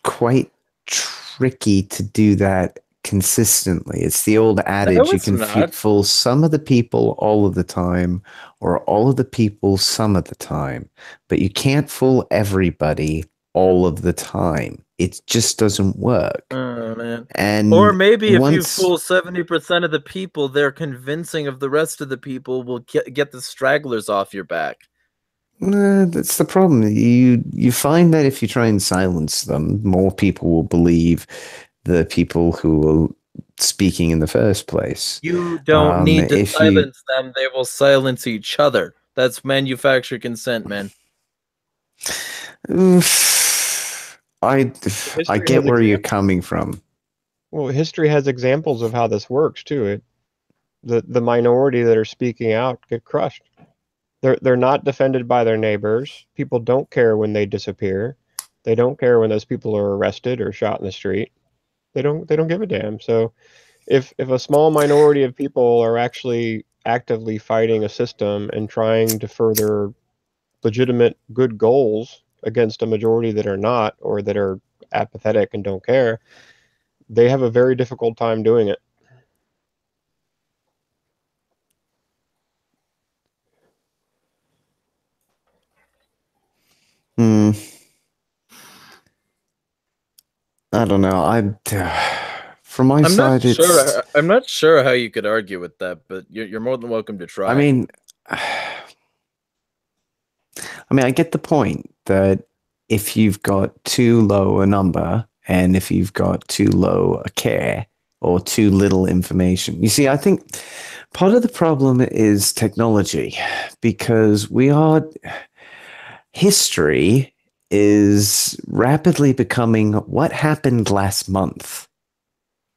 D: quite tricky to do that consistently. It's the old adage, you can fool some of the people all of the time, or all of the people some of the time, but you can't fool everybody all of the time. It just doesn't work.
A: Oh, man.
D: And
A: or maybe if you fool 70% of the people, they're convincing of the rest of the people will get the stragglers off your back.
D: That's the problem. You find that if you try and silence them, more people will believe the people who are speaking in the first place.
A: You don't need to silence them. They will silence each other. That's manufactured consent, man.
D: I get where you're coming from.
C: Well, history has examples of how this works too. The minority that are speaking out get crushed. They're not defended by their neighbors. People don't care when they disappear. They don't care when those people are arrested or shot in the street. They don't give a damn. So if a small minority of people are actually actively fighting a system and trying to further legitimate good goals against a majority that are not, or that are apathetic and don't care, they have a very difficult time doing it.
D: I don't know. From my side,
A: I'm not sure how you could argue with that, but you're more than welcome to try.
D: I mean, I get the point that if you've got too low a number and if you've got too low a care or too little information, you see, I think part of the problem is technology, because history is rapidly becoming what happened last month,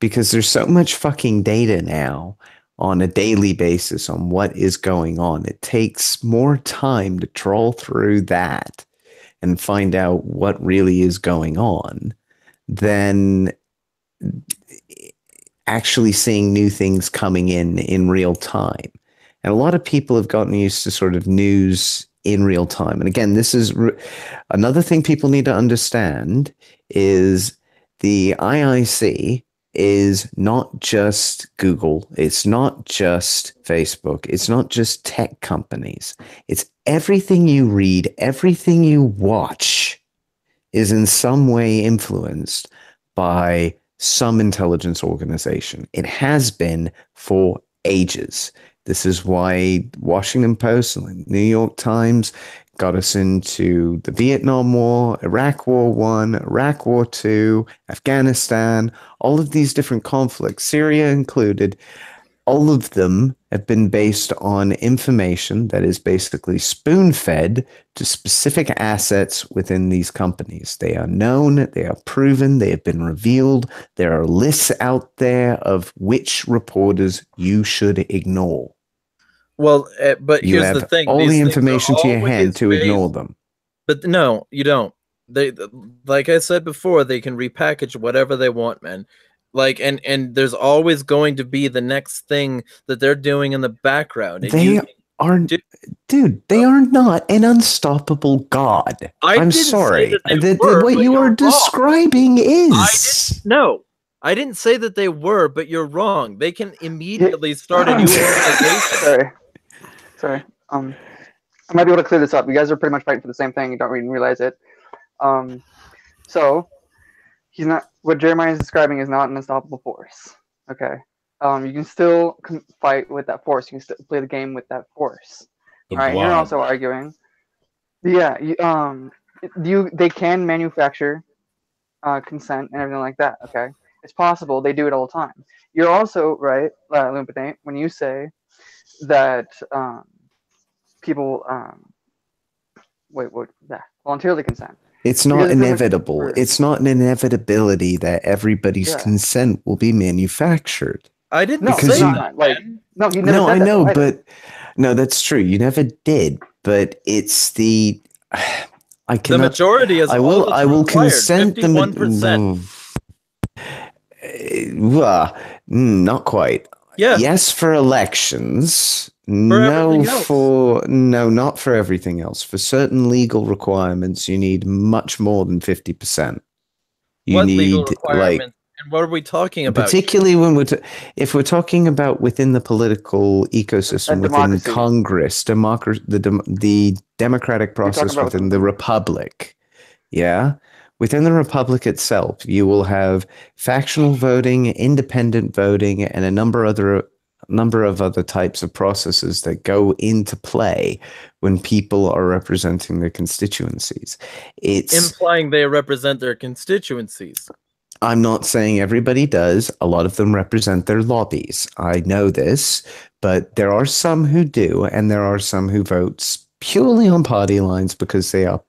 D: because there's so much fucking data now on a daily basis on what is going on. It takes more time to troll through that and find out what really is going on than actually seeing new things coming in real time. And a lot of people have gotten used to sort of news in real time. And again, this is another thing people need to understand is the IIC is not just Google. It's not just Facebook. It's not just tech companies. It's everything you read, everything you watch is in some way influenced by some intelligence organization. It has been for ages. This is why Washington Post and the New York Times got us into the Vietnam War, Iraq War I, Iraq War II, Afghanistan, all of these different conflicts, Syria included. All of them have been based on information that is basically spoon-fed to specific assets within these companies. They are known, they are proven, they have been revealed. There are lists out there of which reporters you should ignore.
A: Well, but here's the thing:
D: all
A: these
D: the
A: things
D: information
A: are
D: to your hand
A: always
D: to ignore them.
A: But no, you don't. They, like I said before, they can repackage whatever they want, man. Like, and there's always going to be the next thing that they're doing in the background.
D: They aren't, dude. They are not an unstoppable god. I'm sorry. What you are describing is
A: no. I didn't say that they were, but you're wrong. They can immediately start a new organization.
B: Sorry. I might be able to clear this up. You guys are pretty much fighting for the same thing. You don't even realize it. So he's not. What Jeremiah is describing is not an unstoppable force. Okay. You can still fight with that force. You can still play the game with that force. All right. You're also arguing. Yeah. They can manufacture consent and everything like that. Okay. It's possible. They do it all the time. You're also right, Lumpinate, when you say that people voluntarily consent.
D: It's not inevitable. It's not an inevitability that everybody's consent will be manufactured.
A: I didn't say that.
B: No, you never said
D: I
B: that,
D: know,
B: right?
D: but no, that's true. You never did. But it's the
A: the majority is. I
D: will consent.
A: 51%.
D: Not quite.
A: Yeah.
D: Yes, for elections.
A: Not
D: for everything else. For certain legal requirements, you need much more than 50%.
A: What legal requirements? And what are we talking about?
D: Particularly when if we're talking about within the political ecosystem, within Congress, the democratic process within the republic. Yeah. Within the republic itself, you will have factional voting, independent voting, and a number of other types of processes that go into play when people are representing their constituencies. It's
A: implying they represent their constituencies.
D: I'm not saying everybody does. A lot of them represent their lobbies. I know this, but there are some who do, and there are some who vote purely on party lines because they are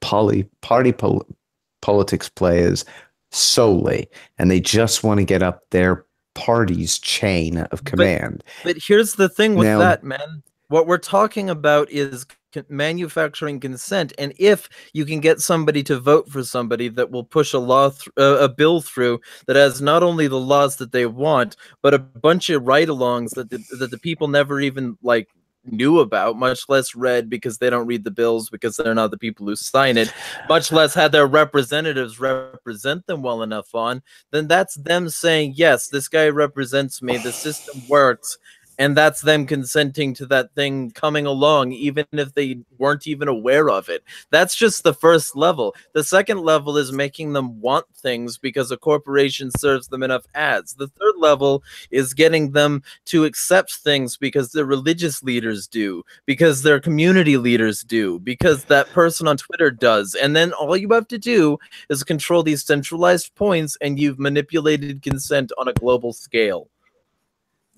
D: politics players solely, and they just want to get up their party's chain of command.
A: But here's the thing with that, man. What we're talking about is manufacturing consent, and if you can get somebody to vote for somebody that will push a bill through that has not only the laws that they want, but a bunch of ride-alongs that the people never even like knew about, much less read because they don't read the bills because they're not the people who sign it, much less had their representatives represent them well enough on, then that's them saying, yes, this guy represents me, the system works. And that's them consenting to that thing coming along, even if they weren't even aware of it. That's just the first level. The second level is making them want things because a corporation serves them enough ads. The third level is getting them to accept things because their religious leaders do, because their community leaders do, because that person on Twitter does. And then all you have to do is control these centralized points, and you've manipulated consent on a global scale.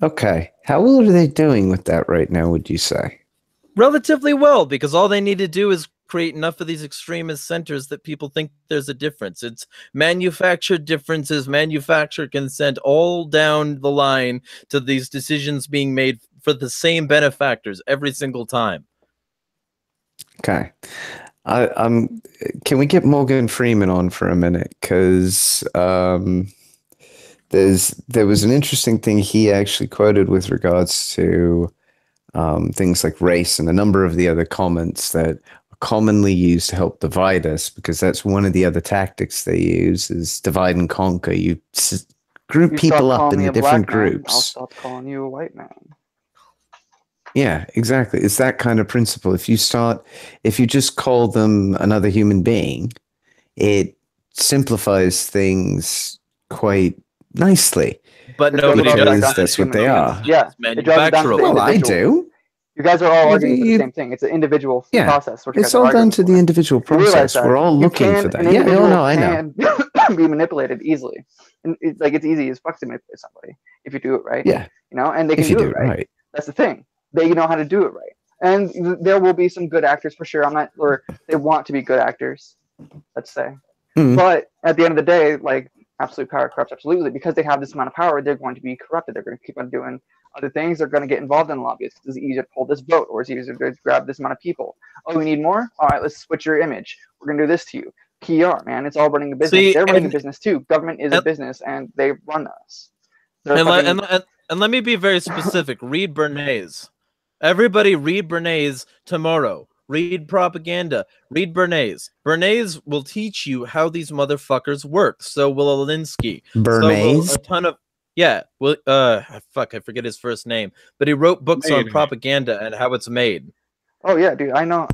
D: Okay. How well are they doing with that right now, would you say?
A: Relatively well, because all they need to do is create enough of these extremist centers that people think there's a difference. It's manufactured differences, manufactured consent, all down the line to these decisions being made for the same benefactors every single time.
D: Okay. Can we get Morgan Freeman on for a minute? Because there was an interesting thing he actually quoted with regards to things like race and a number of the other comments that are commonly used to help divide us, because that's one of the other tactics they use is divide and conquer. You group people up into different groups.
B: I'll stop calling you a white man.
D: Yeah, exactly. It's that kind of principle. If you just call them another human being, it simplifies things quite nicely.
A: But nobody does.
D: That's what they are.
B: Yeah,
A: manufacturable.
D: Well, I do.
B: You guys are all arguing for the same thing. It's an individual process.
D: It's all down to the individual process. We're all looking for that. Yeah, I know.
B: Can be manipulated easily. And it's easy as fuck to manipulate somebody if you do it right.
D: Yeah.
B: And they can do it right. That's the thing. They know how to do it right. And there will be some good actors for sure. Or they want to be good actors, let's say. Mm-hmm. But at the end of the day, like, absolute power corrupts absolutely. Because they have this amount of power, they're going to be corrupted. They're going to keep on doing other things. They're going to get involved in lobbies. It's easier to pull this vote, or it's easier to grab this amount of people. Oh, we need more? All right, let's switch your image. We're going to do this to you. PR, man. It's all running a business. They're running a business too. Government is a business, and they run us.
A: And let me be very specific. Read Bernays. Everybody read Bernays tomorrow. Read propaganda. Read Bernays. Bernays will teach you how these motherfuckers work. So will Alinsky.
D: Bernays?
A: So will a ton of... Yeah. Well, fuck, I forget his first name. But he wrote books on propaganda and how it's made.
B: Oh, yeah, dude. I know.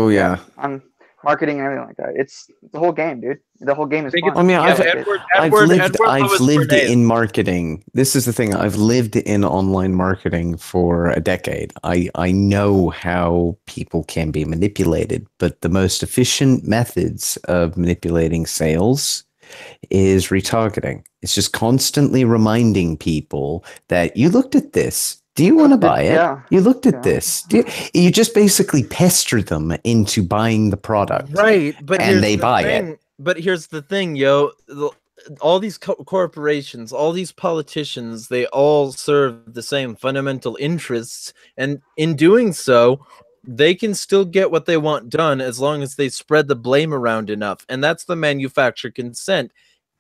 D: Yeah.
B: I'm marketing and everything like that. It's the whole game, dude. The whole game is fun.
D: I mean, I've lived in marketing. This is the thing. I've lived in online marketing for a decade. I know how people can be manipulated, but the most efficient methods of manipulating sales is retargeting. It's just constantly reminding people that you looked at this. Do you want to buy it?
B: Yeah.
D: You looked at this. You just basically pester them into buying the product.
A: Right.
D: And they buy it.
A: But here's the thing, yo. All these corporations, all these politicians, they all serve the same fundamental interests. And in doing so, they can still get what they want done as long as they spread the blame around enough. And that's the manufactured consent.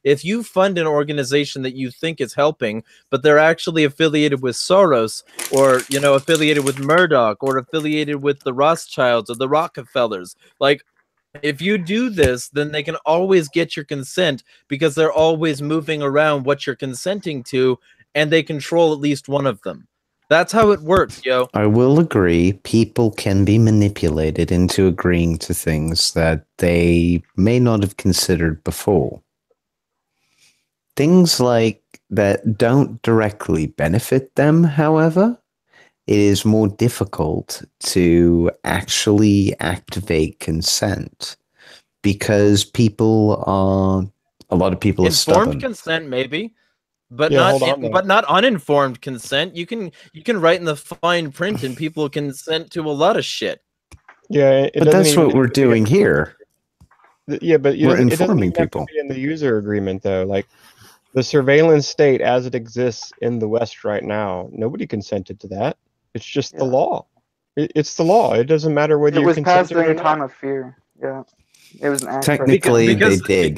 A: If you fund an organization that you think is helping, but they're actually affiliated with Soros, or, affiliated with Murdoch, or affiliated with the Rothschilds or the Rockefellers, like, if you do this, then they can always get your consent because they're always moving around what you're consenting to, and they control at least one of them. That's how it works, yo.
D: I will agree. People can be manipulated into agreeing to things that they may not have considered before. Things like that don't directly benefit them, however, it is more difficult to actually activate consent because a lot of people are stubborn.
A: Informed consent, maybe, but not uninformed consent. You can write in the fine print, and people consent to a lot of shit.
C: Yeah,
D: but that's what we're doing here.
C: Yeah, but
D: we're informing people
C: in the user agreement, though. Like the surveillance state as it exists in the West right now, nobody consented to that. It's just the law. It's the law. It doesn't matter whether
B: It
C: you
B: was
C: consent
B: passed
C: to it or
B: during a
C: not.
B: time of fear. Yeah, it was an act.
D: Technically, they did.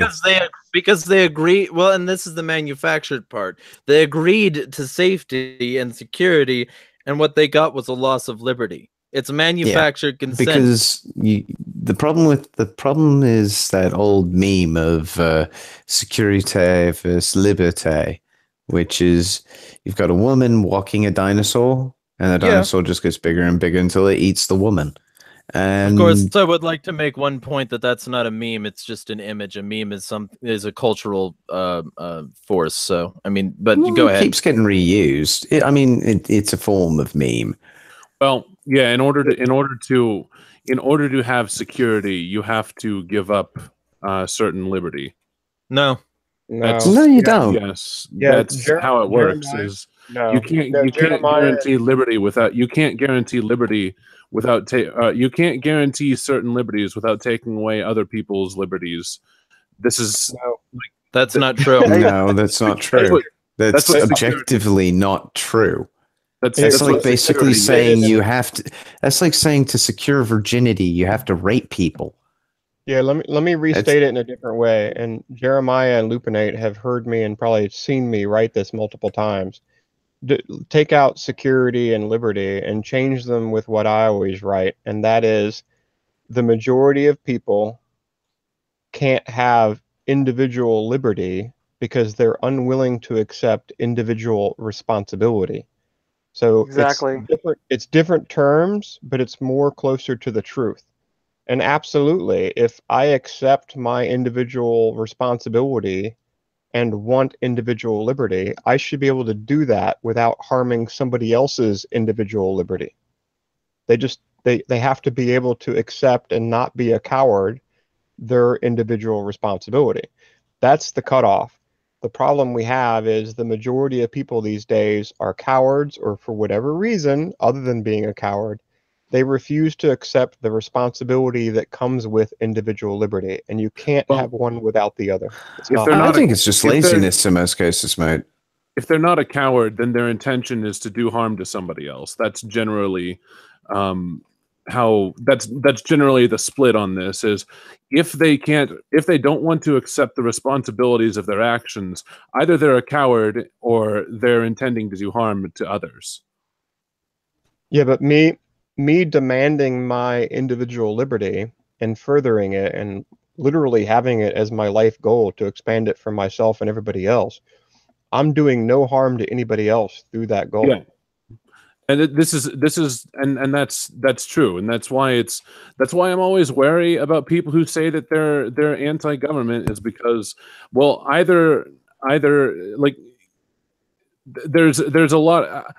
A: Because they agree. Well, and this is the manufactured part. They agreed to safety and security, and what they got was a loss of liberty. It's manufactured consent.
D: Because the problem is that old meme of securite versus liberté, which is you've got a woman walking a dinosaur, and the dinosaur just gets bigger and bigger until it eats the woman. And
A: of course, I would like to make one point that that's not a meme; it's just an image. A meme is a cultural force. So, I mean, but go ahead.
D: It keeps getting reused. It's a form of meme.
E: Well, yeah. In order to have security, you have to give up certain liberty.
A: No,
D: you don't.
E: Yes, that's how it works. Is you can't guarantee liberty without you can't guarantee certain liberties without taking away other people's liberties. This is
A: that's not true.
D: No, that's not true. That's objectively not true. That's like basically saying you have to. That's like saying to secure virginity, you have to rape people.
C: Yeah, let me restate it in a different way. And Jeremiah and Lupinate have heard me and probably seen me write this multiple times. Take out security and liberty and change them with what I always write, and that is the majority of people can't have individual liberty because they're unwilling to accept individual responsibility. So
B: exactly,
C: it's different terms, but it's more closer to the truth. And absolutely, if I accept my individual responsibility and want individual liberty, I should be able to do that without harming somebody else's individual liberty. They have to be able to accept and not be a coward their individual responsibility. That's the cutoff. The problem we have is the majority of people these days are cowards, or for whatever reason, other than being a coward, they refuse to accept the responsibility that comes with individual liberty, and you can't have one without the other.
D: I think it's just laziness in most cases, mate.
E: If they're not a coward, then their intention is to do harm to somebody else. That's generally that's generally the split on this. Is if they don't want to accept the responsibilities of their actions, either they're a coward or they're intending to do harm to others.
C: Yeah, but me demanding my individual liberty and furthering it and literally having it as my life goal to expand it for myself and everybody else, I'm doing no harm to anybody else through that goal.
E: Yeah. And this is that's true, and that's why I'm always wary about people who say that they're anti-government, is because, well, either like there's a lot.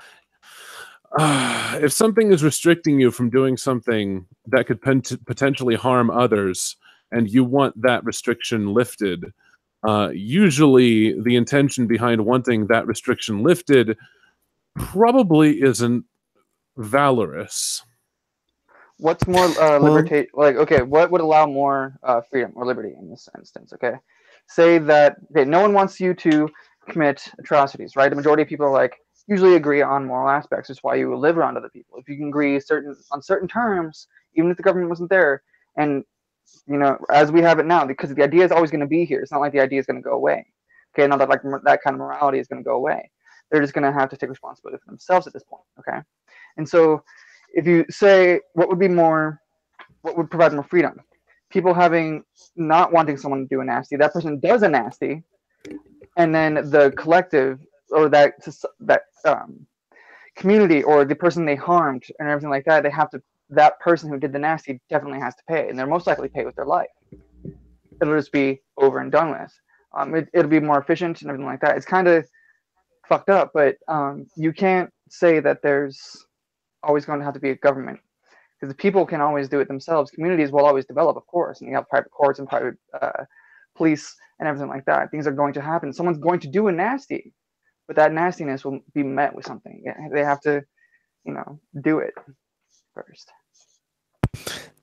E: If something is restricting you from doing something that could potentially harm others, and you want that restriction lifted, usually the intention behind wanting that restriction lifted probably isn't valorous.
B: What's more liberty? Like, okay, what would allow more freedom or liberty in this instance? Okay, say that no one wants you to commit atrocities, right? The majority of people are like usually agree on moral aspects. That's why you live around other people. If you can agree on certain terms, even if the government wasn't there, and as we have it now, because the idea is always going to be here. It's not like the idea is going to go away. Okay, not that like that kind of morality is going to go away. They're just going to have to take responsibility for themselves at this point. Okay, and so if you say what would provide more freedom, people not wanting someone to do a nasty, that person does a nasty, and then the collective or that community or the person they harmed and everything like that, that person who did the nasty definitely has to pay, and they're most likely pay with their life. It'll just be over and done with. It'll be more efficient and everything like that. It's kind of fucked up, but you can't say that there's always going to have to be a government, because the people can always do it themselves. Communities will always develop, of course, and you have private courts and private police and everything like that. Things are going to happen. Someone's going to do a nasty, but that nastiness will be met with something. They have to, do it first.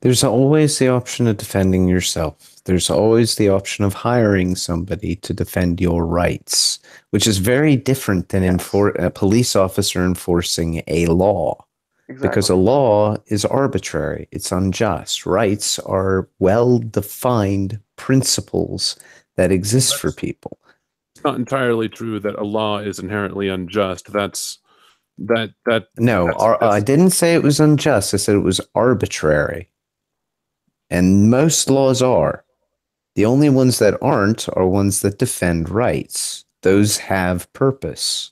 D: There's always the option of defending yourself. There's always the option of hiring somebody to defend your rights, which is very different than a police officer enforcing a law. Because a law is arbitrary. It's unjust. Rights are well-defined principles that exist for people.
E: It's not entirely true that a law is inherently unjust.
D: I didn't say it was unjust. I said it was arbitrary. And most laws are. The only ones that aren't are ones that defend rights. Those have purpose.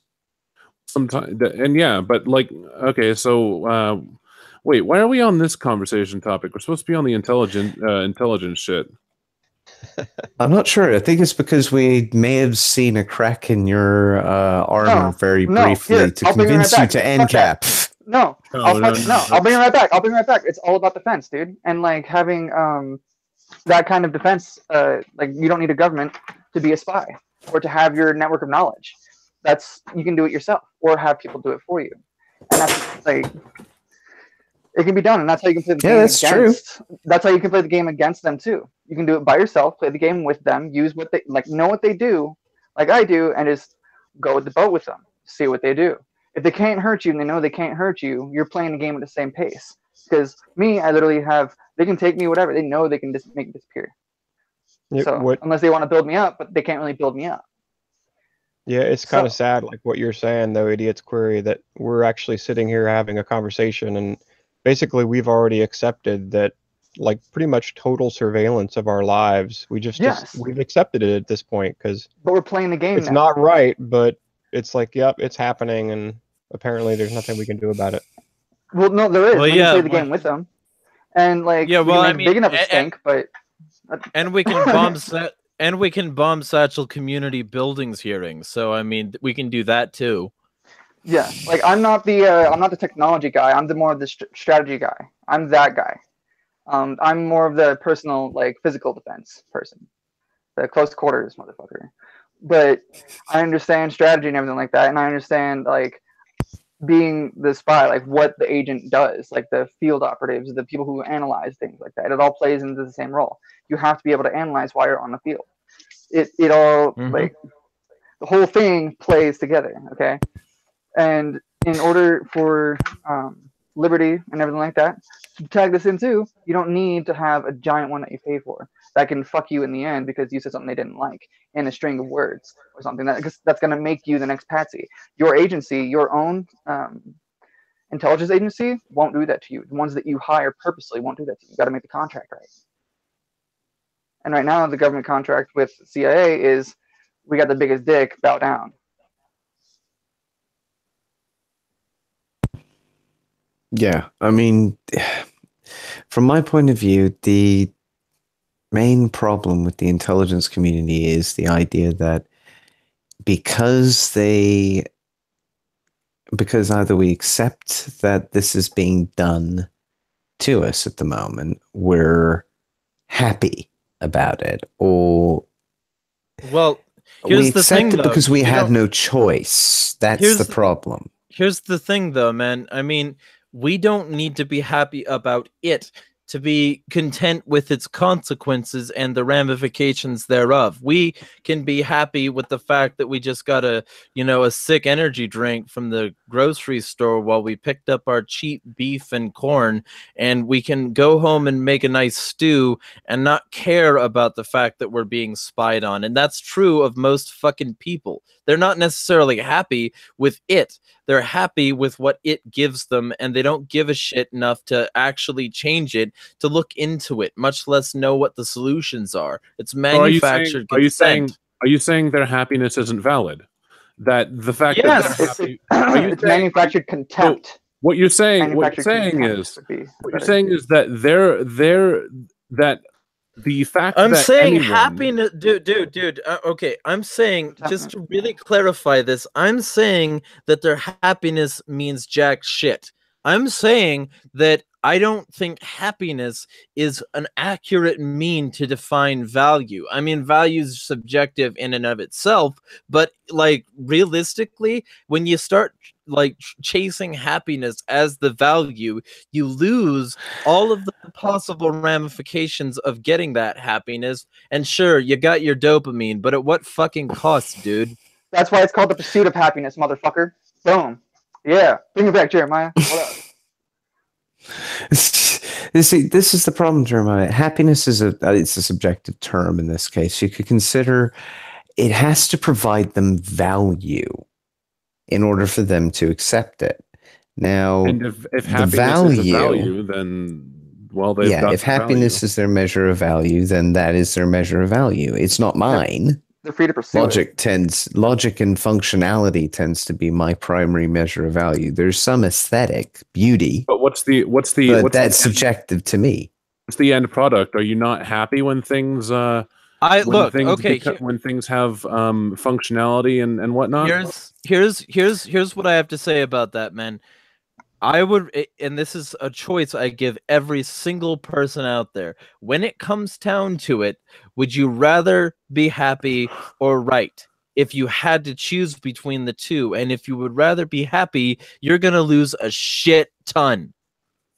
E: Sometimes, and yeah, but like, okay, so wait, why are we on this conversation topic? We're supposed to be on the intelligence shit.
D: I'm not sure. I think it's because we may have seen a crack in your armor very briefly to convince you to end cap.
B: No, I'll bring it right back. I'll bring it right back. It's all about defense, dude. And like having that kind of defense, like you don't need a government to be a spy or to have your network of knowledge. You can do it yourself or have people do it for you. And that's like, it can be done. And that's how you can play the game against. True. That's how you can play the game against them too. You can do it by yourself, play the game with them, use what they like, know what they do, like I do, and just go with the boat with them, see what they do. If they can't hurt you and they know they can't hurt you, you're playing the game at the same pace. Because I literally they can take me whatever. They know they can just make it disappear. Yeah, so unless they want to build me up, but they can't really build me up.
C: Yeah, it's kind of sad, like what you're saying, though, Idiot's Query, that we're actually sitting here having a conversation, and basically we've already accepted that, like, pretty much total surveillance of our lives. We've accepted it at this point because.
B: But we're playing the game.
C: It's not right, but it's like, yep, it's happening, and apparently there's nothing we can do about it.
B: Well, no, there is. Well, we can play the game with them, and like, big enough to stink, but.
A: And we can bomb set. And we can bomb Satchel community buildings hearings. So I mean, we can do that too.
B: Yeah, like I'm not the technology guy. I'm more of the strategy guy. I'm that guy. I'm more of the personal, like physical defense person, the close quarters motherfucker. But I understand strategy and everything like that, and I understand like being the spy, like what the agent does, like the field operatives, the people who analyze things like that. It all plays into the same role. You have to be able to analyze while you're on the field. It all like the whole thing plays together, okay? And in order for liberty and everything like that to tag this in too, you don't need to have a giant one that you pay for that can fuck you in the end because you said something they didn't like in a string of words or something that's going to make you the next patsy. Your agency, your own intelligence agency won't do that to you. The ones that you hire purposely won't do that to you. You got to make the contract right. And right now, the government contract with CIA is, we got the biggest dick, bow down.
D: Yeah, I mean, from my point of view, the main problem with the intelligence community is the idea that because either we accept that this is being done to us at the moment, we're happy about it, or
A: here's
D: we
A: the
D: accept
A: thing,
D: it
A: though.
D: because we have no choice. That's the problem.
A: Here's the thing, though, man. I mean, we don't need to be happy about it to be content with its consequences and the ramifications thereof. We can be happy with the fact that we just got a sick energy drink from the grocery store while we picked up our cheap beef and corn, and we can go home and make a nice stew and not care about the fact that we're being spied on. And that's true of most fucking people. They're not necessarily happy with it. They're happy with what it gives them, and they don't give a shit enough to actually change it, to look into it, much less know what the solutions are. It's manufactured consent.
E: Are you saying their happiness isn't valid? That the fact
A: that
B: they're happy, it's manufactured contempt.
E: So what you're saying is that the fact
A: I'm
E: that
A: saying happiness, dude. Okay, I'm saying, just to really clarify this, I'm saying that their happiness means jack shit. I'm saying that I don't think happiness is an accurate mean to define value. I mean, value is subjective in and of itself, but like realistically, when you start like chasing happiness as the value, you lose all of the possible ramifications of getting that happiness. And sure, you got your dopamine, but at what fucking cost, dude?
B: That's why it's called the pursuit of happiness, motherfucker. Boom. Yeah. Bring it back, Jeremiah. What up?
D: See, this is the problem, Jeremiah. Happiness is it's a subjective term in this case. You could consider it has to provide them value in order for them to accept it. Now,
E: And if
D: the
E: happiness is a value, then well, they've got
D: if happiness
E: value.
D: is their measure of value, then that is their measure of value. It's not mine.
B: They're free to pursue
D: Logic
B: it.
D: logic and functionality tends to be my primary measure of value. There's some aesthetic beauty,
E: But what's
D: that's subjective to me.
E: What's the end product? Are you not happy when things when things have functionality and whatnot?
A: Here's what I have to say about that, man. I would, and this is a choice I give every single person out there. When it comes down to it, would you rather be happy or right? If you had to choose between the two, and if you would rather be happy, you're gonna lose a shit ton.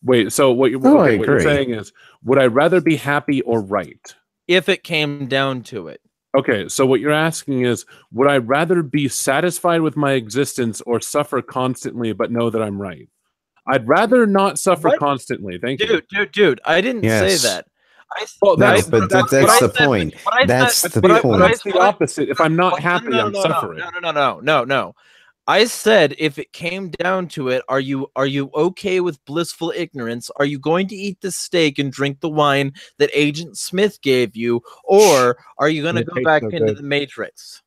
E: Wait, so what you're saying is, would I rather be happy or right?
A: If it came down to it.
E: Okay, so what you're asking is, would I rather be satisfied with my existence or suffer constantly but know that I'm right? I'd rather not suffer constantly. Thank you.
A: Dude, I didn't say that.
D: That's the point. That's the point.
E: That's the opposite. If I'm not happy, I'm suffering.
A: No. I said if it came down to it, are you okay with blissful ignorance? Are you going to eat the steak and drink the wine that Agent Smith gave you, or are you going to go back into the Matrix?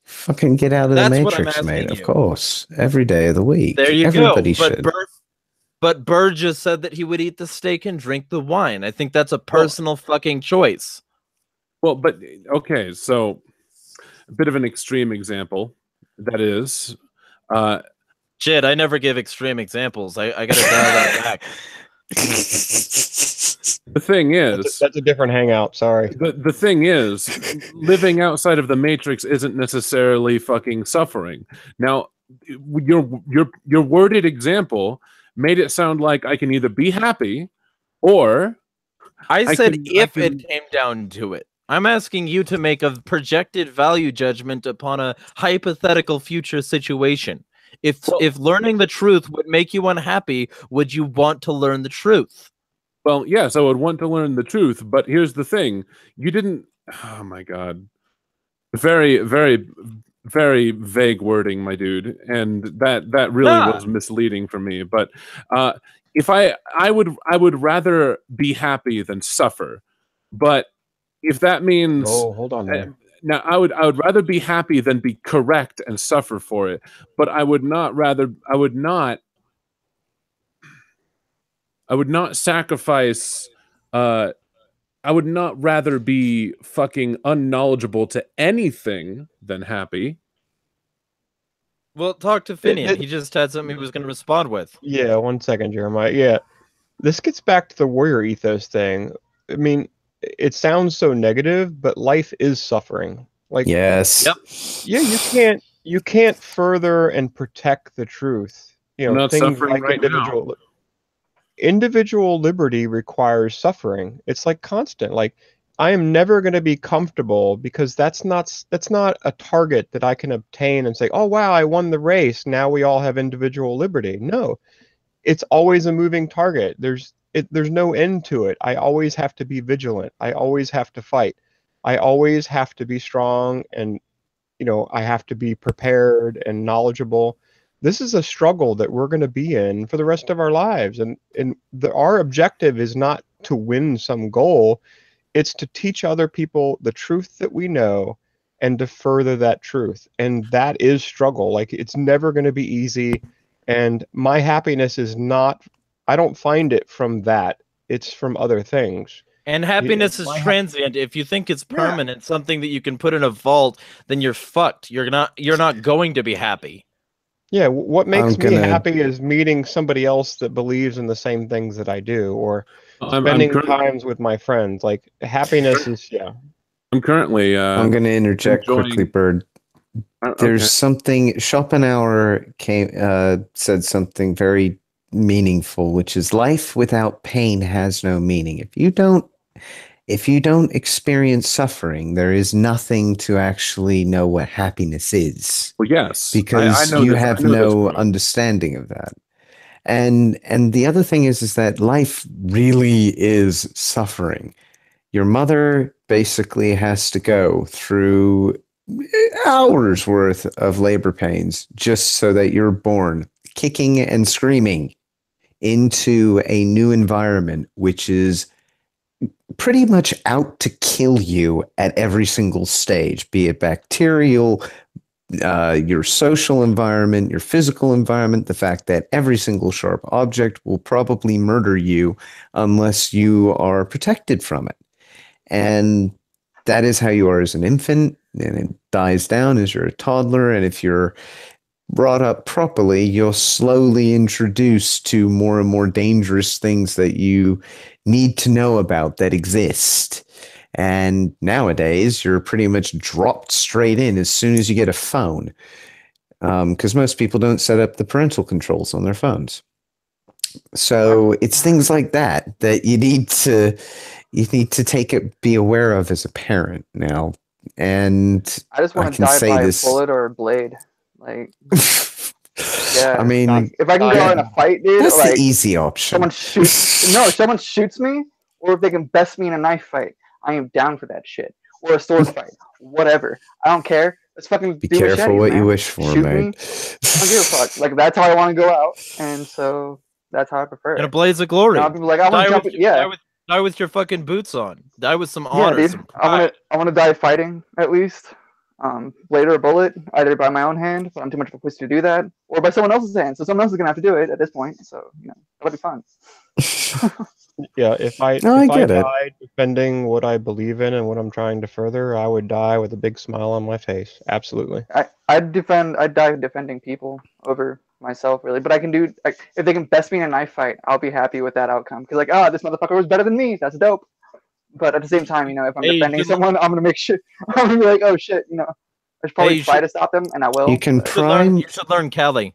D: Fucking get out of the Matrix, mate. Of course. Every day of the week.
A: There you
D: Everybody
A: go.
D: should.
A: But Burr just said that he would eat the steak and drink the wine. I think that's a personal fucking choice.
E: Well, but okay, so a bit of an extreme example. That is,
A: shit, I never give extreme examples. I gotta dial that back.
E: The thing is,
C: that's a different hangout. Sorry.
E: The thing is, living outside of the Matrix isn't necessarily fucking suffering. Now, your worded example made it sound like I can either be happy, or
A: I said if it came down to it. I'm asking you to make a projected value judgment upon a hypothetical future situation. If learning the truth would make you unhappy, would you want to learn the truth?
E: Well, yes, I would want to learn the truth, but here's the thing. You didn't... Oh, my God. Very, very, very vague wording, my dude, and that really was misleading for me. But if I would rather be happy than suffer. But if that means...
C: Oh, hold on there.
E: Now, I would rather be happy than be correct and suffer for it. But I would not sacrifice... I would not rather be fucking unknowledgeable to anything than happy.
A: Well, talk to Finian. He just had something he was going to respond with.
C: Yeah, 1 second, Jeremiah. Yeah, this gets back to the warrior ethos thing. I mean, it sounds so negative, but life is suffering. Like,
D: yes,
A: yep,
C: yeah. You can't further and protect the truth. You know,
E: I'm not
C: things
E: suffering
C: like
E: right now.
C: Individual liberty requires suffering. It's like constant. Like, I am never going to be comfortable because that's not a target that I can obtain and say, oh wow, I won the race. Now we all have individual liberty. No, it's always a moving target. There's no end to it. I always have to be vigilant. I always have to fight. I always have to be strong, and I have to be prepared and knowledgeable. This is a struggle that we're going to be in for the rest of our lives. And our objective is not to win some goal. It's to teach other people the truth that we know and to further that truth. And that is struggle. Like, it's never going to be easy. And my happiness is not, I don't find it from that. It's from other things.
A: And happiness is transient. If you think it's permanent, something that you can put in a vault, then you're fucked. You're not going to be happy.
C: Yeah, what makes me happy is meeting somebody else that believes in the same things that I do, or spending times with my friends. Like, happiness is,
E: I'm currently...
D: I'm going to interject quickly, Bird. There's something... Schopenhauer said something very meaningful, which is life without pain has no meaning. If you don't experience suffering, there is nothing to actually know what happiness is.
E: Well, yes.
D: Because you have no understanding of that. And the other thing is that life really is suffering. Your mother basically has to go through hours worth of labor pains just so that you're born kicking and screaming into a new environment, which is pretty much out to kill you at every single stage, be it bacterial, your social environment, your physical environment, the fact that every single sharp object will probably murder you unless you are protected from it. And that is how you are as an infant, and it dies down as you're a toddler. And if you're brought up properly, you're slowly introduced to more and more dangerous things that you need to know about that exist. And nowadays, you're pretty much dropped straight in as soon as you get a phone, because most people don't set up the parental controls on their phones. So it's things like that you need to be aware of as a parent now. And
B: I just want to die by a bullet or a blade. Like, yeah.
D: I mean,
B: like, if I can go in a fight, dude,
D: that's
B: like,
D: the easy option.
B: someone shoots me, or if they can best me in a knife fight, I am down for that shit. Or a sword fight, whatever. I don't care. Let's fucking
D: Be
B: do
D: careful
B: machetes,
D: what
B: man.
D: you wish for,
B: Shoot
D: mate.
B: me. I don't give a fuck. Like, that's how I want to go out, and so that's how I prefer
A: In a
B: it.
A: blaze of glory.
B: You know, people are like, I want to jump.
A: Die with your fucking boots on. Die with some
B: Yeah,
A: honor.
B: dude.
A: Some
B: I want to die fighting at least. Blade or a bullet, either by my own hand, but I'm too much of a pussy to do that, or by someone else's hand. So someone else is gonna have to do it at this point. So that'll be fun.
C: Yeah, if I
D: get it.
C: died defending what I believe in and what I'm trying to further, I would die with a big smile on my face. Absolutely.
B: I'd die defending people over myself, really. But I can do, if they can best me in a knife fight, I'll be happy with that outcome. Because this motherfucker was better than me. That's dope. But at the same time, if I'm defending someone, I'm gonna make sure I'm gonna be like, oh shit, I should probably try to stop them, and I will.
D: You can
A: You should learn Kali.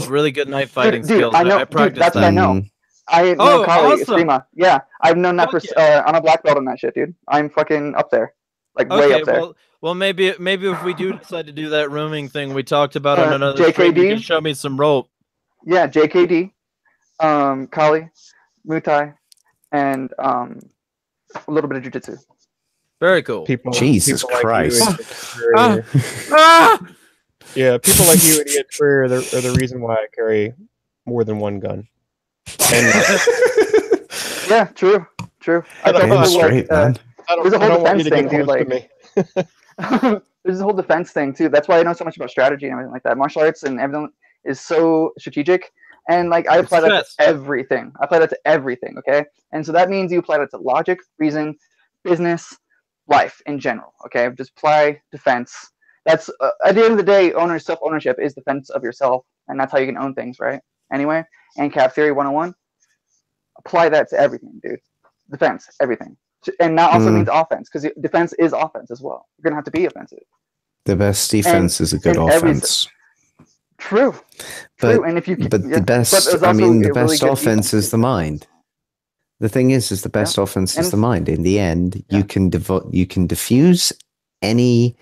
A: Really good knife fighting skills.
B: I know,
A: I practiced
B: that's what I know. I know Kali,
A: awesome.
B: Eskrima. Yeah, I've known that I'm a black belt in that shit, dude. I'm fucking up there, like way up there.
A: Well, maybe if we do decide to do that rooming thing we talked about on another
B: JKD,
A: stream, you can show me some rope.
B: Yeah, JKD, Kali, Muay, and a little bit of jiu-jitsu.
A: Very cool.
D: Jesus Christ.
C: Yeah, people like you, Idiot Career, are the reason why I carry more than one gun.
B: Yeah, true. I there's a whole defense thing, dude. Like, there's a whole defense thing too. That's why I know so much about strategy and everything like that. Martial arts and everything is so strategic, and like I apply that to everything. Okay, and so that means you apply that to logic, reason, business, life in general. Okay, just apply defense. That's at the end of the day, self-ownership is defense of yourself, and that's how you can own things, right? Anyway, and Cap Theory 101, apply that to everything, dude. Defense, everything. And that also means offense, because defense is offense as well. You're going to have to be offensive.
D: The best defense is a good offense.
B: True. And if you
D: the best offense is the mind. The thing is the best offense is the mind. In the end, you can diffuse any.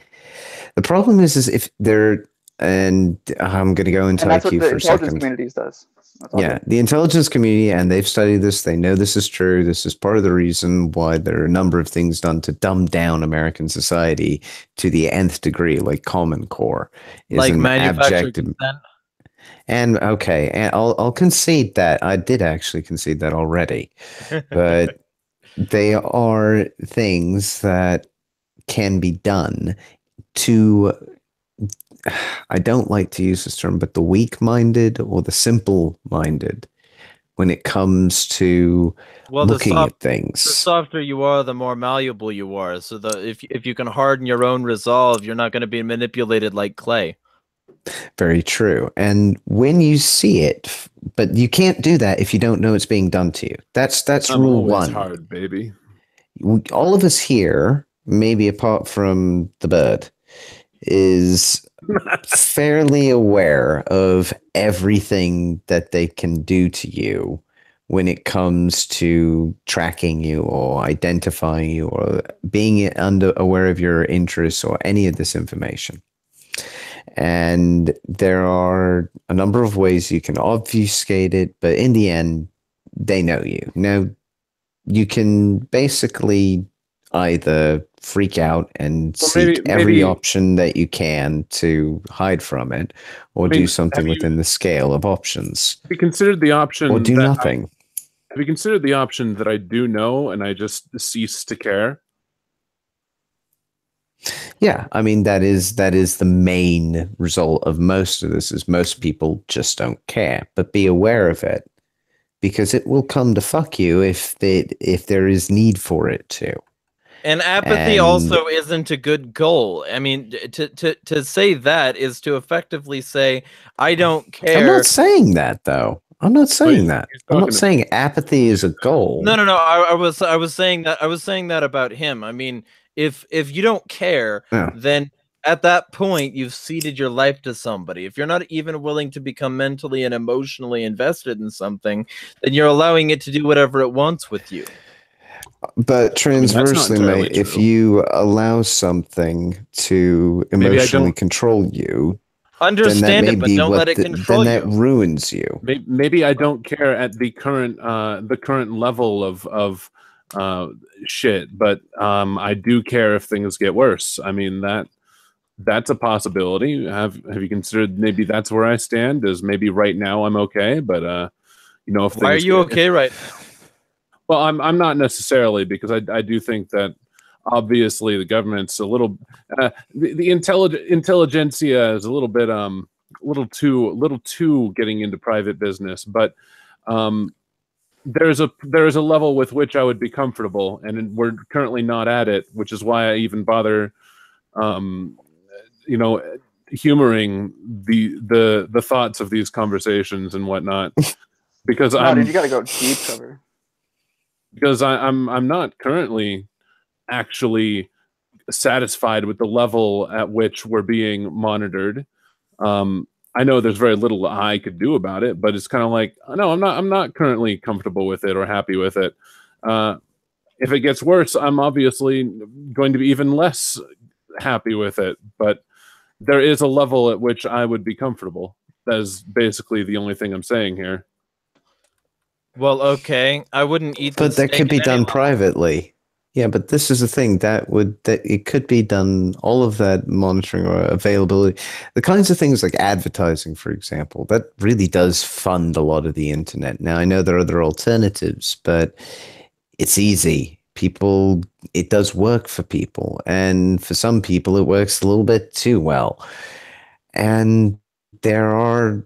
D: The problem is if they're, and I'm going to go into IQ for a second.
B: That's what the intelligence communities does.
D: Yeah, the intelligence community, and they've studied this. They know this is true. This is part of the reason why there are a number of things done to dumb down American society to the nth degree, like Common Core,
A: like manufactured consent.
D: And okay, and I'll concede that. I did actually concede that already, but they are things that can be done to. I don't like to use this term, but the weak-minded or the simple-minded when it comes to looking at things.
A: The softer you are, the more malleable you are. So if you can harden your own resolve, you're not going to be manipulated like clay.
D: Very true. And when you see it, but you can't do that if you don't know it's being done to you. That's rule one.
E: Hard, baby.
D: All of us here, maybe apart from the bird, is fairly aware of everything that they can do to you when it comes to tracking you or identifying you or being aware of your interests or any of this information. And there are a number of ways you can obfuscate it, but in the end, they know you. Now, you can basically either freak out and seek every option that you can to hide from it, or do something within the scale of options.
E: Have you considered the option
D: or do nothing?
E: Have you considered the option that I do know and I just cease to care?
D: Yeah, I mean that is the main result of most of this. Is most people just don't care, but be aware of it, because it will come to fuck you if there is need for it to.
A: And apathy also isn't a good goal. I mean, to say that is to effectively say, I don't care.
D: I'm not saying that, though. I'm not saying that. I'm not saying apathy is a goal.
A: No. I was saying that about him. I mean, if you don't care, then at that point you've ceded your life to somebody. If you're not even willing to become mentally and emotionally invested in something, then you're allowing it to do whatever it wants with you.
D: But transversely, mate, if you allow something to emotionally control you,
A: understand it, but don't let it control you.
D: Then that ruins you.
E: Maybe I don't care at the current level of shit, but I do care if things get worse. I mean that's a possibility. Have you considered maybe that's where I stand? Is maybe right now I'm okay, but you know, if
A: why are you okay right now?
E: Well, I'm not necessarily, because I do think that obviously the government's a little the intelligentsia is a little bit little too getting into private business, but there's a level with which I would be comfortable, and we're currently not at it, which is why I even bother you know, humoring the thoughts of these conversations and whatnot, because
B: you gotta go deep cover.
E: Because I'm not currently actually satisfied with the level at which we're being monitored. I know there's very little I could do about it, but it's kind of like, no, I'm not currently comfortable with it or happy with it. If it gets worse, I'm obviously going to be even less happy with it. But there is a level at which I would be comfortable. That is basically the only thing I'm saying here.
A: Well, okay, I wouldn't eat.
D: But that could be done privately. Yeah, but this is the thing that it could be done. All of that monitoring or availability, the kinds of things like advertising, for example, that really does fund a lot of the internet. Now, I know there are other alternatives, but it's easy. It does work for people, and for some people, it works a little bit too well. And there are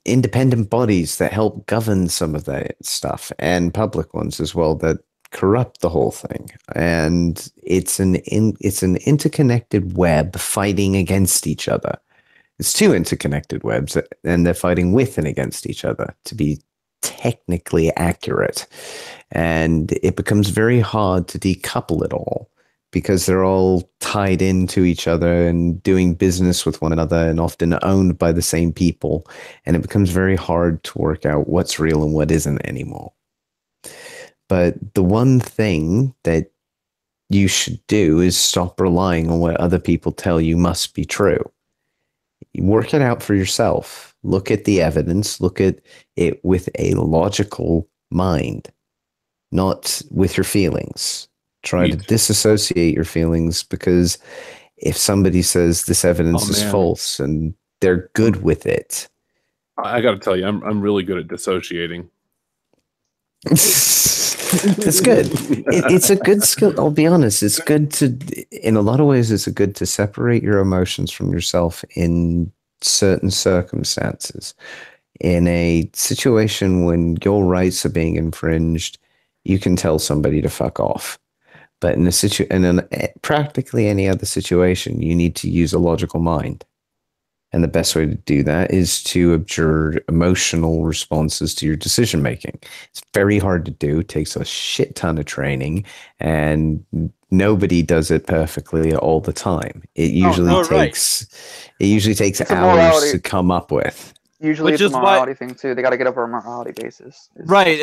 D: independent bodies that help govern some of that stuff, and public ones as well, that corrupt the whole thing. And it's an interconnected web fighting against each other. It's two interconnected webs, and they're fighting with and against each other, to be technically accurate. And it becomes very hard to decouple it all, because they're all tied into each other and doing business with one another, and often owned by the same people. And it becomes very hard to work out what's real and what isn't anymore. But the one thing that you should do is stop relying on what other people tell you must be true. Work it out for yourself. Look at the evidence. Look at it with a logical mind, not with your feelings. Try to disassociate your feelings, because if somebody says this evidence is false and they're good with it,
E: I got to tell you, I'm really good at dissociating.
D: That's good. It's a good skill. I'll be honest. It's good to, in a lot of ways, it's good to separate your emotions from yourself in certain circumstances. In a situation when your rights are being infringed, you can tell somebody to fuck off. But in practically any other situation, you need to use a logical mind. And the best way to do that is to observe emotional responses to your decision making. It's very hard to do. It takes a shit ton of training, and nobody does it perfectly all the time. It usually takes hours to come up with.
B: Usually it's a morality thing too. They got to get over a morality basis.
A: Right,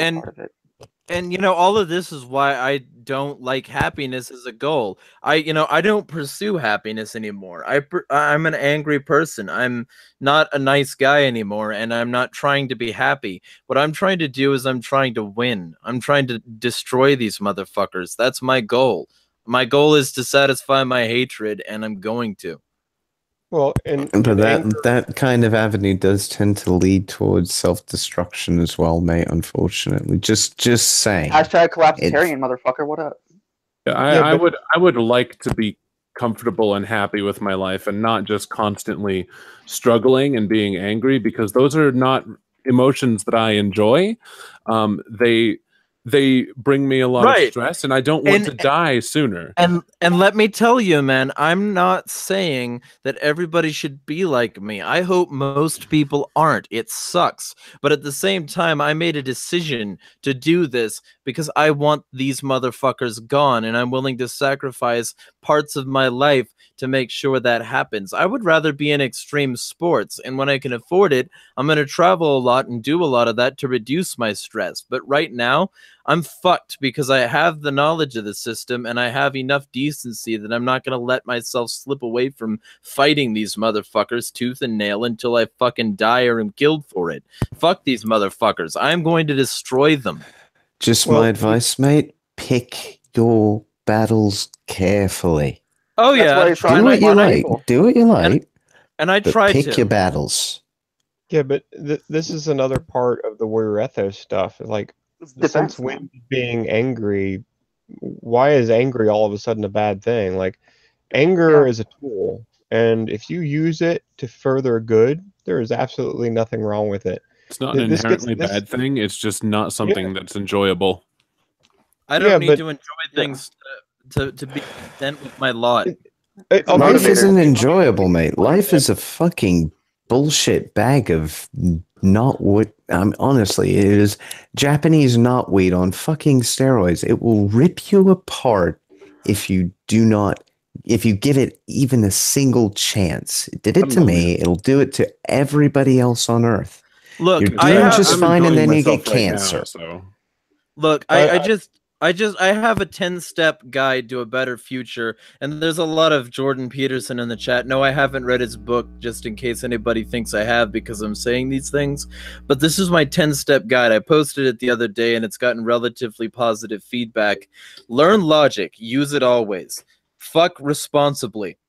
A: And all of this is why I don't like happiness as a goal. I don't pursue happiness anymore. I'm an angry person. I'm not a nice guy anymore, and I'm not trying to be happy. What I'm trying to do is I'm trying to win. I'm trying to destroy these motherfuckers. That's my goal. My goal is to satisfy my hatred, and I'm going to.
C: Well,
D: but that kind of avenue does tend to lead towards self-destruction as well, mate. Unfortunately, just saying.
B: Hashtag collapsitarian, motherfucker. What up?
E: Yeah, I would like to be comfortable and happy with my life and not just constantly struggling and being angry, because those are not emotions that I enjoy. They bring me a lot of stress, and I don't want to die sooner.
A: And let me tell you, man, I'm not saying that everybody should be like me. I hope most people aren't. It sucks. But at the same time, I made a decision to do this because I want these motherfuckers gone, and I'm willing to sacrifice parts of my life to make sure that happens. I would rather be in extreme sports, and when I can afford it, I'm going to travel a lot and do a lot of that to reduce my stress. But right now, I'm fucked because I have the knowledge of the system and I have enough decency that I'm not going to let myself slip away from fighting these motherfuckers tooth and nail until I fucking die or am killed for it. Fuck these motherfuckers. I'm going to destroy them.
D: Just my advice, mate. Pick your battles carefully.
A: Oh, yeah.
D: Do what you like. Do what you like.
A: And I try to.
D: Pick your battles.
C: Yeah, but this is another part of the warrior ethos stuff. Like, since when being angry, why is angry all of a sudden a bad thing? Like, anger is a tool, and if you use it to further good, there is absolutely nothing wrong with it.
E: It's not an inherently bad thing. It's just not something that's enjoyable.
A: I don't need to enjoy things to be content with my lot.
D: Life isn't enjoyable, mate. Life is a fucking bullshit bag of knotweed. Honestly, it is Japanese knotweed on fucking steroids. It will rip you apart if you give it even a single chance. It did it to me. It'll do it to everybody else on Earth.
A: Look,
D: you're doing just fine, and then you get cancer.
E: Now, so.
A: Look, I have a 10-step guide to a better future, and there's a lot of Jordan Peterson in the chat. No, I haven't read his book, just in case anybody thinks I have because I'm saying these things. But this is my 10-step guide. I posted it the other day, and it's gotten relatively positive feedback. Learn logic. Use it always. Fuck responsibly.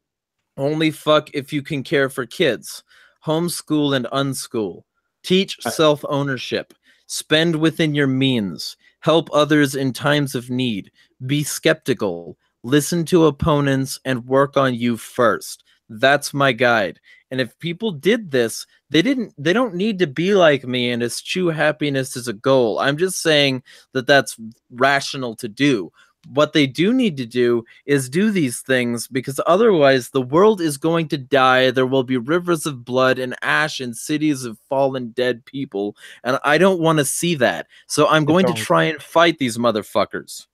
A: Only fuck if you can care for kids. Homeschool and unschool. Teach self-ownership. Spend within your means. Help others in times of need. Be skeptical. Listen to opponents and work on you first. That's my guide. And if people did this, they don't need to be like me and eschew happiness as a goal. I'm just saying that that's rational to do. What they do need to do is do these things, because otherwise the world is going to die. There will be rivers of blood and ash and cities of fallen dead people, and I don't want to see that. So I'm going to try and fight these motherfuckers.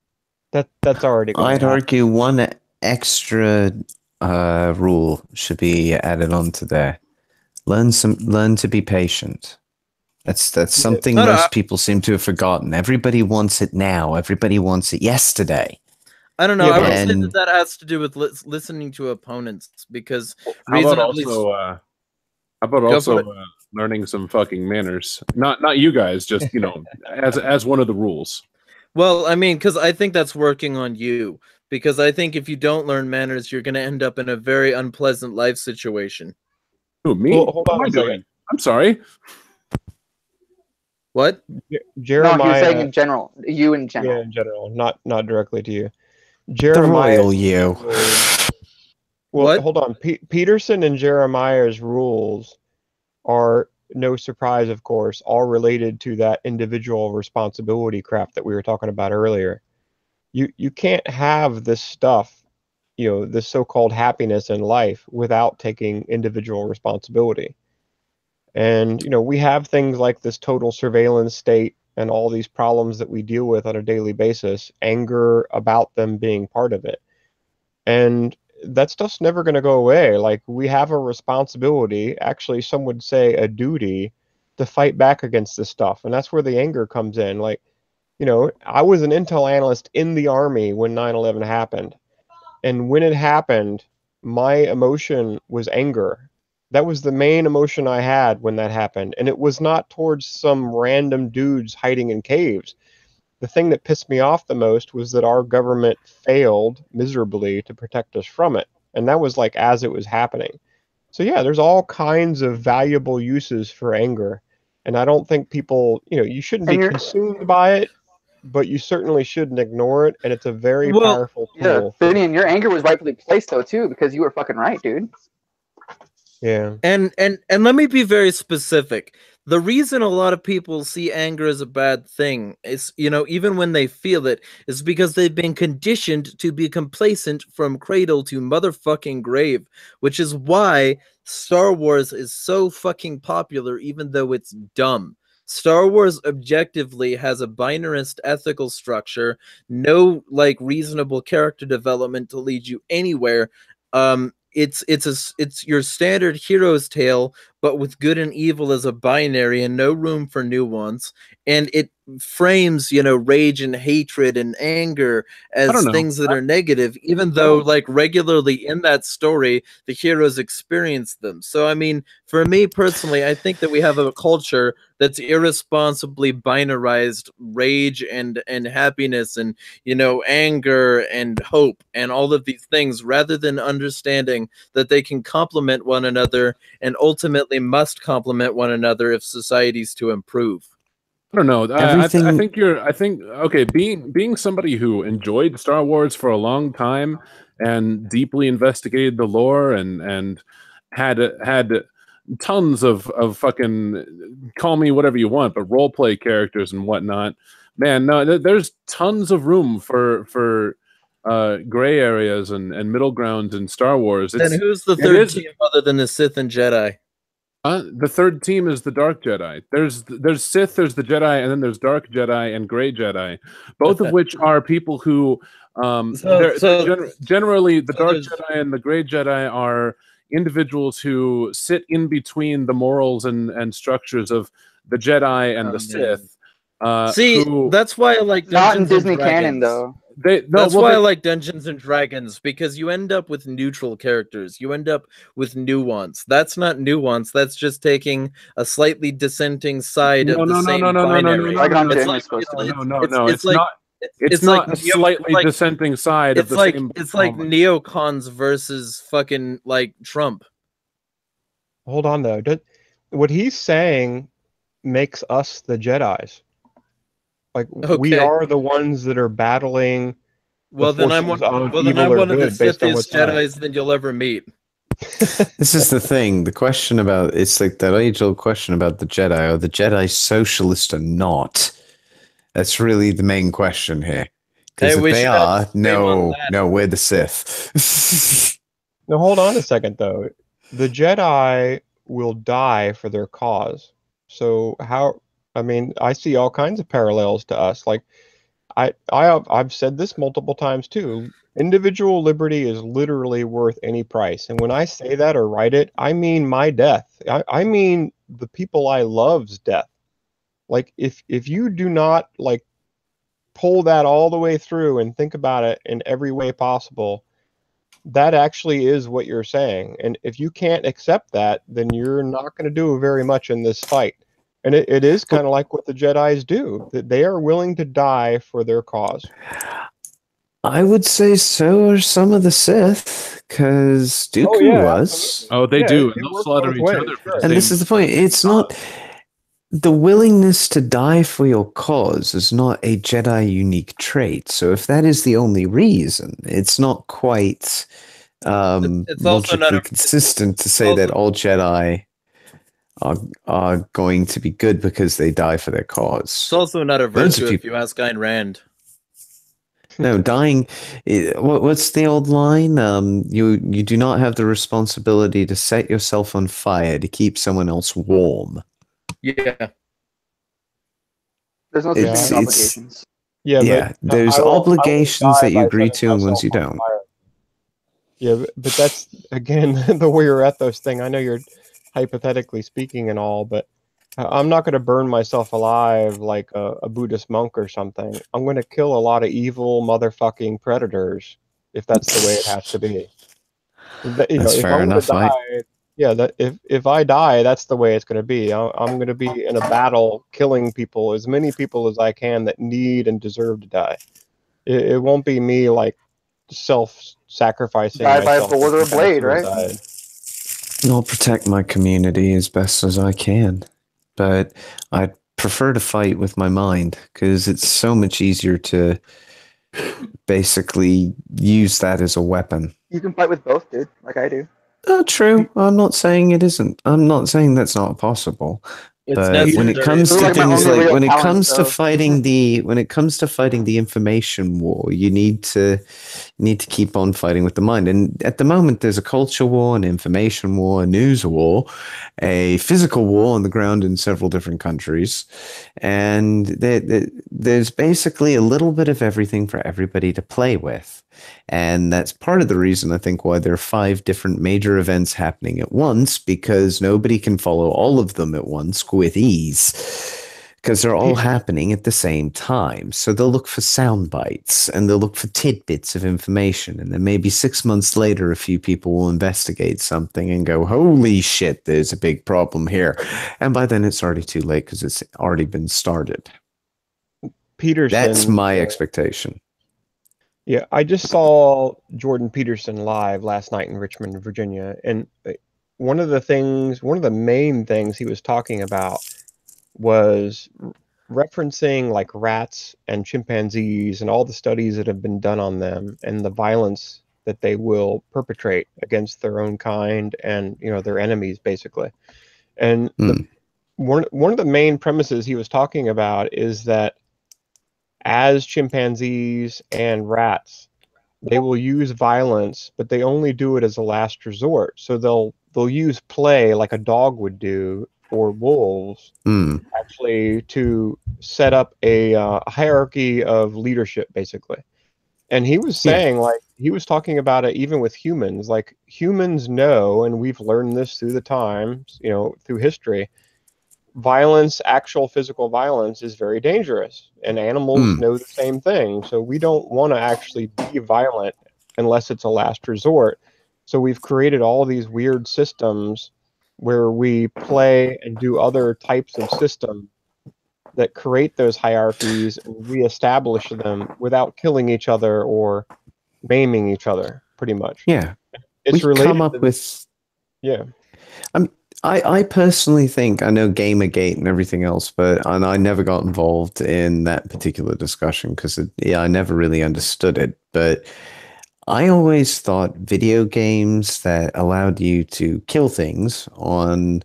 C: That's already going
D: I'd argue one extra rule should be added on to there. Learn to be patient. That's something most people seem to have forgotten. Everybody wants it now. Everybody wants it yesterday.
A: I don't know. I would say that has to do with listening to opponents, because
E: how about also learning some fucking manners? Not you guys, just as one of the rules.
A: Well, I mean, because I think that's working on you. Because I think if you don't learn manners, you're going to end up in a very unpleasant life situation.
E: Who, me?
C: Well, hold on
E: what
C: a second.
E: I'm sorry.
A: What?
C: Jeremiah.
B: No, he was saying in general. You in general.
C: Yeah, in general, not directly to you. Jeremiah.
D: The royal you.
C: Well,
A: what?
C: Hold on. Peterson and Jeremiah's rules are, no surprise, of course, all related to that individual responsibility crap that we were talking about earlier. You can't have this stuff, this so-called happiness in life, without taking individual responsibility. And, we have things like this total surveillance state and all these problems that we deal with on a daily basis, anger about them being part of it. And that stuff's never going to go away. Like, we have a responsibility, actually some would say a duty, to fight back against this stuff. And that's where the anger comes in. Like, You know, I was an intel analyst in the Army when 9/11 happened. And when it happened, my emotion was anger. That was the main emotion I had when that happened. And it was not towards some random dudes hiding in caves. The thing that pissed me off the most was that our government failed miserably to protect us from it. And that was like as it was happening. So yeah, there's all kinds of valuable uses for anger. And I don't think people, you know, you shouldn't be consumed by it, but you certainly shouldn't ignore it. And it's a very powerful tool.
B: Yeah, Finian, your anger was rightfully placed though too, because you were fucking right, dude.
C: Yeah.
A: And let me be very specific. The reason a lot of people see anger as a bad thing is, you know, even when they feel it, is because they've been conditioned to be complacent from cradle to motherfucking grave, which is why Star Wars is so fucking popular, even though it's dumb. Star Wars objectively has a binarist ethical structure, no like reasonable character development to lead you anywhere. It's your standard hero's tale, but with good and evil as a binary and no room for nuance. And it frames, you know, rage and hatred and anger as things that are negative, even though like regularly in that story, the heroes experience them. So, I mean, for me personally, I think that we have a culture that's irresponsibly binarized rage and happiness and, you know, anger and hope and all of these things, rather than understanding that they can complement one another and ultimately must complement one another if society's to improve.
E: I don't know. I think okay. Being somebody who enjoyed Star Wars for a long time and deeply investigated the lore and had tons of fucking, call me whatever you want, but role play characters and whatnot. Man, no, there's tons of room for gray areas and middle ground in Star Wars.
A: Then who's the third team other than the Sith and Jedi?
E: The third team is the Dark Jedi. There's Sith, there's the Jedi, and then there's Dark Jedi and Gray Jedi, both of which are people who, generally, the Dark Jedi and the Gray Jedi are individuals who sit in between the morals and structures of the Jedi and the Sith.
A: That's why I like
B: not in
A: Dungeons
B: Disney
A: and Dragons.
B: canon though.
A: That's why I like Dungeons and Dragons, because you end up with neutral characters. You end up with nuance. That's not nuance. That's just taking a slightly dissenting side of the same binary.
E: It's not a slightly dissenting side of the same.
A: It's like neocons versus fucking like Trump.
C: Hold on though. What he's saying makes us the Jedis. Like we are the ones that are battling.
A: Well, then I'm one of the Sithiest Jedis that you'll ever meet.
D: This is the thing. The question about it's like that age-old question about the Jedi. Are the Jedi socialist or not? That's really the main question here. Because if they are, no, we're the Sith.
C: Now hold on a second though. The Jedi will die for their cause. So how? I mean, I see all kinds of parallels to us. Like, I've said this multiple times too. Individual liberty is literally worth any price. And when I say that or write it, I mean my death. I mean the people I love's death. Like, if you do not like pull that all the way through and think about it in every way possible, that actually is what you're saying. And if you can't accept that, then you're not going to do very much in this fight. And it is kind of like what the Jedis do, that they are willing to die for their cause.
D: I would say so are some of the Sith, because Dooku was.
E: Oh, they do. And they'll slaughter each other.
D: And this is the point. It's not... The willingness to die for your cause is not a Jedi unique trait. So if that is the only reason, it's not quite
A: it's also
D: logically consistent to say that all Jedi are going to be good because they die for their cause.
A: It's also not a virtue if you ask Ayn Rand.
D: No, dying. What's the old line? You do not have the responsibility to set yourself on fire to keep someone else warm.
A: Yeah.
B: There's no such obligations.
D: Yeah, there's obligations that you agree to and ones you don't.
C: Yeah, but that's, again, the warrior ethos thing. I know you're hypothetically speaking and all, but I'm not going to burn myself alive like a Buddhist monk or something. I'm going to kill a lot of evil motherfucking predators if that's the way it has to be. You know,
D: That's
C: if
D: fair
C: I'm going to
D: enough, mate.
C: die, yeah, that if I die, that's the way it's going to be. I'm going to be in a battle killing people, as many people as I can that need and deserve to die. It won't be me like self-sacrificing
B: Die by a
C: myself
B: bullet or a
C: to commit
B: blade, right?
C: suicide.
D: I'll protect my community as best as I can, but I'd prefer to fight with my mind because it's so much easier to basically use that as a weapon.
B: You can fight with both, dude, like I do.
D: True. I'm not saying it isn't. I'm not saying that's not possible.
A: It's
D: But when it
A: necessary.
D: comes
B: Those
D: to
B: are like my
D: things
B: only
D: like
B: real
D: when it
B: talents,
D: comes to
B: so-
D: fighting the information war, you need to keep on fighting with the mind. And at the moment, there's a culture war, an information war, a news war, a physical war on the ground in several different countries, and there's basically a little bit of everything for everybody to play with. And that's part of the reason I think why there are 5 different major events happening at once, because nobody can follow all of them at once with ease. Because they're all happening at the same time. So they'll look for sound bites and they'll look for tidbits of information. And then maybe 6 months later, a few people will investigate something and go, holy shit, there's a big problem here. And by then it's already too late because it's already been started.
C: Peterson.
D: That's my expectation.
C: Yeah, I just saw Jordan Peterson live last night in Richmond, Virginia, and one of the main things he was talking about was referencing like rats and chimpanzees and all the studies that have been done on them and the violence that they will perpetrate against their own kind and, you know, their enemies basically. And one of the main premises he was talking about is that as chimpanzees and rats, they will use violence, but they only do it as a last resort. So they'll use play like a dog would do, or wolves, actually, to set up a hierarchy of leadership, basically. And he was saying, like, he was talking about it even with humans. Like, humans know, and we've learned this through the times, you know, through history, violence, actual physical violence, is very dangerous, and animals know the same thing. So we don't want to actually be violent unless it's a last resort. So we've created all these weird systems where we play and do other types of systems that create those hierarchies and reestablish them without killing each other or maiming each other, pretty much.
D: Yeah.
C: It's
D: we
C: related
D: come up
C: to,
D: with...
C: yeah.
D: I personally think, I know Gamergate and everything else, and I never got involved in that particular discussion because I never really understood it. But I always thought video games that allowed you to kill things on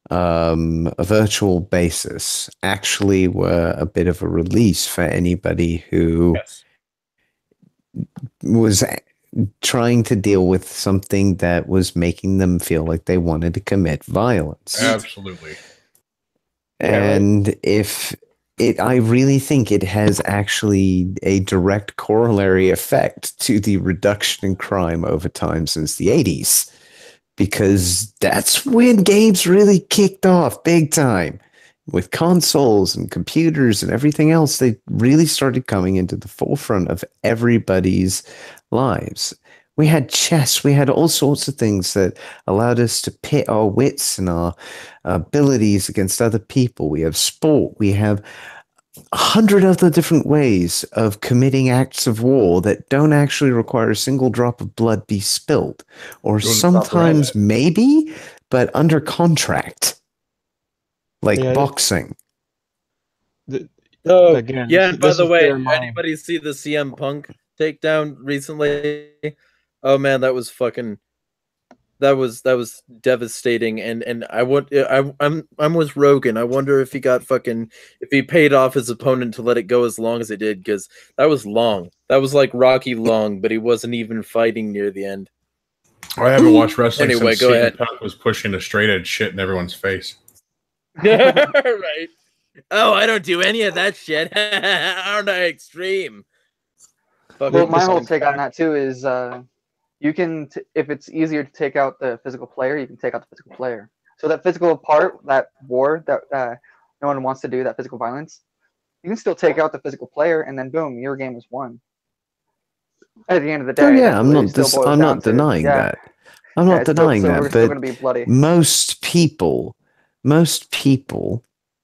D: a virtual basis actually were a bit of a release for anybody who was trying to deal with something that was making them feel like they wanted to commit violence.
F: Absolutely.
D: And I really think it has actually a direct corollary effect to the reduction in crime over time since the 80s, because that's when games really kicked off big time. With consoles and computers and everything else, they really started coming into the forefront of everybody's lives. We had chess, we had all sorts of things that allowed us to pit our wits and our abilities against other people. We have sport, we have 100 other different ways of committing acts of war that don't actually require a single drop of blood be spilled, or sometimes maybe, but under contract. Like boxing.
C: Again,
A: yeah, and by the way, anybody see the CM Punk takedown recently? Oh man, that was devastating. And I'm with Rogan. I wonder if he paid off his opponent to let it go as long as it did, because that was long. That was like Rocky long, but he wasn't even fighting near the end.
F: I haven't watched wrestling
A: anyway,
F: since
A: go
F: CM
A: ahead.
F: Punk was pushing a straight edge shit in everyone's face.
A: Right. Oh, I don't do any of that shit. Aren't I extreme?
B: Well, my whole take on that too is you can, if it's easier to take out the physical player, you can take out the physical player. So that physical part, that war that no one wants to do, that physical violence, you can still take out the physical player, and then boom, your game is won. At the end of the day,
D: Oh yeah,
B: that's
D: I'm
B: what it
D: not
B: still boils
D: I'm
B: down
D: not
B: to.
D: denying
B: Yeah,
D: that. I'm not
B: it's
D: denying
B: still,
D: that,
B: we're still
D: but
B: going to be bloody.
D: most people,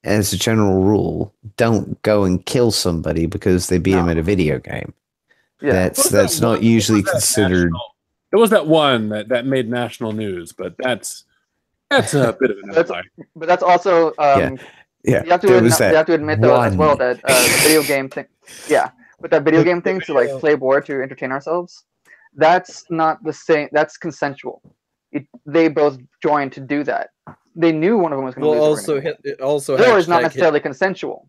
D: as a general rule, don't go and kill somebody because they beat them
B: No.
D: at a video game.
B: Yeah.
D: That's not usually considered.
E: There was that one that made national news, but that's a bit of an outlier.
B: But that's also
D: Yeah.
B: you have
D: There was that
B: to admit though as well
D: one.
B: that the video game thing, yeah, but that video game thing to like play board to entertain ourselves, that's not the same. That's consensual. They both joined to do that. They knew one of them was going to lose.
A: War
B: is not necessarily consensual.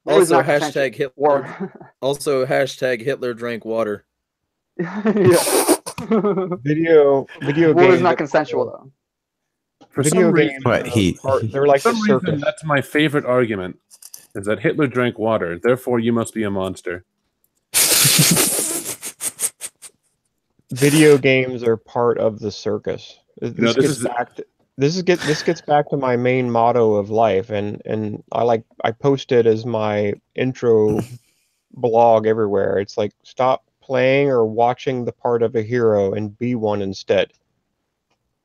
B: War is
A: Also
B: not
A: hashtag
B: consensual.
A: Hitler.
B: War.
A: Also hashtag Hitler drank water.
B: Yeah.
C: Video
B: War
C: games
B: is not consensual though.
E: For
C: Video
E: some
C: games,
E: reason,
C: they're like
E: for
C: a
E: some
C: circus.
E: reason, that's my favorite argument. Is that Hitler drank water, therefore you must be a monster.
C: Video games are part of the circus.
E: know,
C: This gets back to my main motto of life, and I posted as my intro blog everywhere. It's like, stop playing or watching the part of a hero and be one instead.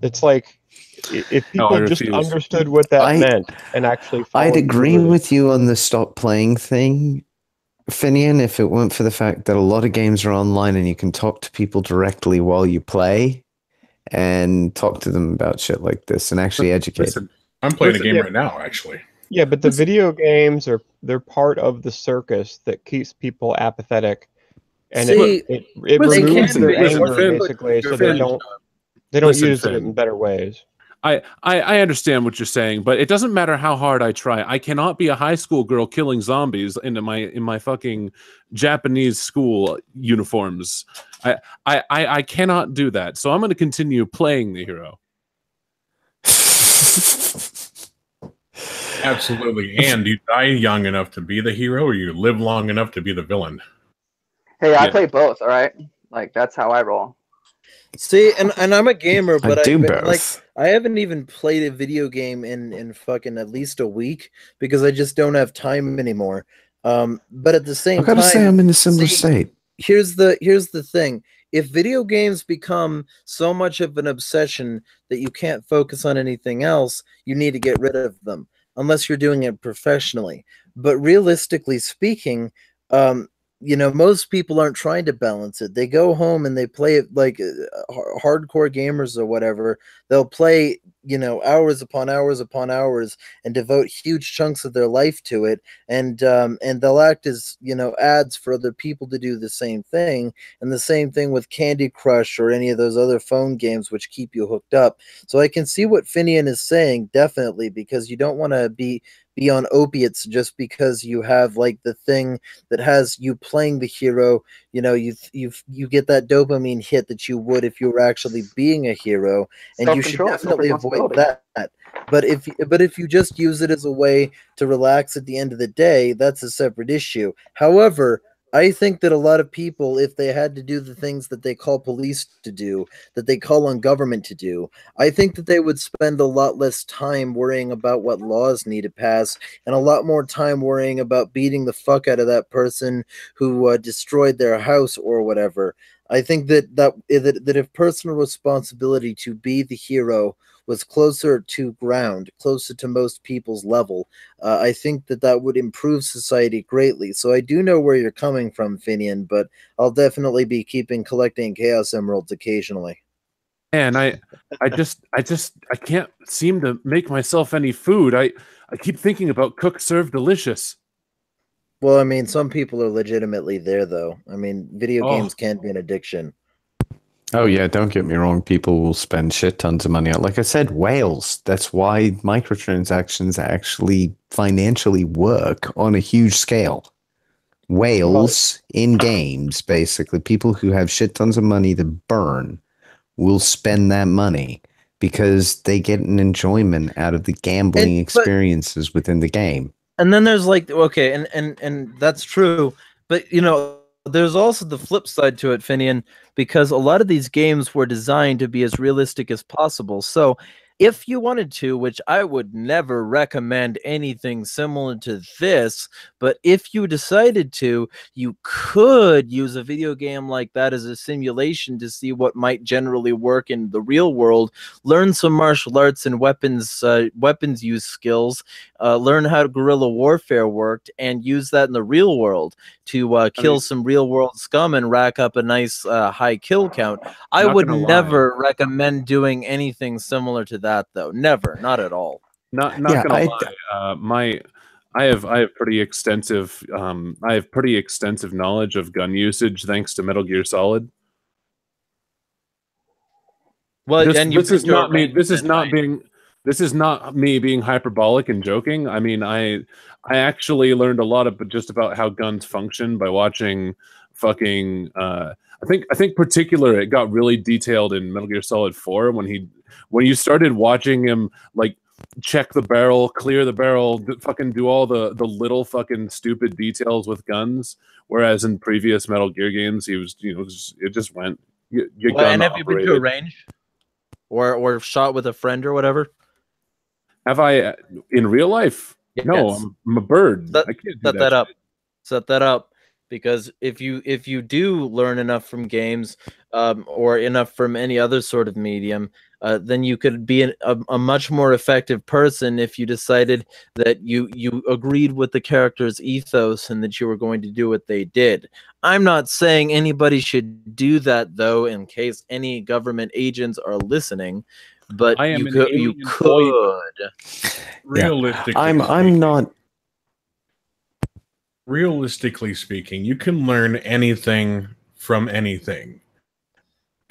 C: It's like, if people just understood what that meant and actually
D: I'd agree with you on the stop playing thing, Finian, if it weren't for the fact that a lot of games are online and you can talk to people directly while you play and talk to them about shit like this and actually educate them.
F: I'm playing a game right now, actually.
C: Yeah, but the video games they're part of the circus that keeps people apathetic, and it removes their anger basically, so they don't use it in better ways.
E: I understand what you're saying, but it doesn't matter how hard I try. I cannot be a high school girl killing zombies in my fucking Japanese school uniforms. I cannot do that. So I'm going to continue playing the hero.
F: Absolutely. And do you die young enough to be the hero, or you live long enough to be the villain?
B: Hey, I play both. All right, like that's how I roll.
A: See, and I'm a gamer, but
D: I
A: haven't even played a video game in fucking at least a week because I just don't have time anymore. But at the same time, I gotta
D: say I'm in a similar state.
A: Here's the thing. If video games become so much of an obsession that you can't focus on anything else, you need to get rid of them, unless you're doing it professionally. But realistically speaking, most people aren't trying to balance it. They go home and they play it like hardcore gamers or whatever. They'll play, hours upon hours upon hours and devote huge chunks of their life to it. And they'll act as, ads for other people to do the same thing. And the same thing with Candy Crush or any of those other phone games which keep you hooked up. So I can see what Finian is saying, definitely, because you don't want to be on opiates just because you have like the thing that has you playing the hero. You get that dopamine hit that you would if you were actually being a hero, and you should definitely avoid that. But if you just use it as a way to relax at the end of the day, that's a separate issue. However, I think that a lot of people, if they had to do the things that they call police to do, that they call on government to do, I think that they would spend a lot less time worrying about what laws need to pass and a lot more time worrying about beating the fuck out of that person who destroyed their house or whatever. I think that if personal responsibility to be the hero was closer to ground, closer to most people's level, I think that would improve society greatly. So I do know where you're coming from, Finian, but I'll definitely be collecting Chaos Emeralds occasionally.
E: And I can't seem to make myself any food. I keep thinking about cook, serve, delicious.
A: Well, I mean, some people are legitimately there, though. I mean, video games can be an addiction.
D: Oh yeah, don't get me wrong. People will spend shit tons of money. Like I said, whales. That's why microtransactions actually financially work on a huge scale. Whales in games, basically, people who have shit tons of money to burn will spend that money because they get an enjoyment out of the gambling experiences within the game.
A: And then there's like, okay, and that's true, but there's also the flip side to it, Finian, because a lot of these games were designed to be as realistic as possible. So if you wanted to, which I would never recommend anything similar to this, but if you decided to, you could use a video game like that as a simulation to see what might generally work in the real world, learn some martial arts and weapons use skills, learn how guerrilla warfare worked, and use that in the real world to kill some real world scum and rack up a nice high kill count. I would never recommend doing anything similar to that, though. Never, not at all.
E: Not gonna lie. I have pretty extensive knowledge of gun usage thanks to Metal Gear Solid.
A: Well,
E: this is not me. This is not me being hyperbolic and joking. I mean, I actually learned a lot of just about how guns function by watching fucking. I think particular it got really detailed in Metal Gear Solid 4 when you started watching him like check the barrel, clear the barrel, fucking do all the little fucking stupid details with guns. Whereas in previous Metal Gear games, he was it just went.
A: And have you been to a range? Or shot with a friend or whatever?
E: Have I in real life? Yes. No, I'm a bird. I can't
A: set that up. Set that up, because if you do learn enough from games, or enough from any other sort of medium, then you could be a much more effective person if you decided that you agreed with the character's ethos and that you were going to do what they did. I'm not saying anybody should do that, though, in case any government agents are listening, but you could.
F: Realistically,
D: I'm not.
F: Realistically speaking, you can learn anything from anything.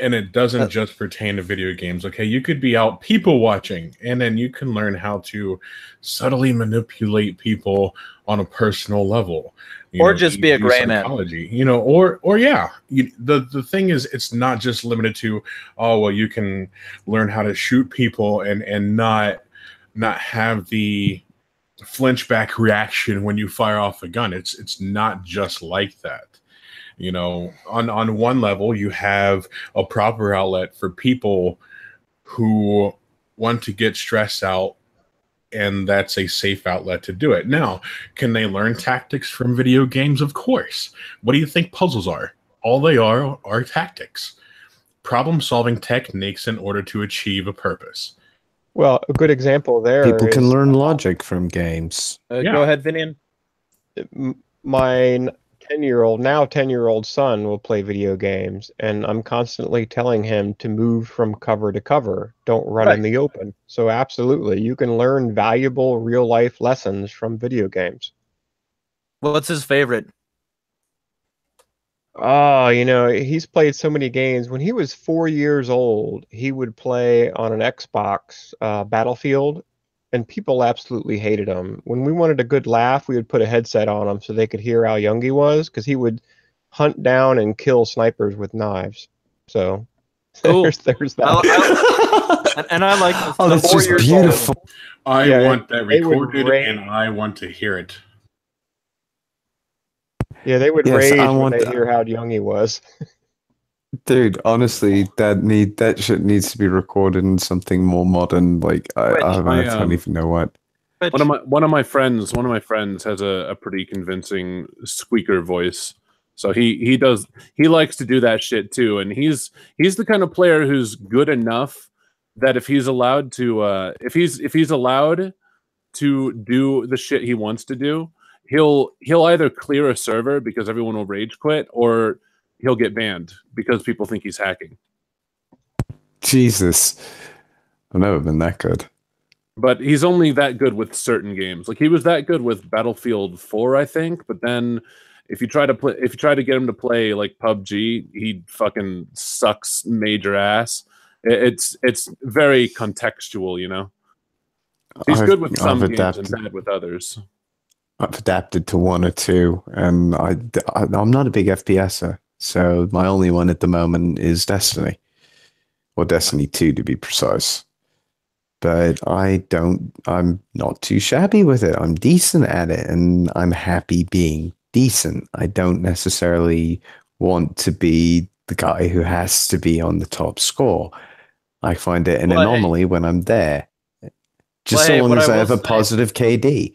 F: And it doesn't just pertain to video games, okay? You could be out people watching, and then you can learn how to subtly manipulate people on a personal level.
A: Or just be a gray man.
F: Or yeah. The thing is, it's not just limited to, oh, well, you can learn how to shoot people and not have the flinch back reaction when you fire off a gun. It's not just like that. On one level, you have a proper outlet for people who want to get stressed out, and that's a safe outlet to do it. Now, can they learn tactics from video games? Of course. What do you think puzzles are? All they are tactics. Problem-solving techniques in order to achieve a purpose.
C: Well, a good example there.
D: People can learn logic from games.
A: Go ahead, Vinian.
C: My 10-year-old son will play video games, and I'm constantly telling him to move from cover to cover. Don't run in the open. So absolutely, you can learn valuable real-life lessons from video games.
A: What's his favorite?
C: Oh, he's played so many games. When he was 4 years old, he would play on an Xbox Battlefield, and people absolutely hated him. When we wanted a good laugh, we would put a headset on him so they could hear how young he was, because he would hunt down and kill snipers with knives. So there's that.
A: And I like this.
D: Oh, that's just beautiful.
F: I want that recorded, and I want to hear it.
C: Yeah, they would rage when they hear how young he was.
D: Dude, honestly, that shit needs to be recorded in something more modern. Like I don't even know what.
E: One of my friends has a pretty convincing squeaker voice. So he likes to do that shit too, and he's the kind of player who's good enough that if he's allowed to do the shit he wants to do, he'll either clear a server because everyone will rage quit, or he'll get banned because people think he's hacking.
D: Jesus. I've never been that good.
E: But he's only that good with certain games. Like he was that good with Battlefield 4, I think, but then if you try to get him to play like PUBG, he fucking sucks major ass. It's very contextual, He's good with some games and bad with others.
D: I've adapted to one or two, and I'm not a big FPSer, so my only one at the moment is Destiny, or Destiny 2 to be precise. But I'm not too shabby with it. I'm decent at it, and I'm happy being decent. I don't necessarily want to be the guy who has to be on the top score. I find it an
A: Well, hey.
D: anomaly when I'm there. Just
A: Well,
D: so
A: hey,
D: long
A: what
D: as
A: I
D: I have
A: will
D: a
A: say-
D: positive KD.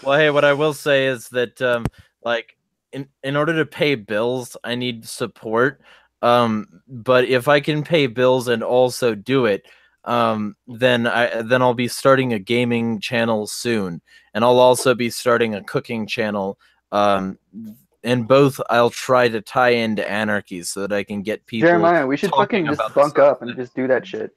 A: Well, hey, what I will say is that, like, in order to pay bills, I need support. But if I can pay bills and also do it, then I'll be starting a gaming channel soon, and I'll also be starting a cooking channel. And both I'll try to tie into Anarchy so that I can get people.
B: Jeremiah, we should
A: talking
B: fucking just
A: about
B: bunk
A: stuff
B: up and just do that shit.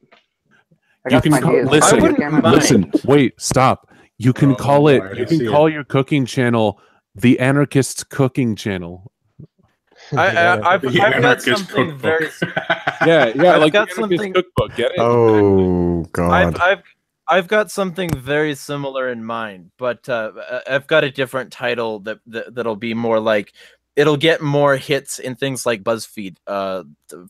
B: I
E: You
B: got some
E: can
B: ideas.
E: listen.
A: I wouldn't
E: Listen. Wait. Stop. You can
F: Oh,
E: call
F: boy,
E: it.
F: I
E: You can
F: see
E: call
F: it.
E: your cooking channel the Anarchists Cooking Channel.
A: I've
F: The
A: got
F: anarchist
A: something
F: cookbook.
A: very.
E: Yeah,
A: I've
E: like
A: got
E: the Anarchist
A: something.
E: Cookbook. Get it?
D: Oh God.
A: I've got something very similar in mind, but I've got a different title that'll be more like it'll get more hits in things like BuzzFeed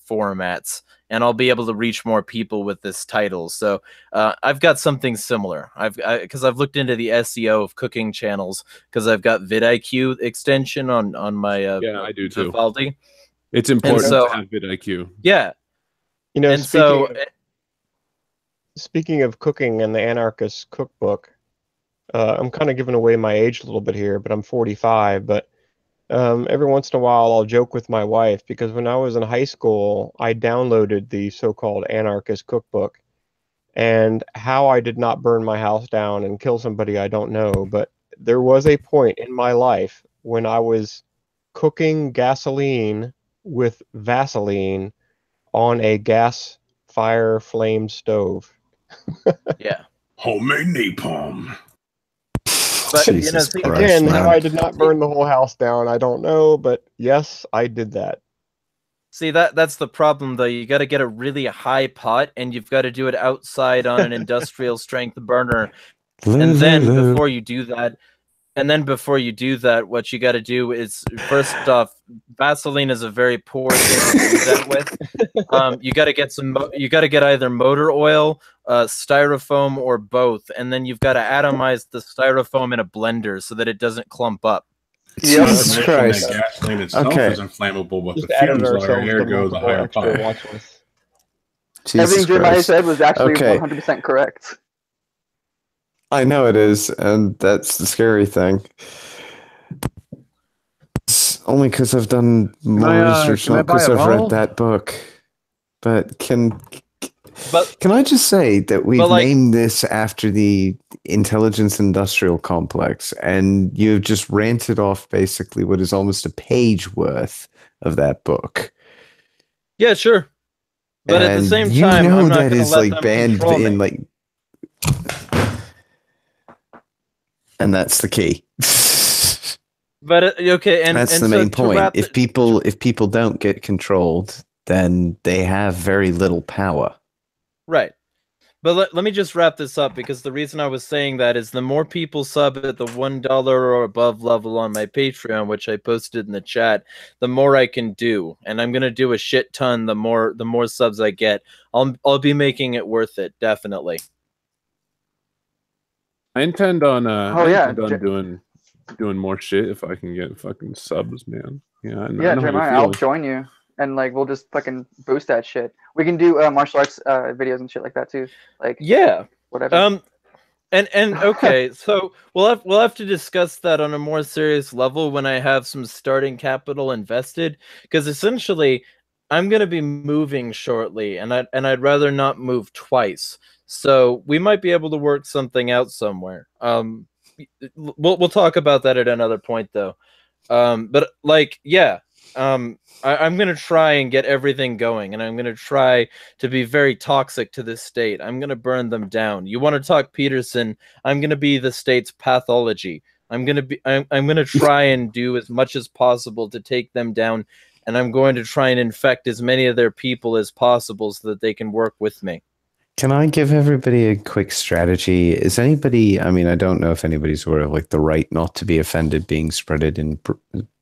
A: formats, and I'll be able to reach more people with this title. So I've got something similar. Because I've looked into the SEO of cooking channels because I've got vidIQ extension on my
E: Yeah, I do too.
A: Vivaldi.
E: It's important
A: so-
E: to have vidIQ.
A: Yeah,
C: You know,
A: and so
C: speaking of cooking and the Anarchist Cookbook, I'm kind of giving away my age a little bit here, but I'm 45. But every once in a while, I'll joke with my wife because when I was in high school, I downloaded the so-called Anarchist Cookbook. And how I did not burn my house down and kill somebody, I don't know. But there was a point in my life when I was cooking gasoline with Vaseline on a gas fire flame stove.
A: yeah.
F: Homemade napalm.
A: But
D: Jesus
A: see,
D: Christ,
C: Again, how
D: man.
C: I did not burn the whole house down, I don't know, but yes, I did that.
A: See, that's the problem though. You got to get a really high pot, and you've got to do it outside on an industrial strength burner. And then before you do that, what you got to do is first off, Vaseline is a very poor thing to do that with. You got to get you got to get either motor oil, styrofoam, or both, and then you've got to atomize the styrofoam in a blender so that it doesn't clump up.
D: Jesus
F: That
D: Christ.
F: gasoline itself
D: Okay.
F: isn't flammable, but
C: Just
F: the
C: added
F: fumes are
C: ourselves
F: here
C: to
F: go the
C: multiple
F: higher
C: extra
F: pot.
C: watch lists.
D: Jesus
B: Everything Jeremiah
D: Christ.
B: said was actually
D: Okay.
B: 100% correct.
D: I know it is, and that's the scary thing. It's only because I've done more research,
E: can I
D: not
E: buy
D: because
E: a
D: I've
E: bottle?
D: read that book. But can
A: But
D: I just say that we've
A: like-
D: named this after the intelligence industrial complex, and you've just ranted off basically what is almost a page worth of that book.
A: yeah, sure. But at the
D: And
A: same
D: you
A: time,
D: know
A: I'm not
D: that
A: going to
D: is
A: let
D: like
A: them
D: banned
A: control me.
D: in like, and that's the key.
A: But okay, and
D: That's
A: and
D: the
A: so
D: main
A: to
D: point.
A: wrap
D: If people don't get controlled, then they have very little power.
A: right. But let me just wrap this up, because the reason I was saying that is the more people sub at the $1 or above level on my Patreon, which I posted in the chat, the more I can do, and I'm gonna do a shit ton. The more subs I get, I'll be making it worth it, definitely.
E: I intend on doing more shit if I can get fucking subs, man. Yeah, I know
B: Yeah,
E: how
B: Jeremiah,
E: you're
B: I'll
E: feeling.
B: join you, and like we'll just fucking boost that shit. We can do martial arts videos and shit like that too. Like
A: Yeah.
B: whatever.
A: And okay, so we'll have to discuss that on a more serious level when I have some starting capital invested, because essentially I'm going to be moving shortly, and I'd rather not move twice. So we might be able to work something out somewhere. We'll talk about that at another point though. But like, yeah, I'm gonna try and get everything going, and I'm gonna try to be very toxic to this state. I'm gonna burn them down. You want to talk Peterson? I'm gonna be the state's pathology. I'm gonna try and do as much as possible to take them down, and I'm going to try and infect as many of their people as possible so that they can work with me.
D: Can I give everybody a quick strategy? Is anybody, I mean, I don't know if anybody's aware of like the right not to be offended being spreaded in,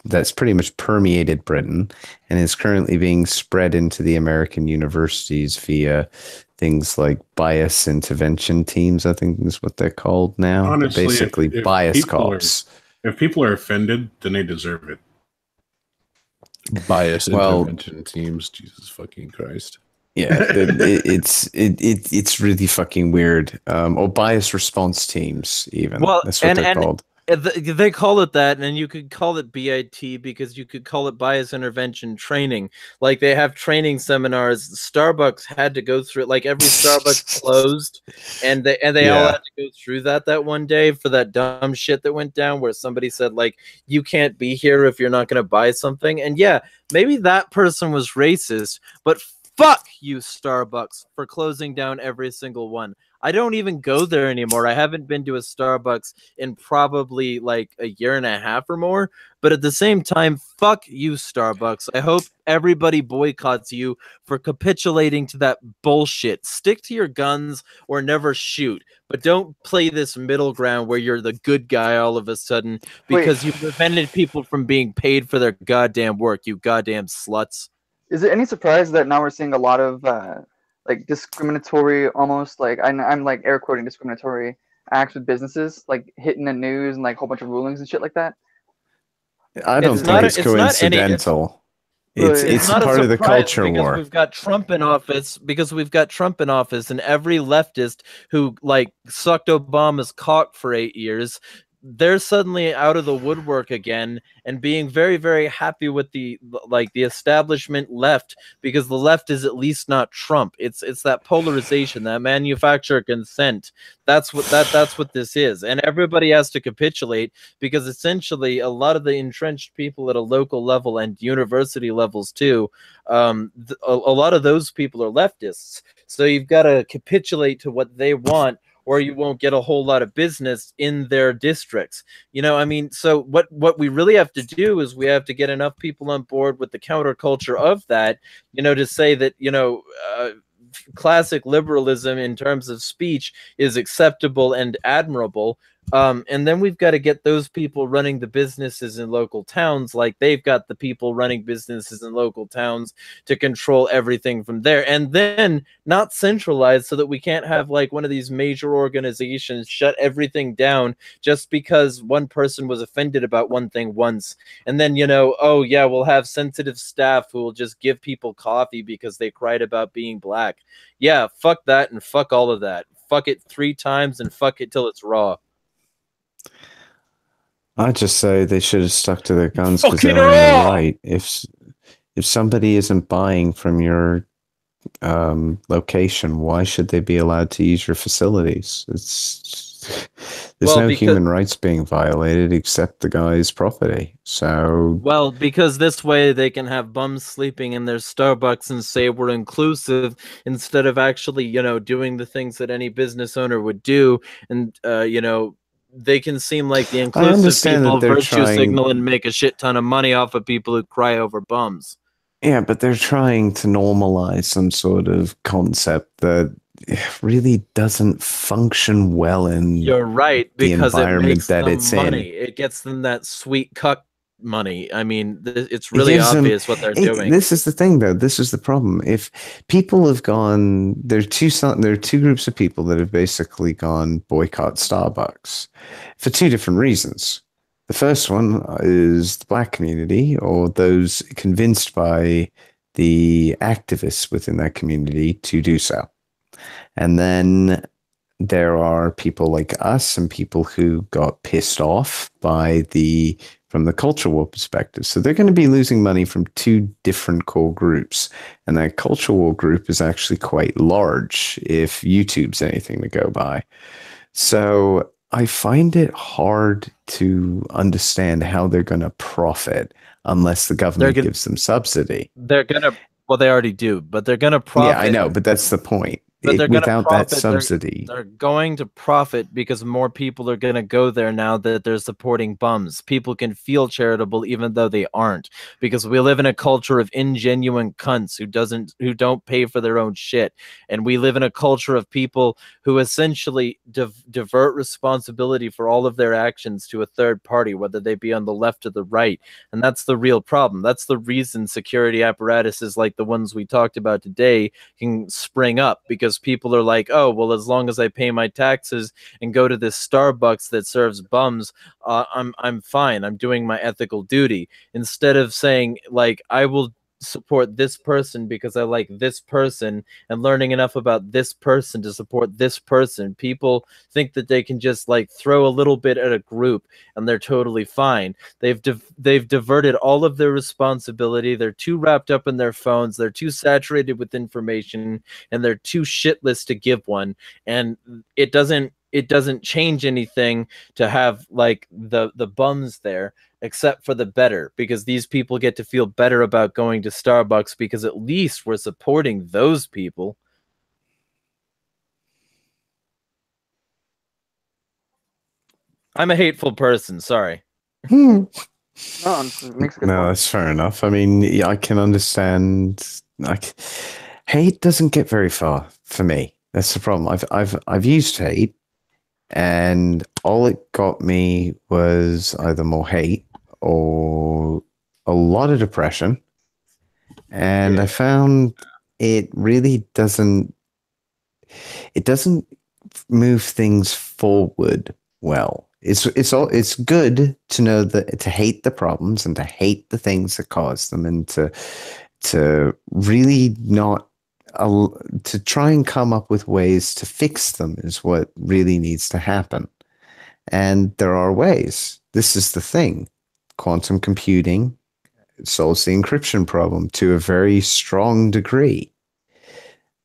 D: that's pretty much permeated Britain and is currently being spread into the American universities via things like bias intervention teams, I think is what they're called now.
F: Honestly,
D: basically
F: if
D: bias
F: people
D: cops.
F: If people are offended, then they deserve it.
E: Bias
D: Well-
E: intervention teams, Jesus fucking Christ.
D: Yeah, it's really fucking weird. Or bias response teams, even.
A: Well,
D: That's what they're called.
A: They call it that, and you could call it BIT because you could call it bias intervention training. Like they have training seminars. Starbucks had to go through it. Like every Starbucks closed, and they all
D: Yeah.
A: had to go through that one day for that dumb shit that went down where somebody said like you can't be here if you're not going to buy something. And yeah, maybe that person was racist, but fuck you, Starbucks, for closing down every single one. I don't even go there anymore. I haven't been to a Starbucks in probably like a year and a half or more. But at the same time, fuck you, Starbucks. I hope everybody boycotts you for capitulating to that bullshit. Stick to your guns or never shoot. But don't play this middle ground where you're the good guy all of a sudden because you prevented people from being paid for their goddamn work, you goddamn sluts.
B: Is it any surprise that now we're seeing a lot of like discriminatory, almost like I'm like air quoting discriminatory acts with businesses, like hitting the news and like a whole bunch of rulings and shit like that?
D: I don't think it's coincidental. It's
A: not
D: part of the culture
A: because
D: war.
A: we've got Trump in office. Because we've got Trump in office, and every leftist who like sucked Obama's cock for 8 years, they're suddenly out of the woodwork again and being very, very happy with the establishment left because the left is at least not Trump. It's that polarization, that manufacturer consent. That's what this is, and everybody has to capitulate because essentially a lot of the entrenched people at a local level and university levels too, a lot of those people are leftists. So you've got to capitulate to what they want, or you won't get a whole lot of business in their districts. You know, I mean, so what we really have to do is we have to get enough people on board with the counterculture of that, you know, to say that, you know, classic liberalism in terms of speech is acceptable and admirable. And then we've got to get those people running the businesses in local towns like they've got the people running businesses in local towns to control everything from there. And then not centralized so that we can't have like one of these major organizations shut everything down just because one person was offended about one thing once. And then, you know, oh yeah, we'll have sensitive staff who will just give people coffee because they cried about being black. Yeah, fuck that and fuck all of that. Fuck it 3 times and fuck it till it's raw.
D: I just say they should have stuck to their guns because they're in the right. If somebody isn't buying from your location, why should they be allowed to use your facilities? There's no human rights being violated except the guy's property. So
A: because this way they can have bums sleeping in their Starbucks and say we're inclusive instead of actually, you know, doing the things that any business owner would do, and you know, they can seem like the inclusive people virtue signal and make a shit ton of money off of people who cry over bums.
D: Yeah, but they're trying to normalize some sort of concept that really doesn't function well in
A: You're right, because
D: the environment
A: it makes
D: that
A: them
D: it's
A: money.
D: in.
A: It gets them that sweet cuck money. I mean, it's really obvious what they're doing.
D: This is the thing, though. This is the problem. If people have gone, there are two groups of people that have basically gone boycott Starbucks for 2 different reasons. The first one is the black community, or those convinced by the activists within that community to do so. And then there are people like us and people who got pissed off by from the culture war perspective. So they're going to be losing money from 2 different core groups. And that culture war group is actually quite large if YouTube's anything to go by. So I find it hard to understand how they're going to profit unless the government gives them subsidy.
A: They're going to, well, they already do, but they're going to profit.
D: Yeah, I know, but that's the point.
A: But they're
D: without
A: profit,
D: that subsidy,
A: they're going to profit because more people are going to go there now that they're supporting bums. People can feel charitable even though they aren't, because we live in a culture of ingenuine cunts who don't pay for their own shit, and we live in a culture of people who essentially divert responsibility for all of their actions to a third party, whether they be on the left or the right. And that's the real problem. That's the reason security apparatuses like the ones we talked about today can spring up, because people are like, oh, well, as long as I pay my taxes and go to this Starbucks that serves bums, I'm fine. I'm doing my ethical duty. Instead of saying, like, I will support this person because I like this person, and learning enough about this person to support this person. People think that they can just like throw a little bit at a group and they're totally fine. They've diverted all of their responsibility. They're too wrapped up in their phones. They're too saturated with information, and they're too shitless to give one. And it doesn't change anything to have like the bums there, except for the better, because these people get to feel better about going to Starbucks because at least we're supporting those people. I'm a hateful person, sorry.
B: No, it makes a good
D: No,
B: point.
D: that's fair enough. I mean, yeah, I can understand. Like, hate doesn't get very far for me. That's the problem. I've used hate, and all it got me was either more hate or a lot of depression. And I found it really doesn't. It doesn't move things forward well. It's good to know that, to hate the problems and to hate the things that cause them, and to really not to try and come up with ways to fix them is what really needs to happen. And there are ways. This is the thing. Quantum computing solves the encryption problem to a very strong degree.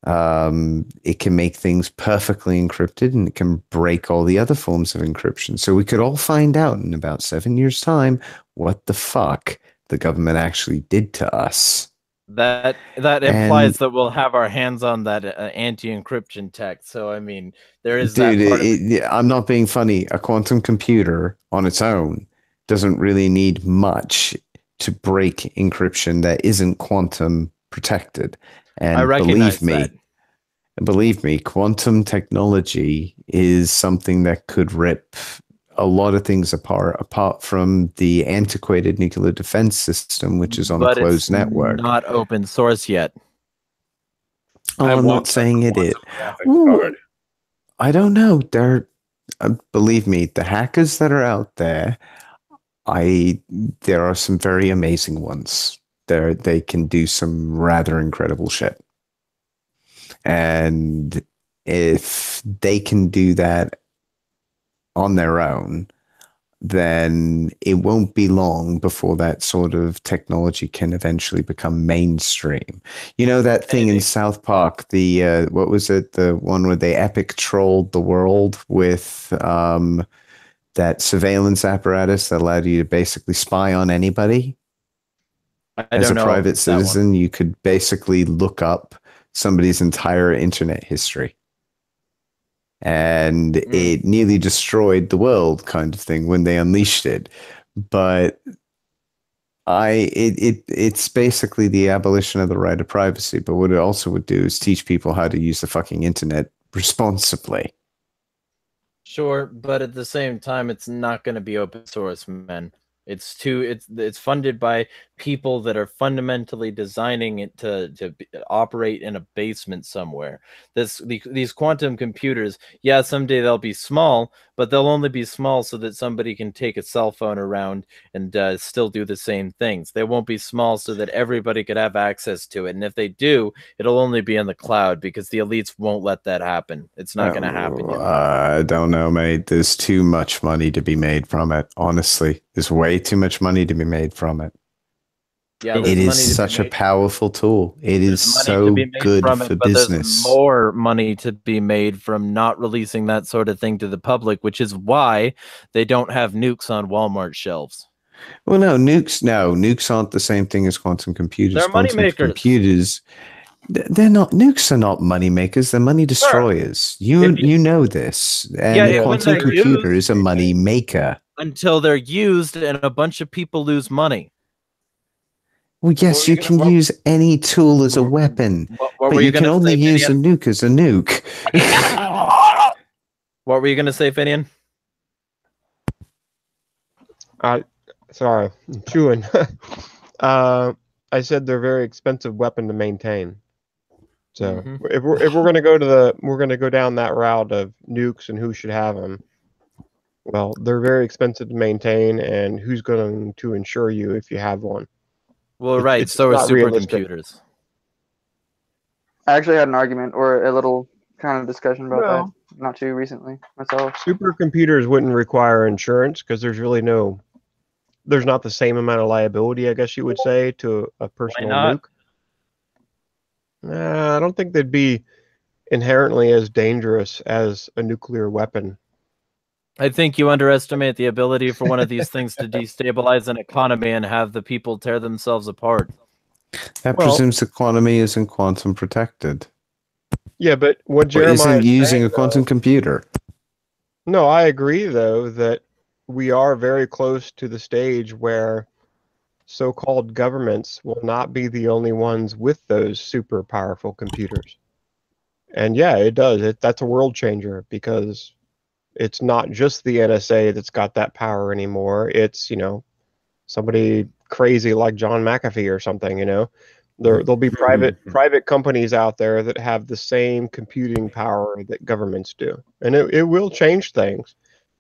D: It can make things perfectly encrypted, and it can break all the other forms of encryption. So we could all find out in about 7 years' time what the fuck the government actually did to us.
A: That implies that we'll have our hands on that anti-encryption tech. So I mean, there is
D: dude,
A: that part of it.
D: I'm not being funny. A quantum computer on its own doesn't really need much to break encryption that isn't quantum protected. And
A: I recognize
D: believe me, quantum technology is something that could rip a lot of things apart from the antiquated nuclear defense system, which is on a closed network.
A: Not open source yet.
D: I'm not saying it is. I don't know. Believe me, the hackers that are out there, there are some very amazing ones. They can do some rather incredible shit. And if they can do that on their own, then it won't be long before that sort of technology can eventually become mainstream. You know that thing in South Park, the what was it? The one where they epic trolled the world with that surveillance apparatus that allowed you to basically spy on anybody. As a private citizen, you could basically look up somebody's entire internet history. And it nearly destroyed the world, kind of thing, when they unleashed it. But it's basically the abolition of the right of privacy. But what it also would do is teach people how to use the fucking internet responsibly.
A: Sure, but at the same time, it's not going to be open source, man. It's funded by people that are fundamentally designing it to operate in a basement somewhere. These quantum computers, yeah, someday they'll be small, but they'll only be small so that somebody can take a cell phone around and still do the same things. They won't be small so that everybody could have access to it. And if they do, it'll only be in the cloud, because the elites won't let that happen. It's not going to happen.
D: I don't know, mate. There's too much money to be made from it. Honestly, there's way too much money to be made from it.
A: Yeah,
D: it is such a powerful tool. It is so good for business.
A: There's more money to be made from not releasing that sort of thing to the public, which is why they don't have nukes on Walmart shelves.
D: Well, nukes aren't the same thing as quantum computers.
A: They're money makers.
D: Computers, they're not. Nukes are not money makers. They're money destroyers. You know this. And a quantum computer is a money maker.
A: Until they're used and a bunch of people lose money.
D: Well, yes, you can use any tool as a weapon, but you can only use a nuke as a nuke.
A: What were you going to say, Finian?
C: Sorry, I'm chewing. I said they're a very expensive weapon to maintain. So if we're going to go down that route of nukes and who should have them, well, they're very expensive to maintain, and who's going to insure you if you have one?
A: Well, right.
C: It's
A: So are
C: not realistic.
A: supercomputers.
B: I actually had an argument or a little kind of discussion about
C: Well,
B: that not too recently myself.
C: supercomputers wouldn't require insurance because there's not the same amount of liability, I guess you would say, to a personal
A: not?
C: nuke. I don't think they'd be inherently as dangerous as a nuclear weapon.
A: I think you underestimate the ability for one of these things to destabilize an economy and have the people tear themselves apart.
D: That
C: Well-
D: presumes the economy isn't quantum protected.
C: Yeah, but what
D: Or
C: Jeremiah
D: isn't
C: is
D: using
C: saying,
D: a quantum
C: though-
D: computer.
C: No, I agree, though, that we are very close to the stage where so-called governments will not be the only ones with those super powerful computers. And yeah, it does. That's a world changer because it's not just the NSA that's got that power anymore. It's, somebody crazy like John McAfee or something, There'll be private companies out there that have the same computing power that governments do. And it will change things.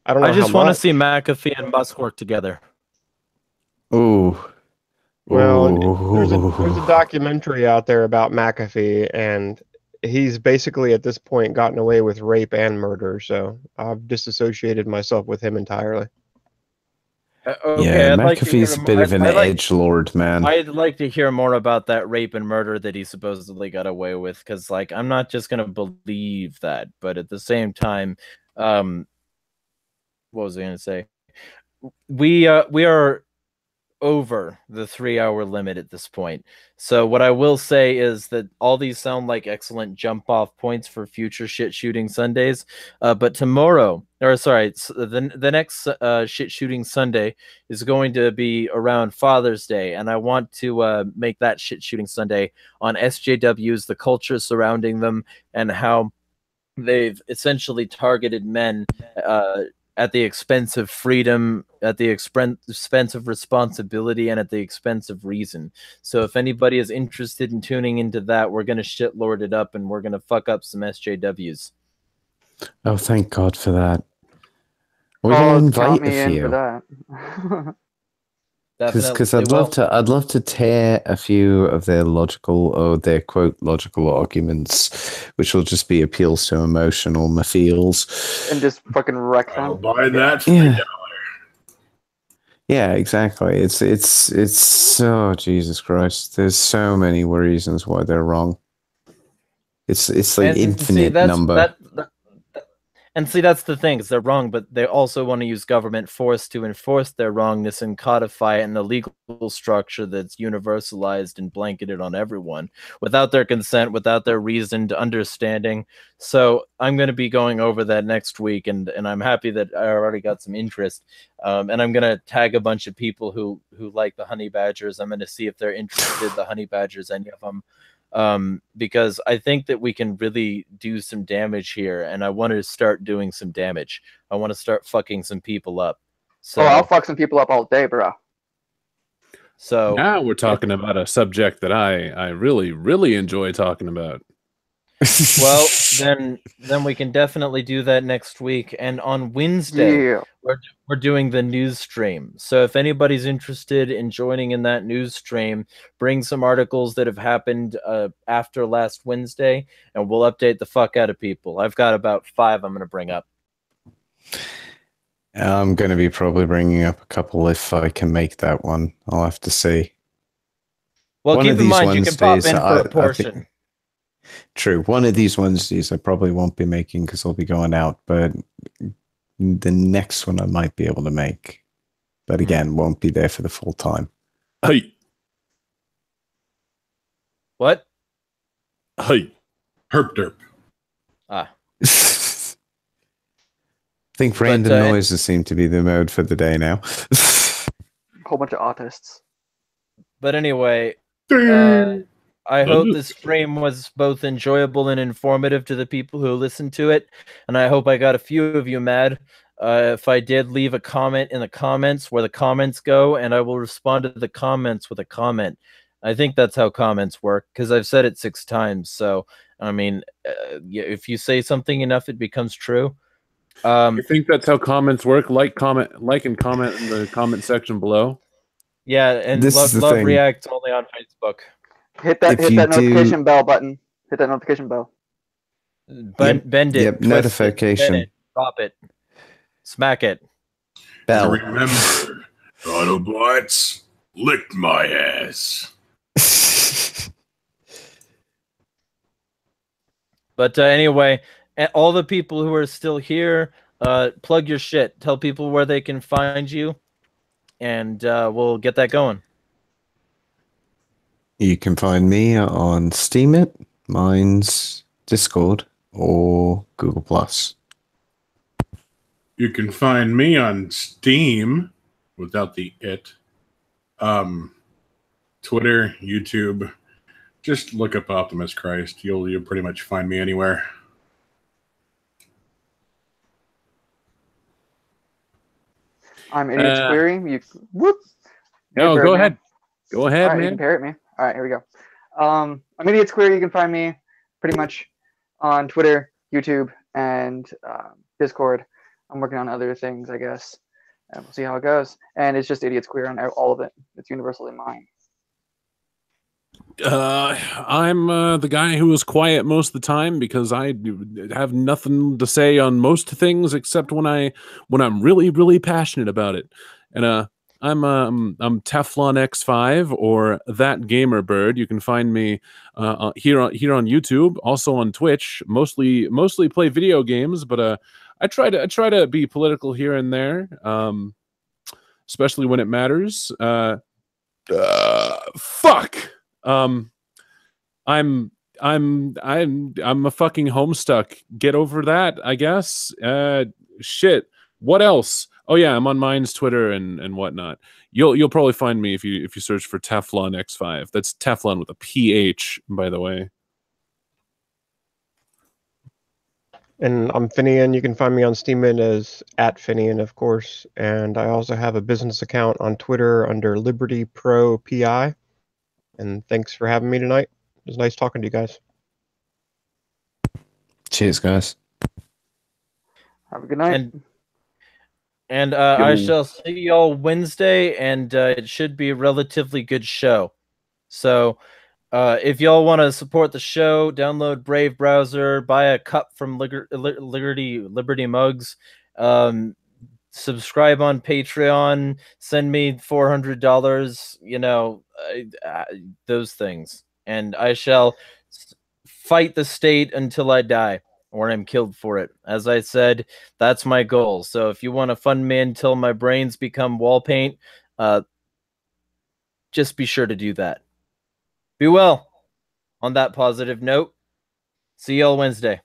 C: I don't know
A: I just
C: how
A: want to
C: much.
A: see McAfee and Musk work together.
D: Ooh.
C: Well,
D: Ooh.
C: there's a documentary out there about McAfee, and he's basically at this point gotten away with rape and murder, so I've disassociated myself with him entirely.
A: Okay,
D: Yeah,
A: I'd like to hear
D: McAfee's a bit of an edgelord, man.
A: I'd like to hear more about that rape and murder that he supposedly got away with, because, like, I'm not just gonna believe that, but at the same time, what was I gonna say? We are over the 3-hour limit at this point. So what I will say is that all these sound like excellent jump off points for future shit shooting Sundays. But tomorrow, or sorry, the next shit shooting Sunday is going to be around Father's Day, and I want to make that shit shooting Sunday on SJWs, the culture surrounding them, and how they've essentially targeted men at the expense of freedom, at the expense of responsibility, and at the expense of reason. So if anybody is interested in tuning into that, we're going to shitlord it up and we're going to fuck up some SJWs.
D: Oh, thank God for that. We're going to
B: count
D: invite
B: me
D: a
B: in for
D: few.
B: that.
D: Because I'd love to tear a few of their their quote logical arguments, which will just be appeals to emotional feels,
B: and just fucking wreck
F: I'll
B: them.
F: buy that for
D: Yeah.
F: $1.
D: Yeah, exactly. It's so Jesus Christ. There's so many reasons why they're wrong. It's like
A: And
D: infinite number.
A: And see, that's the thing, is they're wrong, but they also want to use government force to enforce their wrongness and codify it in a legal structure that's universalized and blanketed on everyone without their consent, without their reasoned understanding. So I'm going to be going over that next week, and I'm happy that I already got some interest. And I'm going to tag a bunch of people who like the honey badgers. I'm going to see if they're interested, the honey badgers, any of them. Because I think that we can really do some damage here, and I want to start doing some damage. I want to start fucking some people up. So
B: I'll fuck some people up all day, bro.
A: So
E: now we're talking about a subject that I really, really enjoy talking about.
A: well, then we can definitely do that next week. And on Wednesday,
B: Yeah.
A: we're doing the news stream. So if anybody's interested in joining in that news stream, bring some articles that have happened after last Wednesday, and we'll update the fuck out of people. I've got about 5 I'm going to bring up.
D: I'm going to be probably bringing up a couple if I can make that one. I'll have to see.
A: Well, keep in mind, you can pop in for a portion.
D: True. One of these Wednesdays I probably won't be making because I'll be going out, but the next one I might be able to make. But again, won't be there for the full time.
E: Hey.
A: What?
E: Hey.
F: Herp derp.
A: Ah.
D: I think random noises seem to be the mode for the day now.
B: Whole bunch of autists.
A: But anyway, I hope this stream was both enjoyable and informative to the people who listened to it, and I hope I got a few of you mad. If I did, leave a comment in the comments where the comments go, and I will respond to the comments with a comment. I think that's how comments work, because I've said it 6 times. So, I mean, if you say something enough, it becomes true.
E: You think that's how comments work? Like and comment in the comment section below.
A: Yeah, and
D: This is the
A: Love
D: thing.
A: React only on Facebook.
B: Hit that
D: If you
B: notification bell button. Hit that notification bell.
A: Bend it,
D: Yep,
A: twist
D: notification.
A: it, bend it, drop it, smack it.
D: Bell.
F: Remember, Autobots licked my ass.
A: But anyway, all the people who are still here, plug your shit. Tell people where they can find you, and we'll get that going.
D: You can find me on Steemit, mine's Discord, or Google Plus.
F: You can find me on Steam without the it. Twitter, YouTube. Just look up Optimus Christ. You'll pretty much find me anywhere.
B: I'm Idiot's Query. You whoop.
E: No,
B: Hey,
E: go
B: Birdman.
E: ahead. Go ahead,
B: All right, you
E: man.
B: can parrot me. All right, here we go. I'm Idiot's Query. You can find me pretty much on Twitter, YouTube, and Discord. I'm working on other things, I guess, and we'll see how it goes. And it's just Idiot's Query on all of it. It's universally mine.
E: I'm the guy who is quiet most of the time because I have nothing to say on most things except when I'm really really passionate about it. And I'm Teflon X5 or that gamer bird. You can find me here on YouTube, also on Twitch. Mostly play video games, but I try to be political here and there, especially when it matters. Fuck. I'm a fucking homestuck. Get over that, I guess. Shit. What else? Oh yeah, I'm on mine's Twitter and whatnot. You'll probably find me if you search for Teflon X5. That's Teflon with a PH, by the way.
C: And I'm Finian. You can find me on Steemit as @Finian, of course. And I also have a business account on Twitter under Liberty Pro PI. And thanks for having me tonight. It was nice talking to you guys.
D: Cheers, guys.
B: Have a good night.
A: And I shall see y'all Wednesday, and it should be a relatively good show. So if y'all want to support the show, download Brave browser, buy a cup from Liberty Mugs, subscribe on Patreon, send me $400, you know, those things. And I shall fight the state until I die or I'm killed for it. As I said, that's my goal. So if you want to fund me until my brains become wall paint, just be sure to do that. Be well. On that positive note, see y'all Wednesday.